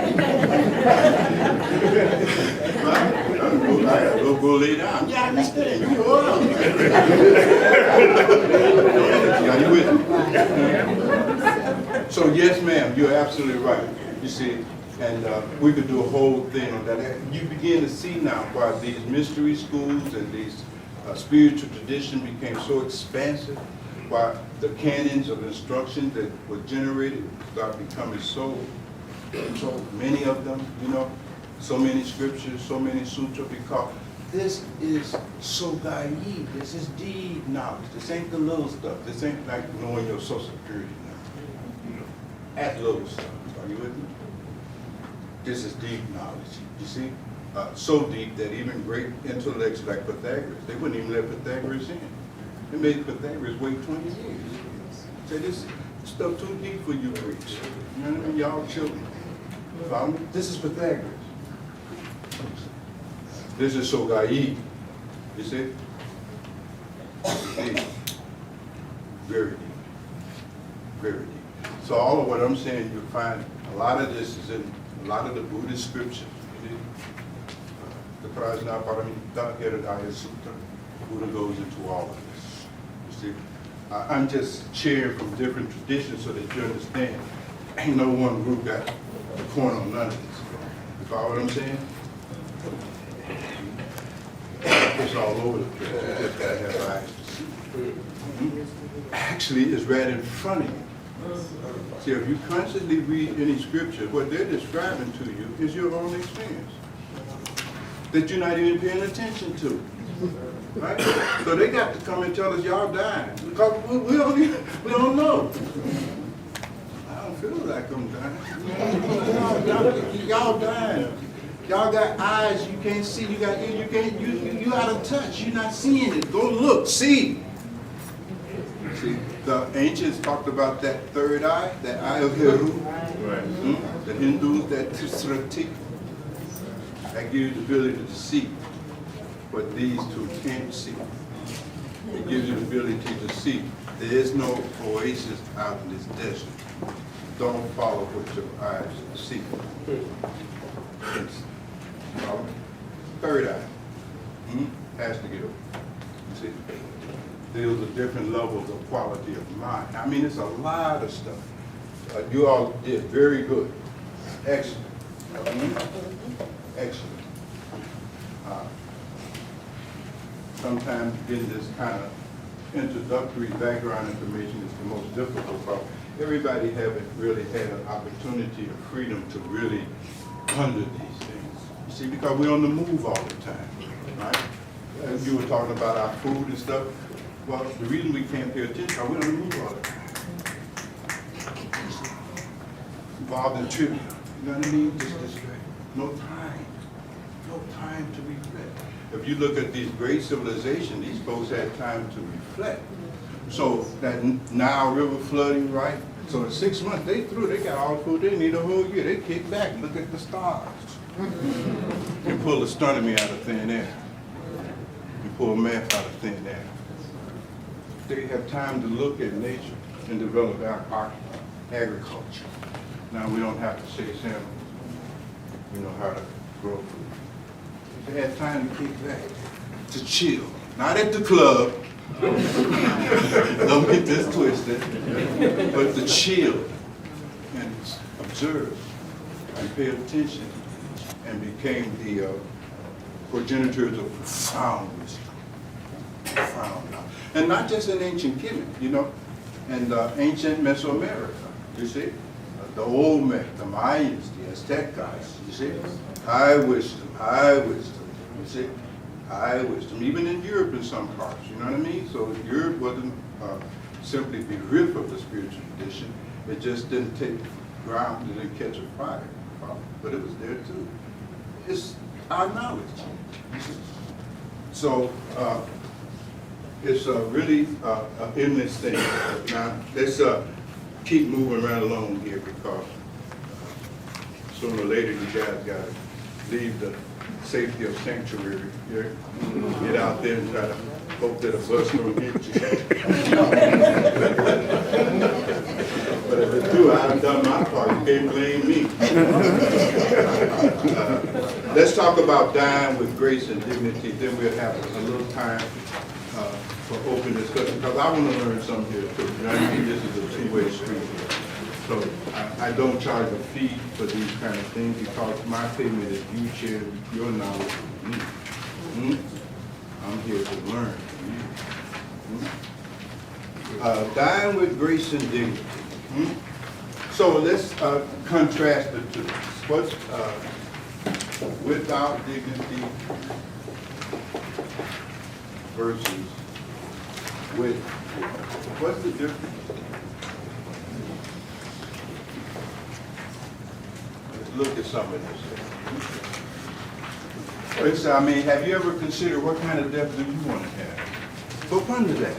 Right? Go lay down. Yeah, I understand. You go up. Are you with me? So yes, ma'am, you're absolutely right. You see, and we could do a whole thing on that. You begin to see now why these mystery schools and these spiritual traditions became so expansive, why the canons of instruction that were generated start becoming so many of them, so many scriptures, so many sutras, because this is sogayi, this is deep knowledge. This ain't the little stuff. This ain't like knowing your social security now. At little stuff. Are you with me? This is deep knowledge, you see? So deep that even great intellects like Pythagoras, they wouldn't even let Pythagoras in. They made Pythagoras wait 20 years. Say, this stuff too deep for you Greeks. You know what I mean? Y'all children. Follow me? This is Pythagoras. This is Sogai. You see? Deep. Very deep. Very deep. So all of what I'm saying, you'll find a lot of this is in a lot of the Buddhist scriptures. The Prajna Paramita Heradaya Sutta. Buddha goes into all of this. You see? I'm just sharing from different traditions so that you understand. Ain't no one group got the corner on none of this. You follow what I'm saying? It's all over the place. You just gotta have eyes to see. Actually, it's right in front of you. See, if you constantly read any scripture, what they're describing to you is your own experience that you're not even paying attention to. Right? So they got to come and tell us y'all dying because we don't know. I don't feel like I'm dying. Y'all dying. Y'all got eyes you can't see. You got ears you can't. You out of touch. You're not seeing it. Go look. See. See. The ancients talked about that third eye, that eye of Heru. Right. The Hindus, that Tisrati, that gives you the ability to see what these two can't see. It gives you the ability to see. There is no oasis out in this desert. Don't follow what your eyes see. Follow me? Third eye has to get over. You see? There's a different levels of quality of mind. I mean, it's a lot of stuff. You all did very good. Excellent. Excellent. Sometimes getting this kind of introductory background information is the most difficult part. Everybody haven't really had an opportunity or freedom to really ponder these things. You see, because we're on the move all the time, right? As you were talking about our food and stuff, well, the reason we can't pay attention is we're on the move all the time. Involved in trivia, you know what I mean? Just no time to reflect. If you look at these great civilizations, these folks had time to reflect. So that Nile River flooding, right? So in 6 months, they got all the food they need a whole year. They kick back and look at the stars. You pull astronomy out of thin air. You pull math out of thin air. They have time to look at nature and develop our agriculture. Now we don't have to chase animals. We know how to grow food. They had time to kick back, to chill. Not at the club. Don't get this twisted. But to chill and observe and pay attention and became the progenitors of profound wisdom. Profound knowledge. And not just in ancient Kemet, you know, and ancient Mesoamerica, you see? The Olmec, the Mayans, the Aztec guys, you see? High wisdom, you see? High wisdom, even in Europe in some parts, you know what I mean? So Europe wasn't simply bereft of the spiritual tradition, it just didn't take ground, it didn't catch a fire, but it was there too. It's our knowledge. So it's really an endless thing. Now, let's keep moving right along here because sooner or later you guys got to leave the safety of sanctuary here, get out there and try to hope that a bus don't get you. But if it do, I haven't done my part. You can't blame me. Let's talk about dying with grace and dignity. Then we'll have a little time for open discussion because I want to learn something here too. You know what I mean? This is a two-way street here. So I don't charge a fee for these kind of things because my payment is you share your knowledge with me. I'm here to learn. Dying with grace and dignity. So let's contrast the two. What's without dignity versus with? What's the difference? Look at some of this. I mean, have you ever considered what kind of death do you want to have? Go ponder that.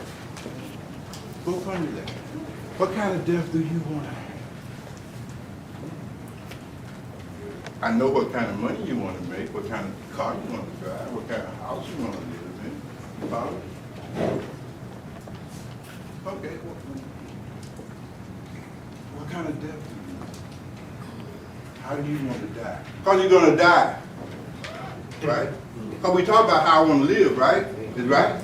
Go ponder that. What kind of death do you want to have? I know what kind of money you want to make, what kind of car you want to drive, what kind of house you want to live in. You follow? Okay. What kind of death do you want? How do you want to die? Because you're going to die, right? Because we talk about how I want to live, right? Is right?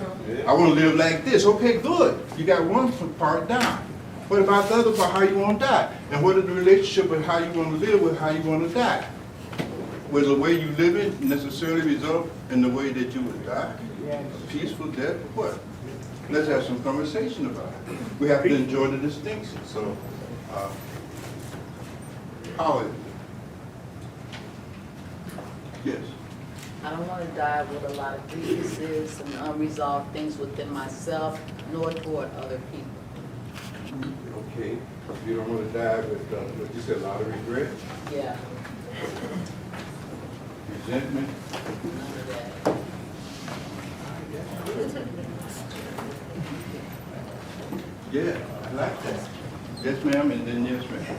I want to live like this. Okay, good. You got one part down. What about the other part, how you want to die? And what is the relationship of how you want to live with how you want to die? Will the way you live it necessarily result in the way that you would die? A peaceful death or what? Let's have some conversation about it. We have to enjoy the distinction. So, how is it? Yes. I don't want to die with a lot of grievances and unresolved things within myself, nor toward other people. Okay. You don't want to die with, what you said, a lot of regret? Yeah. Resentment? None of that. Yeah, I like that. Yes, ma'am, and then yes, ma'am.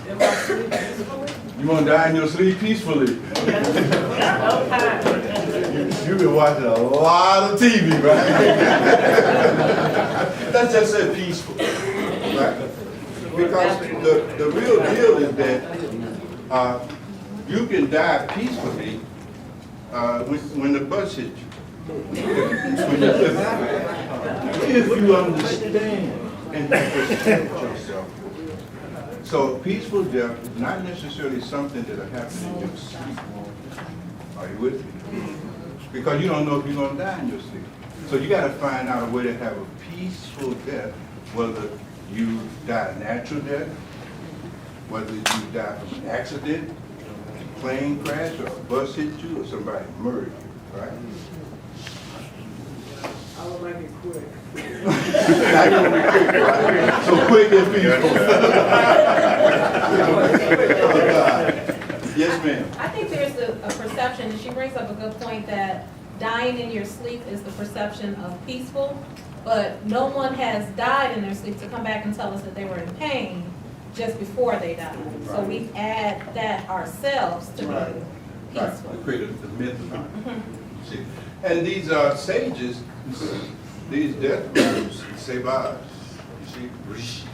In my sleep peacefully? You wanna die in your sleep peacefully? No time. You've been watching a lot of TV, right? Let's just say peaceful, right? Because the real deal is that you can die peacefully when the bus hits you. If you understand and protect yourself. So peaceful death is not necessarily something that'll happen in your sleep. Are you with me? Because you don't know if you're going to die in your sleep. So you got to find out a way to have a peaceful death, whether you die a natural death, whether you die from an accident, a plane crash, or a bus hit you, or somebody murdered you, right? I would like it quick. Not gonna be quick, right? So quick and peaceful. Yes, ma'am. I think there's a perception, and she brings up a good point, that dying in your sleep is the perception of peaceful, but no one has died in their sleep to come back and tell us that they were in pain just before they died. So we add that ourselves to be peaceful. Right, we created the myth about it. See, and these sages, these death groups, sages, you see, rishis,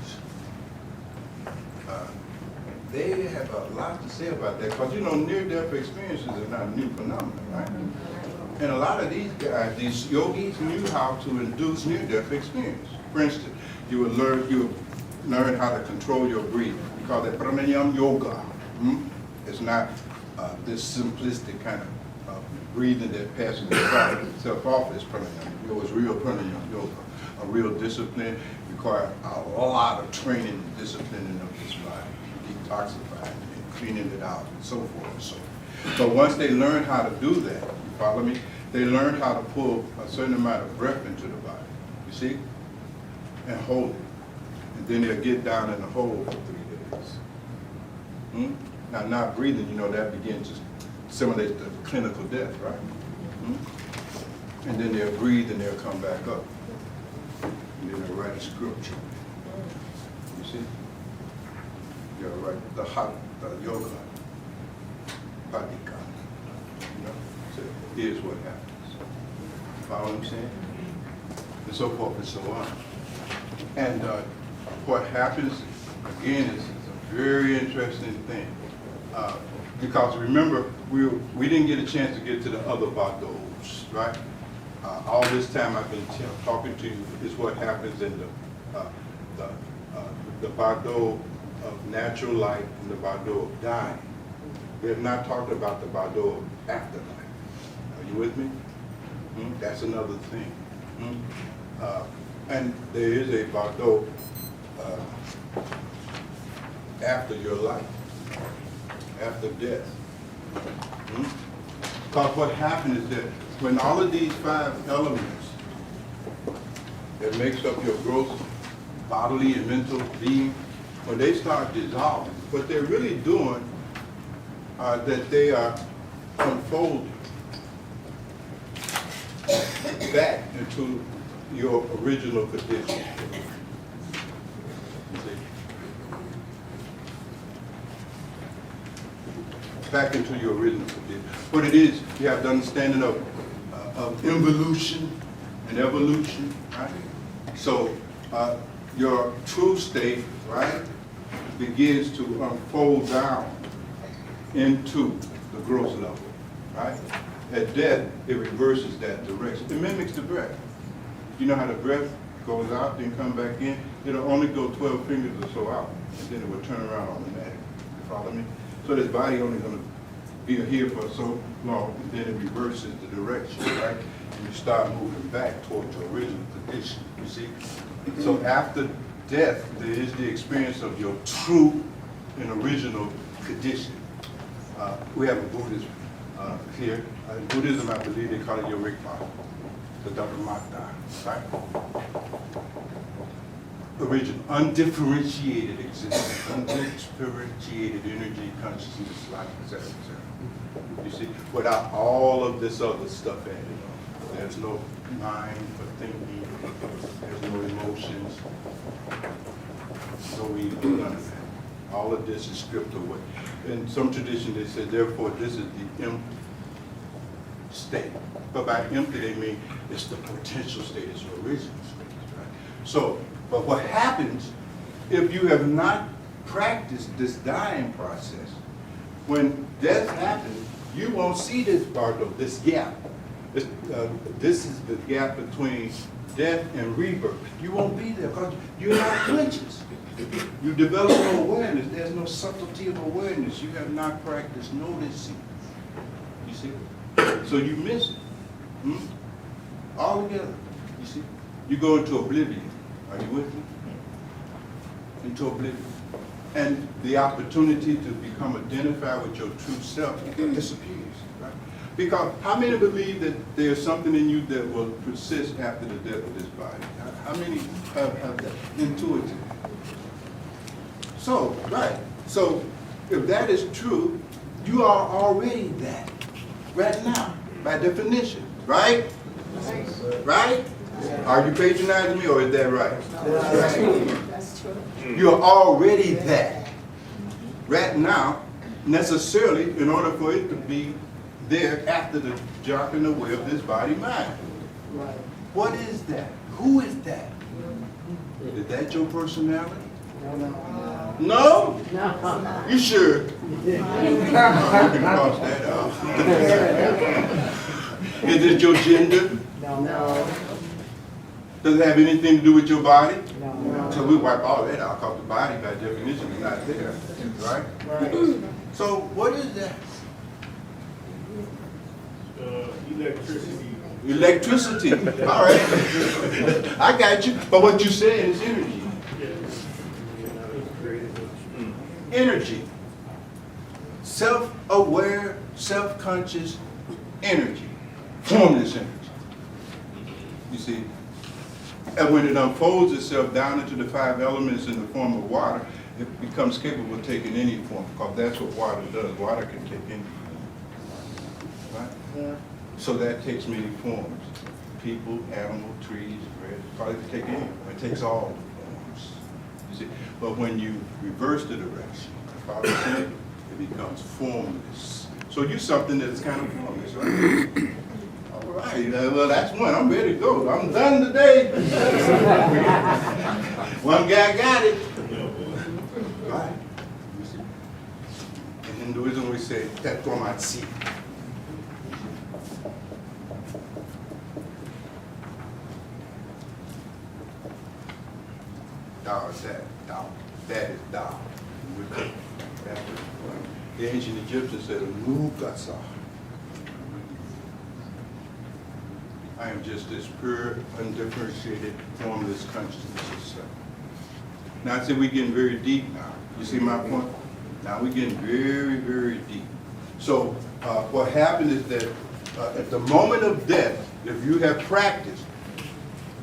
they have a lot to say about that, because you know, near-death experiences are not a new phenomenon, right? And a lot of these guys, these yogis, knew how to induce near-death experience. For instance, you would learn how to control your breathing. We call that pranayama yoga. It's not this simplistic kind of breathing that passes itself off as pranayama. It was real pranayama yoga, a real discipline, required a lot of training and disciplining of this body, detoxifying and cleaning it out and so forth and so forth. But once they learned how to do that, you follow me? They learned how to pull a certain amount of breath into the body, you see? And hold it. And then they'll get down in the hole for 3 days. Now, not breathing, you know, that begins to simulate the clinical death, right? And then they'll breathe and they'll come back up. And then they'll write a scripture. You see? They'll write the yoga, padika. You know? So here's what happens. Follow what I'm saying? And so forth and so on. And what happens, again, is a very interesting thing. Because remember, we didn't get a chance to get to the other bardos, right? All this time I've been talking to you is what happens in the bardo of natural life and the bardo of dying. We have not talked about the bardo of afterlife. Are you with me? That's another thing. And there is a bardo after your life, after death. Because what happened is that when all of these 5 elements that makes up your gross bodily and mental being, when they start dissolving, what they're really doing that they are unfolding back into your original condition. You see? Back into your original condition. What it is, you have the understanding of involution and evolution, right? So your true state, right, begins to unfold down into the gross level, right? At death, it reverses that direction. It mimics the breath. You know how the breath goes out, then come back in? It'll only go 12 fingers or so out, and then it will turn around automatically. You follow me? So this body only going to be here for so long, and then it reverses the direction, right? And you start moving back towards your original condition, you see? So after death, there is the experience of your true and original condition. We have a Buddhist here. In Buddhism, I believe they call it Yorikpa, the Dharmata, right? Original, undifferentiated existence, undifferentiated energy, consciousness, life, etc., etc. You see, without all of this other stuff added on. There's no mind for thinking, there's no emotions, no ego, none of that. All of this is stripped away. In some tradition, they say, therefore, this is the empty state. But by empty, they mean it's the potential state, it's your original state, right? So, but what happens if you have not practiced this dying process, when death happens, you won't see this part of this gap. This is the gap between death and rebirth. You won't be there because you're not conscious. You develop no awareness. There's no subtlety of awareness. You have not practiced noticing. You see? So you miss it. All together. You see? You go into oblivion. Are you with me? Into oblivion. And the opportunity to become identified with your true self disappears. Right? Because how many believe that there's something in you that will persist after the death of this body? How many have that intuitive? So, right. So, if that is true, you are already that. Right now, by definition. Right? Right? Are you patronizing me or is that right? That's true. You're already that. Right now, necessarily, in order for it to be there after the dropping away of this body mind. Right. What is that? Who is that? Is that your personality? No? No? You sure? You can cross that off. Is it your gender? No. Does it have anything to do with your body? No. So we wipe all that out because the body, by definition, is not there. Right? Right. So what is that? Electricity. Electricity. All right. I got you. But what you saying is energy. Energy. Self-aware, self-conscious energy. Formless energy. You see? And when it unfolds itself down into the 5 elements in the form of water, it becomes capable of taking any form, because that's what water does. Water can take any form. Right? Yeah. So that takes many forms. People, animal, trees, bread, probably can take any form. It takes all the forms. You see? But when you reverse the direction, Father said, it becomes formless. So you're something that's kind of formless, right? All right, well, that's one. I'm ready to go. I'm done today. One guy got it. Right? You see? In Hinduism, we say, Tattvamatsi. Tao is that. Tao. That is Tao. The ancient Egyptians said, Nukasa. I am just this pure, undifferentiated, formless consciousness of self. Now I said we're getting very deep now. You see my point? Now we're getting very, very deep. So what happened is that at the moment of death, if you have practiced,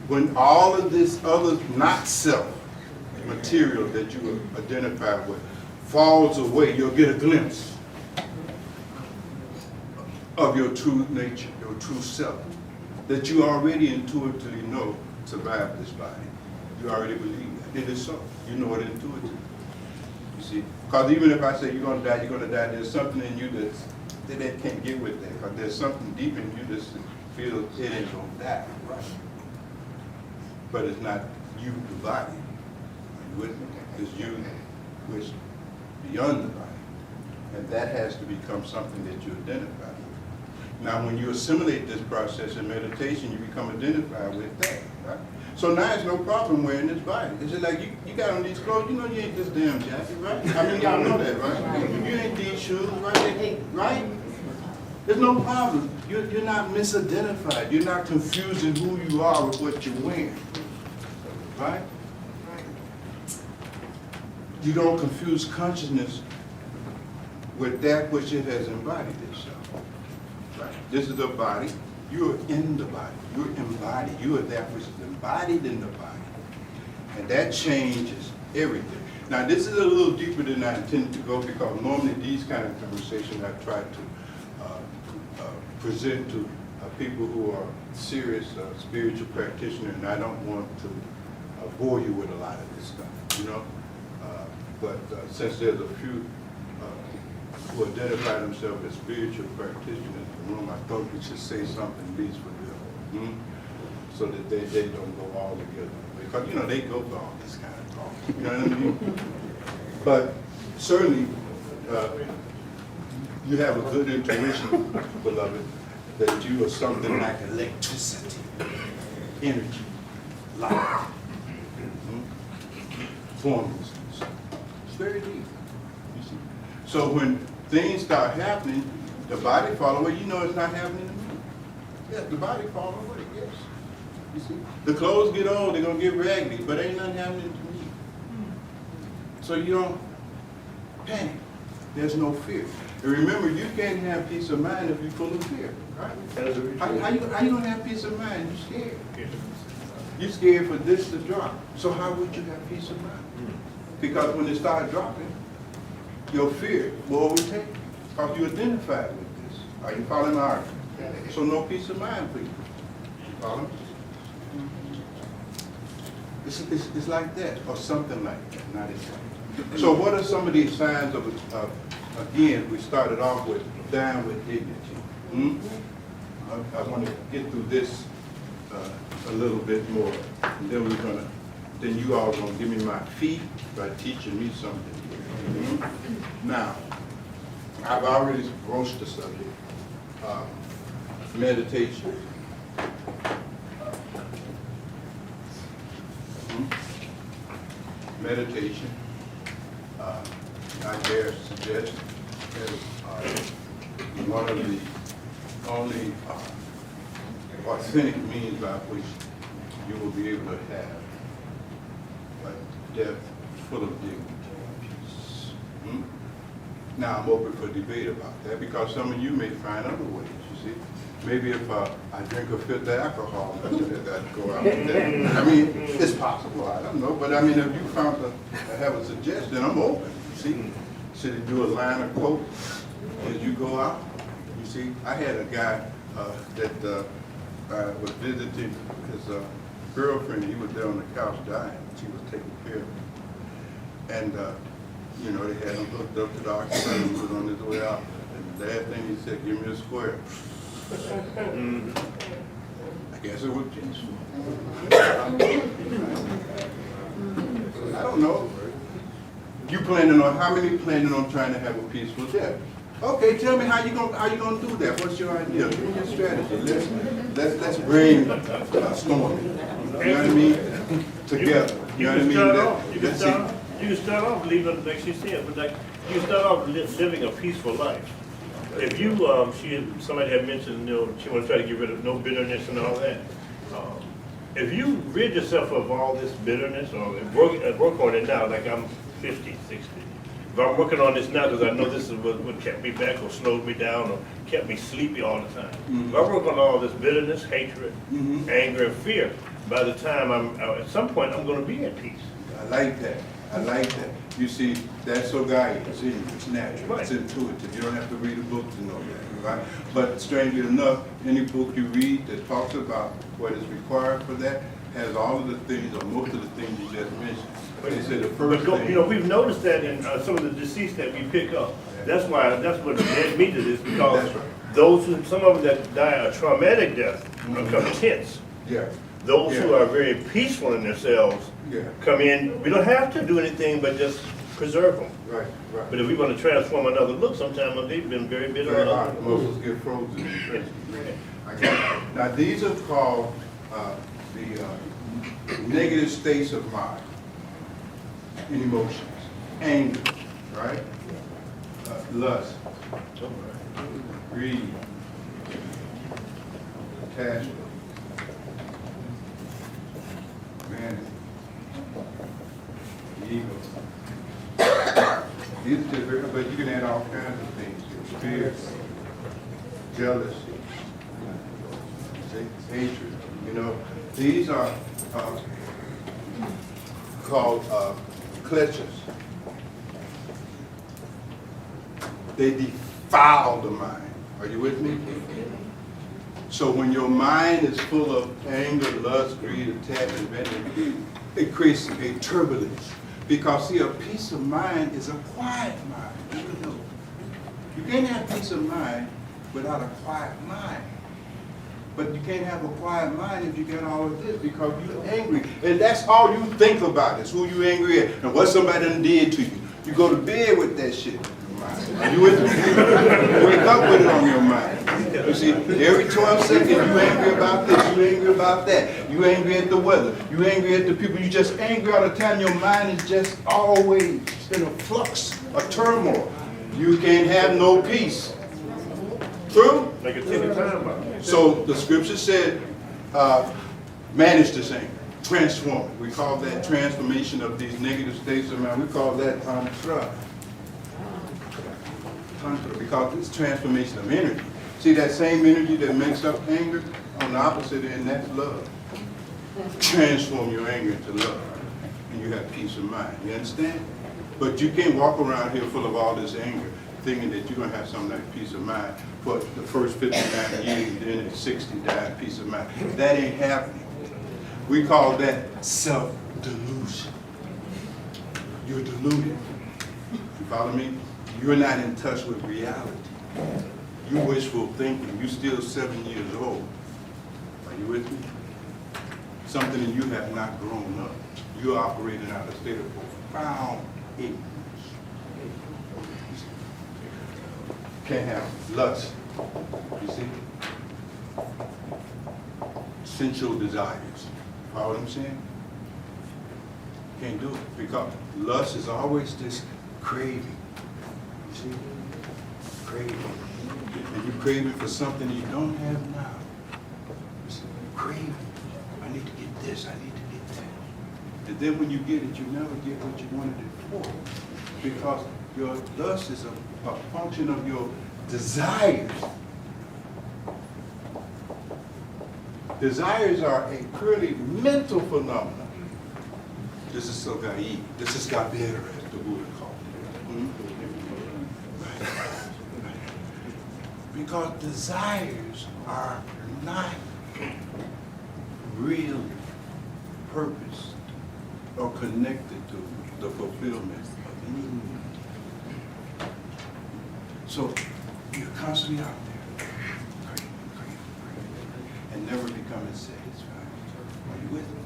when all of this other not self material that you identify with falls away, you'll get a glimpse of your true nature, your true self, that you already intuitively know survived this body. You already believe that. It is so. You know it intuitively. You see? Because even if I say you're going to die, there's something in you that can't get with that. Because there's something deep in you that feels it ain't going to die. Right? But it's not you, the body. Are you with me? It's you, which is beyond the body. And that has to become something that you identify with. Now, when you assimilate this process in meditation, you become identified with that, right? So now it's no problem wearing this body. It's just like you got on these clothes, you know you ain't this damn jacket, right? I mean, y'all know that, right? You ain't these shoes, right? Right? There's no problem. You're not misidentified. You're not confusing who you are with what you're wearing, right? You don't confuse consciousness with that which it has embodied itself. Right. This is the body. You're in the body. You're embodied. You are that which is embodied in the body. And that changes everything. Now, this is a little deeper than I intended to go, because normally these kind of conversations I try to present to people who are serious spiritual practitioners, and I don't want to bore you with a lot of this stuff, you know. But since there's a few who identify themselves as spiritual practitioners in the room, I thought we should say something at least for them, so that they don't go all together. Because, you know, they go for all this kind of talk, you know what I mean? But certainly, you have a good intuition, beloved, that you are something like electricity, energy, light, formlessness. It's very deep, you see. So when things start happening, the body fall away. You know it's not happening to me. Yeah, the body fall away, yes. You see, the clothes get old, they're gonna get raggedy, but ain't nothing happening to me. So you don't panic. There's no fear. And remember, you can't have peace of mind if you're full of fear, right? How you gonna have peace of mind? You're scared. You're scared for this to drop. So how would you have peace of mind? Because when it starts dropping, your fear will overtake you. Because you identified with this. Are you following my argument? So no peace of mind for you. Follow? It's like that, or something like that, not exactly. So what are some of these signs of again, we started off with down with dignity. I want to get through this a little bit more, and then then you all are going to give me my feet by teaching me something. Now, I've already broached the subject, meditation. Meditation, I dare suggest, is one of the only authentic means by which you will be able to have a death full of dignity and peace. Now, I'm open for debate about that because some of you may find other ways, you see. Maybe if I drink a fifth of alcohol, that'd go out with that. I mean, it's possible, I don't know. But I mean, if you found have a suggestion, I'm open, you see. Should you do a line of coke as you go out? You see, I had a guy that was visiting his girlfriend. He was there on the couch dying. She was taking care of him. And, you know, they had him hooked up to the oxygen. He was on his way out. And the last thing he said, give me a square. I guess it was peaceful. I don't know. You planning on, how many planning on trying to have a peaceful death? Okay, tell me how you gonna do that? What's your idea? Give me your strategy. Let's bring storm. You know what I mean? Together. You know what I mean? You can start off leaving, like she said, but like you start off living a peaceful life. If you, somebody had mentioned, you know, she wants to try to get rid of no bitterness and all that. If you rid yourself of all this bitterness, or work on it now, like I'm 50, 60. If I'm working on this now because I know this is what kept me back or slowed me down or kept me sleepy all the time. If I work on all this bitterness, hatred, anger, and fear, by the time at some point, I'm going to be at peace. I like that. I like that. You see, that's so guiding. It's natural. Right. It's intuitive. You don't have to read a book to know that, right? But strangely enough, any book you read that talks about what is required for that has all of the things, or most of the things you just mentioned. But they say the first thing. You know, we've noticed that in some of the deceased that we pick up. That's what led me to this, because some of them that die a traumatic death become tense. Yeah. Those who are very peaceful in themselves come in. We don't have to do anything but just preserve them. Right, right. But if we want to transform another look, sometimes they've been very bitter. Very hard. Muscles get frozen. Yeah. Now these are called the negative states of mind and emotions. Anger, right? Lust, greed, attachment, vanity, ego. These are different, but you can add all kinds of things. Fear, jealousy, hatred. You know, these are called kleshas. They defile the mind. Are you with me? So when your mind is full of anger, lust, greed, attachment, vanity, it creates a turbulence. Because see, a peace of mind is a quiet mind. You know. You can't have peace of mind without a quiet mind. But you can't have a quiet mind if you get all of this because you're angry. And that's all you think about is who you angry at and what somebody done did to you. You go to bed with that shit on your mind. And you wake up with it on your mind. You see, every 12 seconds you angry about this, you angry about that. You angry at the weather. You angry at the people. You just angry all the time. Your mind is just always in a flux, a turmoil. You can't have no peace. True? Like a ticking time bomb. So the scripture said, manage this anger, transform it. We call that transformation of these negative states of mind. We call that tantra. Tantra, because it's transformation of energy. See that same energy that makes up anger? On the opposite end, that's love. Transform your anger into love, and you have peace of mind. You understand? But you can't walk around here full of all this anger, thinking that you're going to have some like peace of mind for the first 59 years, and then at 60, die peace of mind. That ain't happening. We call that self-delusion. You're deluded. You follow me? You're not in touch with reality. You wishful thinking. You're still 7 years old. Are you with me? Something in you have not grown up. You're operating out of a state of profound ignorance. Can't have lust, you see? Sensual desires. Follow what I'm saying? Can't do it because lust is always this craving. You see? Craving. And you're craving for something you don't have now. You see? Craving. I need to get this, I need to get that. And then when you get it, you never get what you wanted it for. Because your lust is a function of your desires. Desires are a purely mental phenomenon. This is Sogai. This is Gabera, as the Buddha called it. Because desires are not really purposed or connected to the fulfillment of any need. So you're constantly out there, craving, and never becoming satisfied. Are you with me?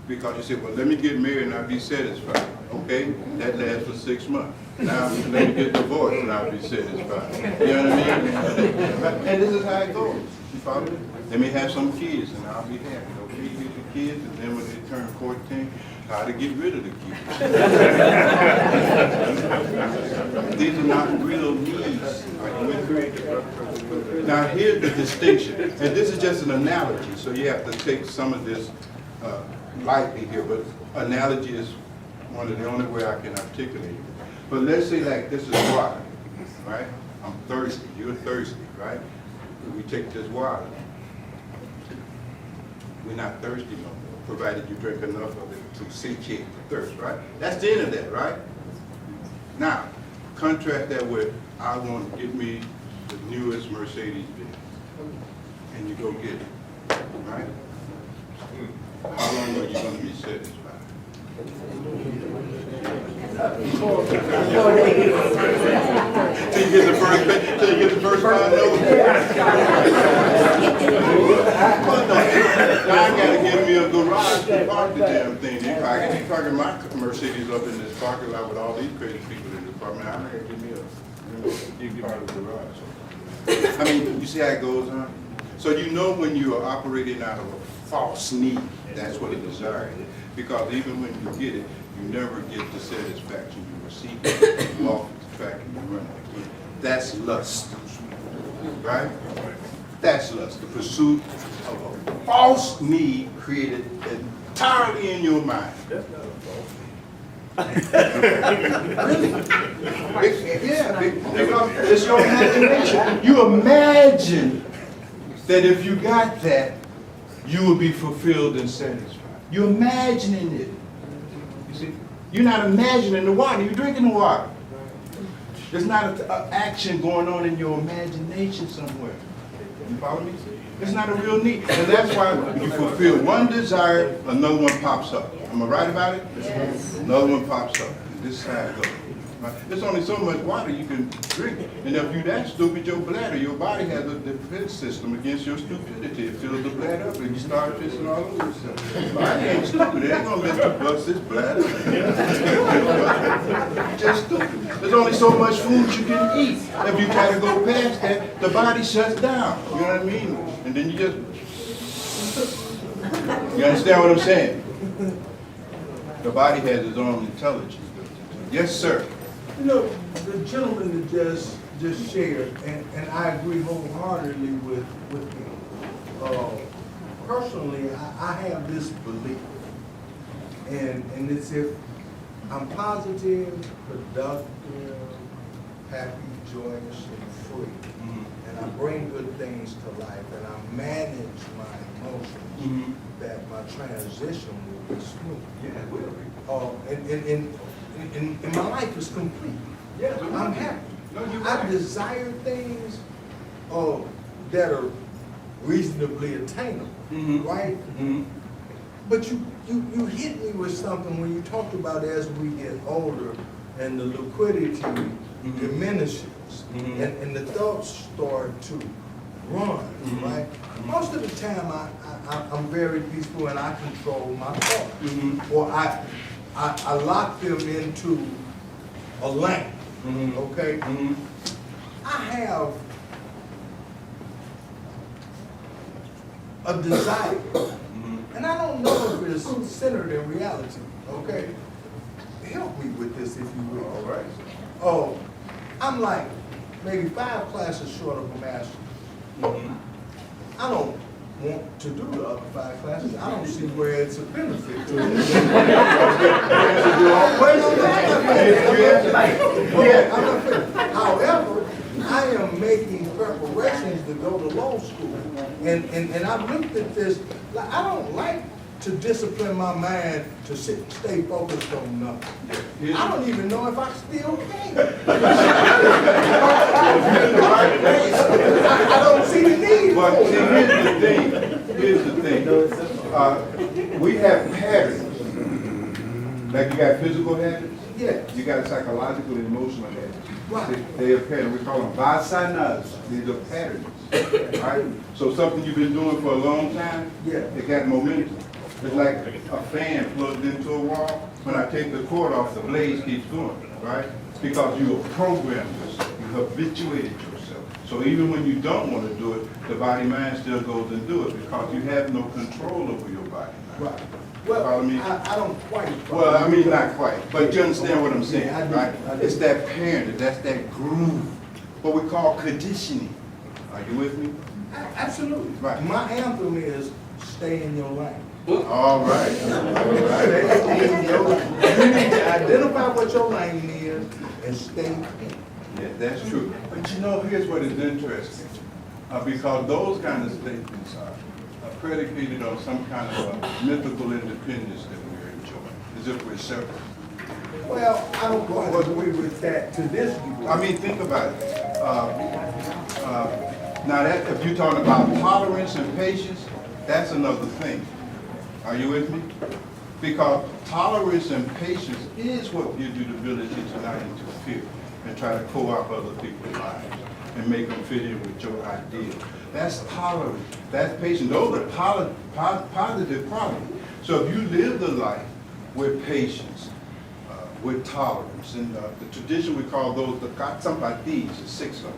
Because you say, well, let me get married and I'll be satisfied. Okay, that lasts for 6 months. Now let me get divorced and I'll be satisfied. You know what I mean? And this is how it goes. You follow me? Let me have some kids and I'll be happy. Okay, you get the kids, and then when they turn 14, how to get rid of the kids. These are not real needs. Are you with me? Now here's the distinction, and this is just an analogy, so you have to take some of this lightly here, but analogy is one of the only way I can articulate it. But let's say like this is water, right? I'm thirsty, you're thirsty, right? We take this water. We're not thirsty no more, provided you drink enough of it to satiate the thirst, right? That's the end of that, right? Now, contrast that with, I want to get me the newest Mercedes-Benz, and you go get it, right? How long are you going to be satisfied? Till you get the first pay, till you get the first $5. Now I gotta give me a garage to park the damn thing. I can be parking my Mercedes up in this parking lot with all these crazy people in the apartment. I gotta give me a part of the garage. I mean, you see how it goes on? So you know when you are operating out of a false need, that's what a desire is. Because even when you get it, you never get the satisfaction you receive. You off the track and you run again. That's lust, right? That's lust, the pursuit of a false need created entirely in your mind. Really? Yeah, because it's your imagination. You imagine that if you got that, you will be fulfilled and satisfied. You're imagining it. You see, you're not imagining the water. You're drinking the water. There's not an action going on in your imagination somewhere. You follow me? It's not a real need. And that's why you fulfill one desire, another one pops up. Am I right about it? Yes. Another one pops up. This is how it goes. Right? There's only so much water you can drink. And if you're that stupid, your bladder, your body has a defense system against your stupidity. It fills the bladder up and you start pissing all over yourself. Body ain't stupid. It ain't gonna let you bust this bladder. Just stupid. There's only so much food you can eat. If you try to go past that, the body shuts down. You know what I mean? And then you just... You understand what I'm saying? The body has its own intelligence. Yes, sir. You know, the gentleman that just shared, and I agree wholeheartedly with him. Personally, I have this belief, and it's if I'm positive, productive, happy, joyous, and free, and I bring good things to life, and I manage my emotions, that my transition will be smooth. Yeah, it will be. And my life is complete. Yeah, I'm happy. No, you're I right. desire things that are reasonably attainable, right? But you hit me with something when you talked about as we get older and the liquidity diminishes and the thoughts start to run, right? Most of the time I'm very peaceful and I control my thoughts. Or I lock them into a lane, okay? I have a desire, and I don't know if it's centered in reality, okay? Help me with this if you will. All right. Oh, I'm like maybe 5 classes short of a master's. I don't want to do the other 5 classes. I don't see where it's a benefit to me. However, I am making preparations to go to law school. And I've looked at this, like, I don't like to discipline my mind to stay focused on nothing. I don't even know if I still can. I don't see the need. But see, here's the thing. We have patterns. Like you got physical habits. Yeah. You got psychological and emotional habits. Right. They are patterns. We call them bisynods. These are patterns. Right? So something you've been doing for a long time, it got momentum. It's like a fan plugged into a wall. When I take the cord off, the blaze keeps going, right? Because you have programmed yourself. You habituated yourself. So even when you don't want to do it, the body-mind still goes and do it because you have no control over your body-mind. Right. Well, Follow me? I don't quite. Well, I mean, not quite, but you understand what I'm saying, Yeah, I do. right? I do. It's that parenting, that's that groove, what we call conditioning. Are you with me? Absolutely. Right. My anthem is stay in your lane. All right. All right. You need to identify what your lane is and stay in it. Yeah, that's true. But you know, here's what is interesting. Because those kind of statements are predicated on some kind of a mythical independence that we're enjoying, as if we're separate. Well, I don't quite agree with that to this degree. I mean, think about it. Now, that if you're talking about tolerance and patience, that's another thing. Are you with me? Because tolerance and patience is what gives you the ability to not interfere and try to co-opt other people's lives and make them fit in with your ideal. That's tolerance. That's patience. Those are positive qualities. So if you live the life with patience, with tolerance, and the tradition we call those the katsampatis, the 6 of them.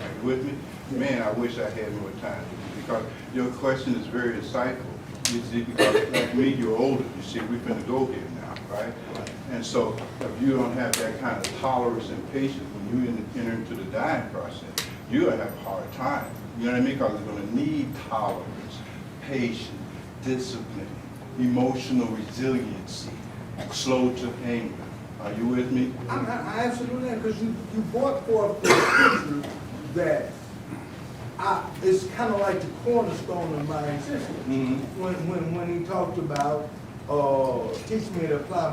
Are you with me? Man, I wish I had more time because your question is very insightful. You see, because like me, you're older. You see, we're finna go here now, right? And so if you don't have that kind of tolerance and patience when you enter into the dying process, you're gonna have a hard time. You know what I mean? Because you're gonna need tolerance, patience, discipline, emotional resiliency, slow to anger. Are you with me? I absolutely am, because you brought forth the scripture that it's kind of like the cornerstone of my existence. When he talked about teach me to apply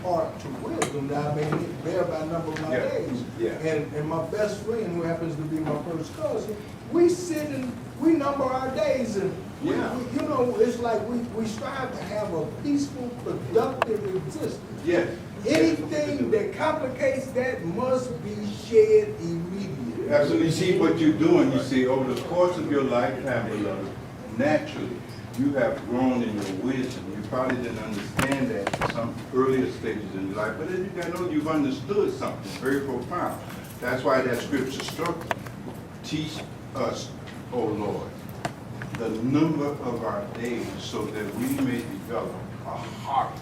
part to wisdom that I may bear by number of my Yeah. days. Yeah. And my best friend, who happens to be my first cousin, we sit and we number our days, and Yeah. you know, it's like we strive to have a peaceful, productive existence. Yes. Anything that complicates that must be shed immediately. Absolutely. See what you're doing, you see, over the course of your lifetime, beloved, naturally, you have grown in your wisdom. You probably didn't understand that in some earlier stages in your life, but as you got older, you've understood something very profound. That's why that scripture struck you. Teach us, O Lord, the number of our days so that we may develop a heart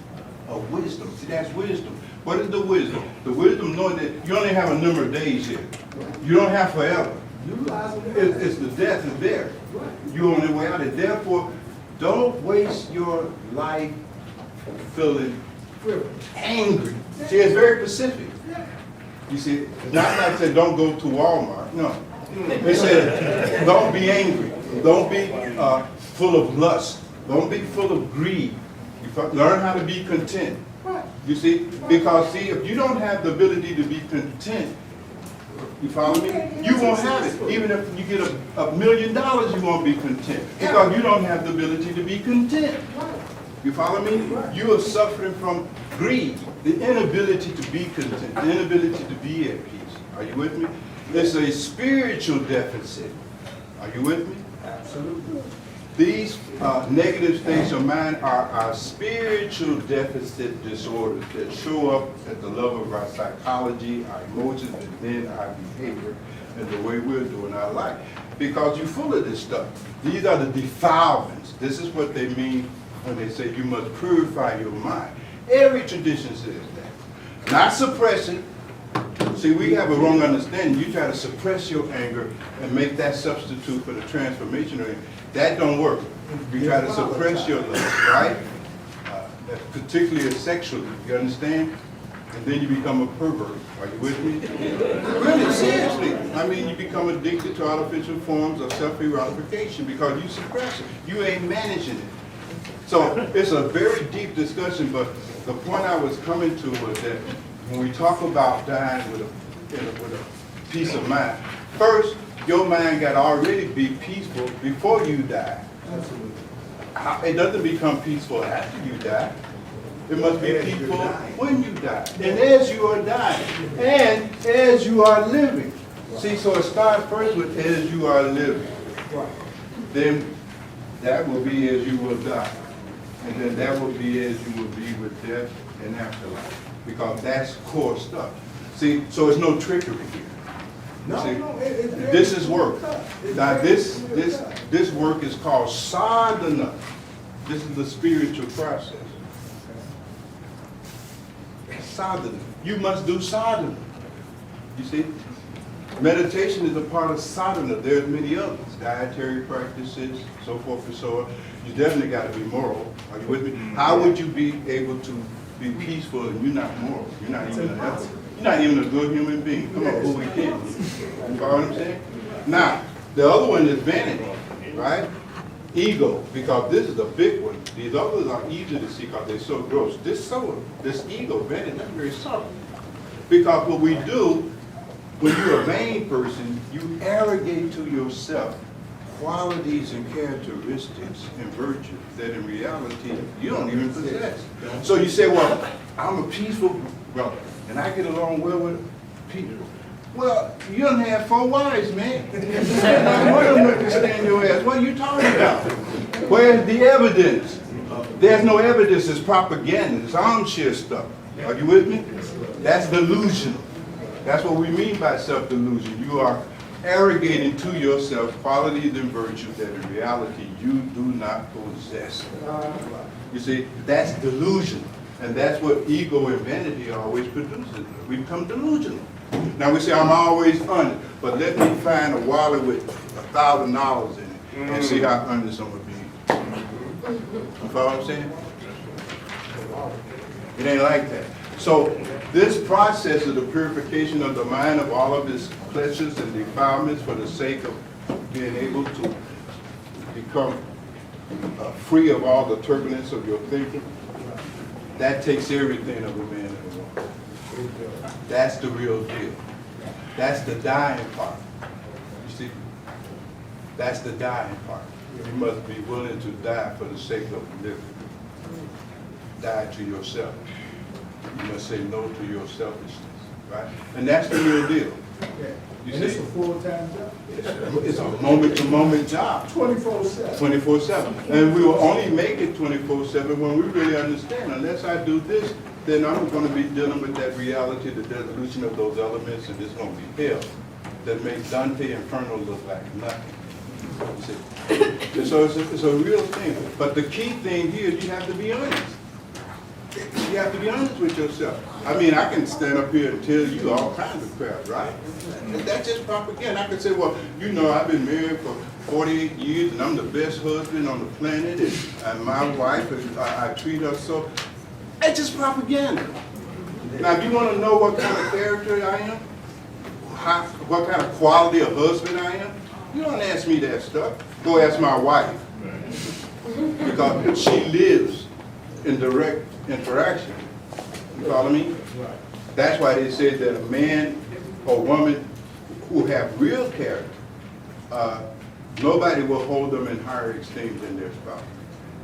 of wisdom. See, that's wisdom. What is the wisdom? The wisdom knowing that you only have a number of days here. You don't have forever. It's the death is there. You're on the way out of it. Therefore, don't waste your life feeling angry. See, it's very specific. You see, it's not like saying don't go to Walmart. No. It said don't be angry. Don't be full of lust. Don't be full of greed. Learn how to be content. You see, because see, if you don't have the ability to be content, you follow me? You won't have it. Even if you get $1 million, you won't be content because you don't have the ability to be content. You follow me? You are suffering from greed, the inability to be content, the inability to be at peace. Are you with me? It's a spiritual deficit. Are you with me? Absolutely. These negative states of mind are our spiritual deficit disorders that show up at the level of our psychology, our emotions, and then our behavior and the way we're doing our life. Because you're full of this stuff. These are the defilements. This is what they mean when they say you must purify your mind. Every tradition says that. Not suppress it. See, we have a wrong understanding. You try to suppress your anger and make that substitute for the transformation of it. That don't work. You try to suppress your love, right? Particularly sexually, you understand? And then you become a pervert. Are you with me? Really, seriously. I mean, you become addicted to artificial forms of self-gratification because you suppress it. You ain't managing it. So it's a very deep discussion, but the point I was coming to was that when we talk about dying with a peace of mind, first, your mind got to already be peaceful before you die. It doesn't become peaceful after you die. It must be peaceful when you die. And as you are dying, and as you are living. See, so it starts first with as you are living. Then that will be as you will die. And then that will be as you will be with death and afterlife. Because that's core stuff. See, so it's no trickery here. No, see, no, this is work. Now this work is called sadhana. This is the spiritual process. Sadhana. You must do sadhana. You see? Meditation is a part of sadhana. There's many others. Dietary practices, so forth and so on. You definitely got to be moral. Are you with me? How would you be able to be peaceful and you're not moral? You're not even an ethical. You're not even a good human being. Come on, who we kidding? You follow what I'm saying? Now, the other one is vanity, right? Ego, because this is a big one. These others are easy to see because they're so gross. This ego, vanity, that's very subtle. Because what we do, when you're a vain person, you arrogate to yourself qualities and characteristics and virtues that in reality you don't even possess. So you say, well, I'm a peaceful brother and I get along well with people. Well, you don't have 4 wives, man. One of them wouldn't stand your ass. What are you talking about? Where's the evidence? There's no evidence. It's propaganda. It's armchair stuff. Are you with me? That's delusional. That's what we mean by self-delusion. You are arrogating to yourself qualities and virtues that in reality you do not possess. You see, that's delusion. And that's what ego and vanity always produces. We become delusional. Now we say, I'm always honest, but let me find a wallet with $1,000 in it and see how honest I'm going to be. You follow what I'm saying? It ain't like that. So this process of the purification of the mind of all of its pleasures and defilements for the sake of being able to become free of all the turbulence of your thinking, that takes everything of a man That's the real deal. That's the dying part. You see? That's the dying part. You must be willing to die for the sake of living. Die to yourself. You must say no to your selfishness, right? And that's the real deal. You And it's see? a full-time job. It's a moment-to-moment job. 24/7. 24/7. And we will only make it 24/7 when we really understand. Unless I do this, then I'm going to be dealing with that reality, the dissolution of those elements, and it's going to be hell that makes Dante Inferno look like nothing. You see? And so it's a real thing. But the key thing here is you have to be honest. You have to be honest with yourself. I mean, I can stand up here and tell you all kinds of crap, right? And that's just propaganda. I can say, well, you know, I've been married for 48 years and I'm the best husband on the planet and my wife, and I treat her so. That's just propaganda. Now, if you want to know what kind of character I am, what kind of quality of husband I am, you don't ask me that stuff. Go ask my wife. Because she lives in direct interaction. You follow me? That's why they say that a man or woman who have real character, nobody will hold them in higher esteem than their spouse.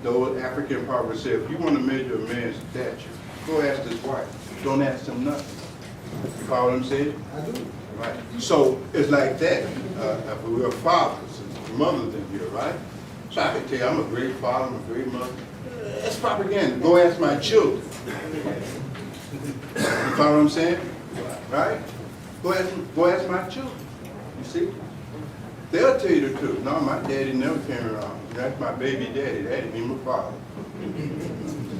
The old African proverb said, if you want to measure a man's stature, go ask his wife. Don't ask him nothing. You follow what I'm saying? I do. Right. So it's like that. We're fathers and mothers in here, right? So I can tell you I'm a great father, I'm a great mother. That's propaganda. Go ask my children. You follow what I'm saying? Right? Go ask my children. You see? They'll tell you the truth. No, my daddy never came around. That's my baby daddy. That ain't me, my father.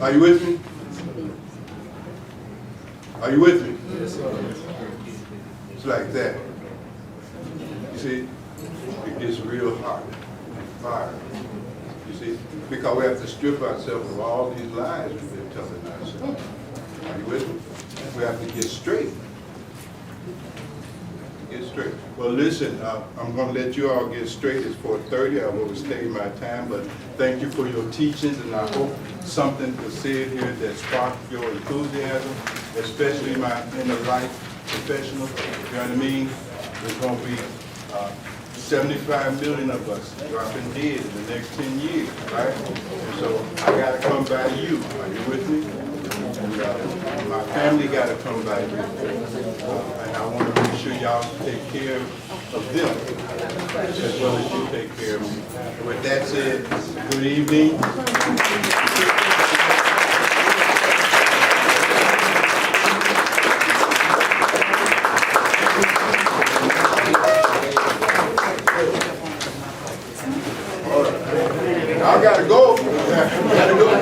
Are you with me? Are you with me? Yes, sir. It's like that. You see? It gets real hot. Fire. You see? Because we have to strip ourselves of all these lies we've been telling ourselves. Are you with me? We have to get straight. Get straight. Well, listen, I'm going to let you all get straight. It's 4:30. I will stay my time, but thank you for your teachings, and I hope something was said here that sparked your enthusiasm, especially my inner life professional. You know what I mean? There's going to be 75 million of us dropping dead in the next 10 years, right? And so I got to come by you. Are you with me? And my family got to come by you. And I want to make sure y'all take care of them as well as you take care of me. With that said, good evening. I gotta go. Gotta go.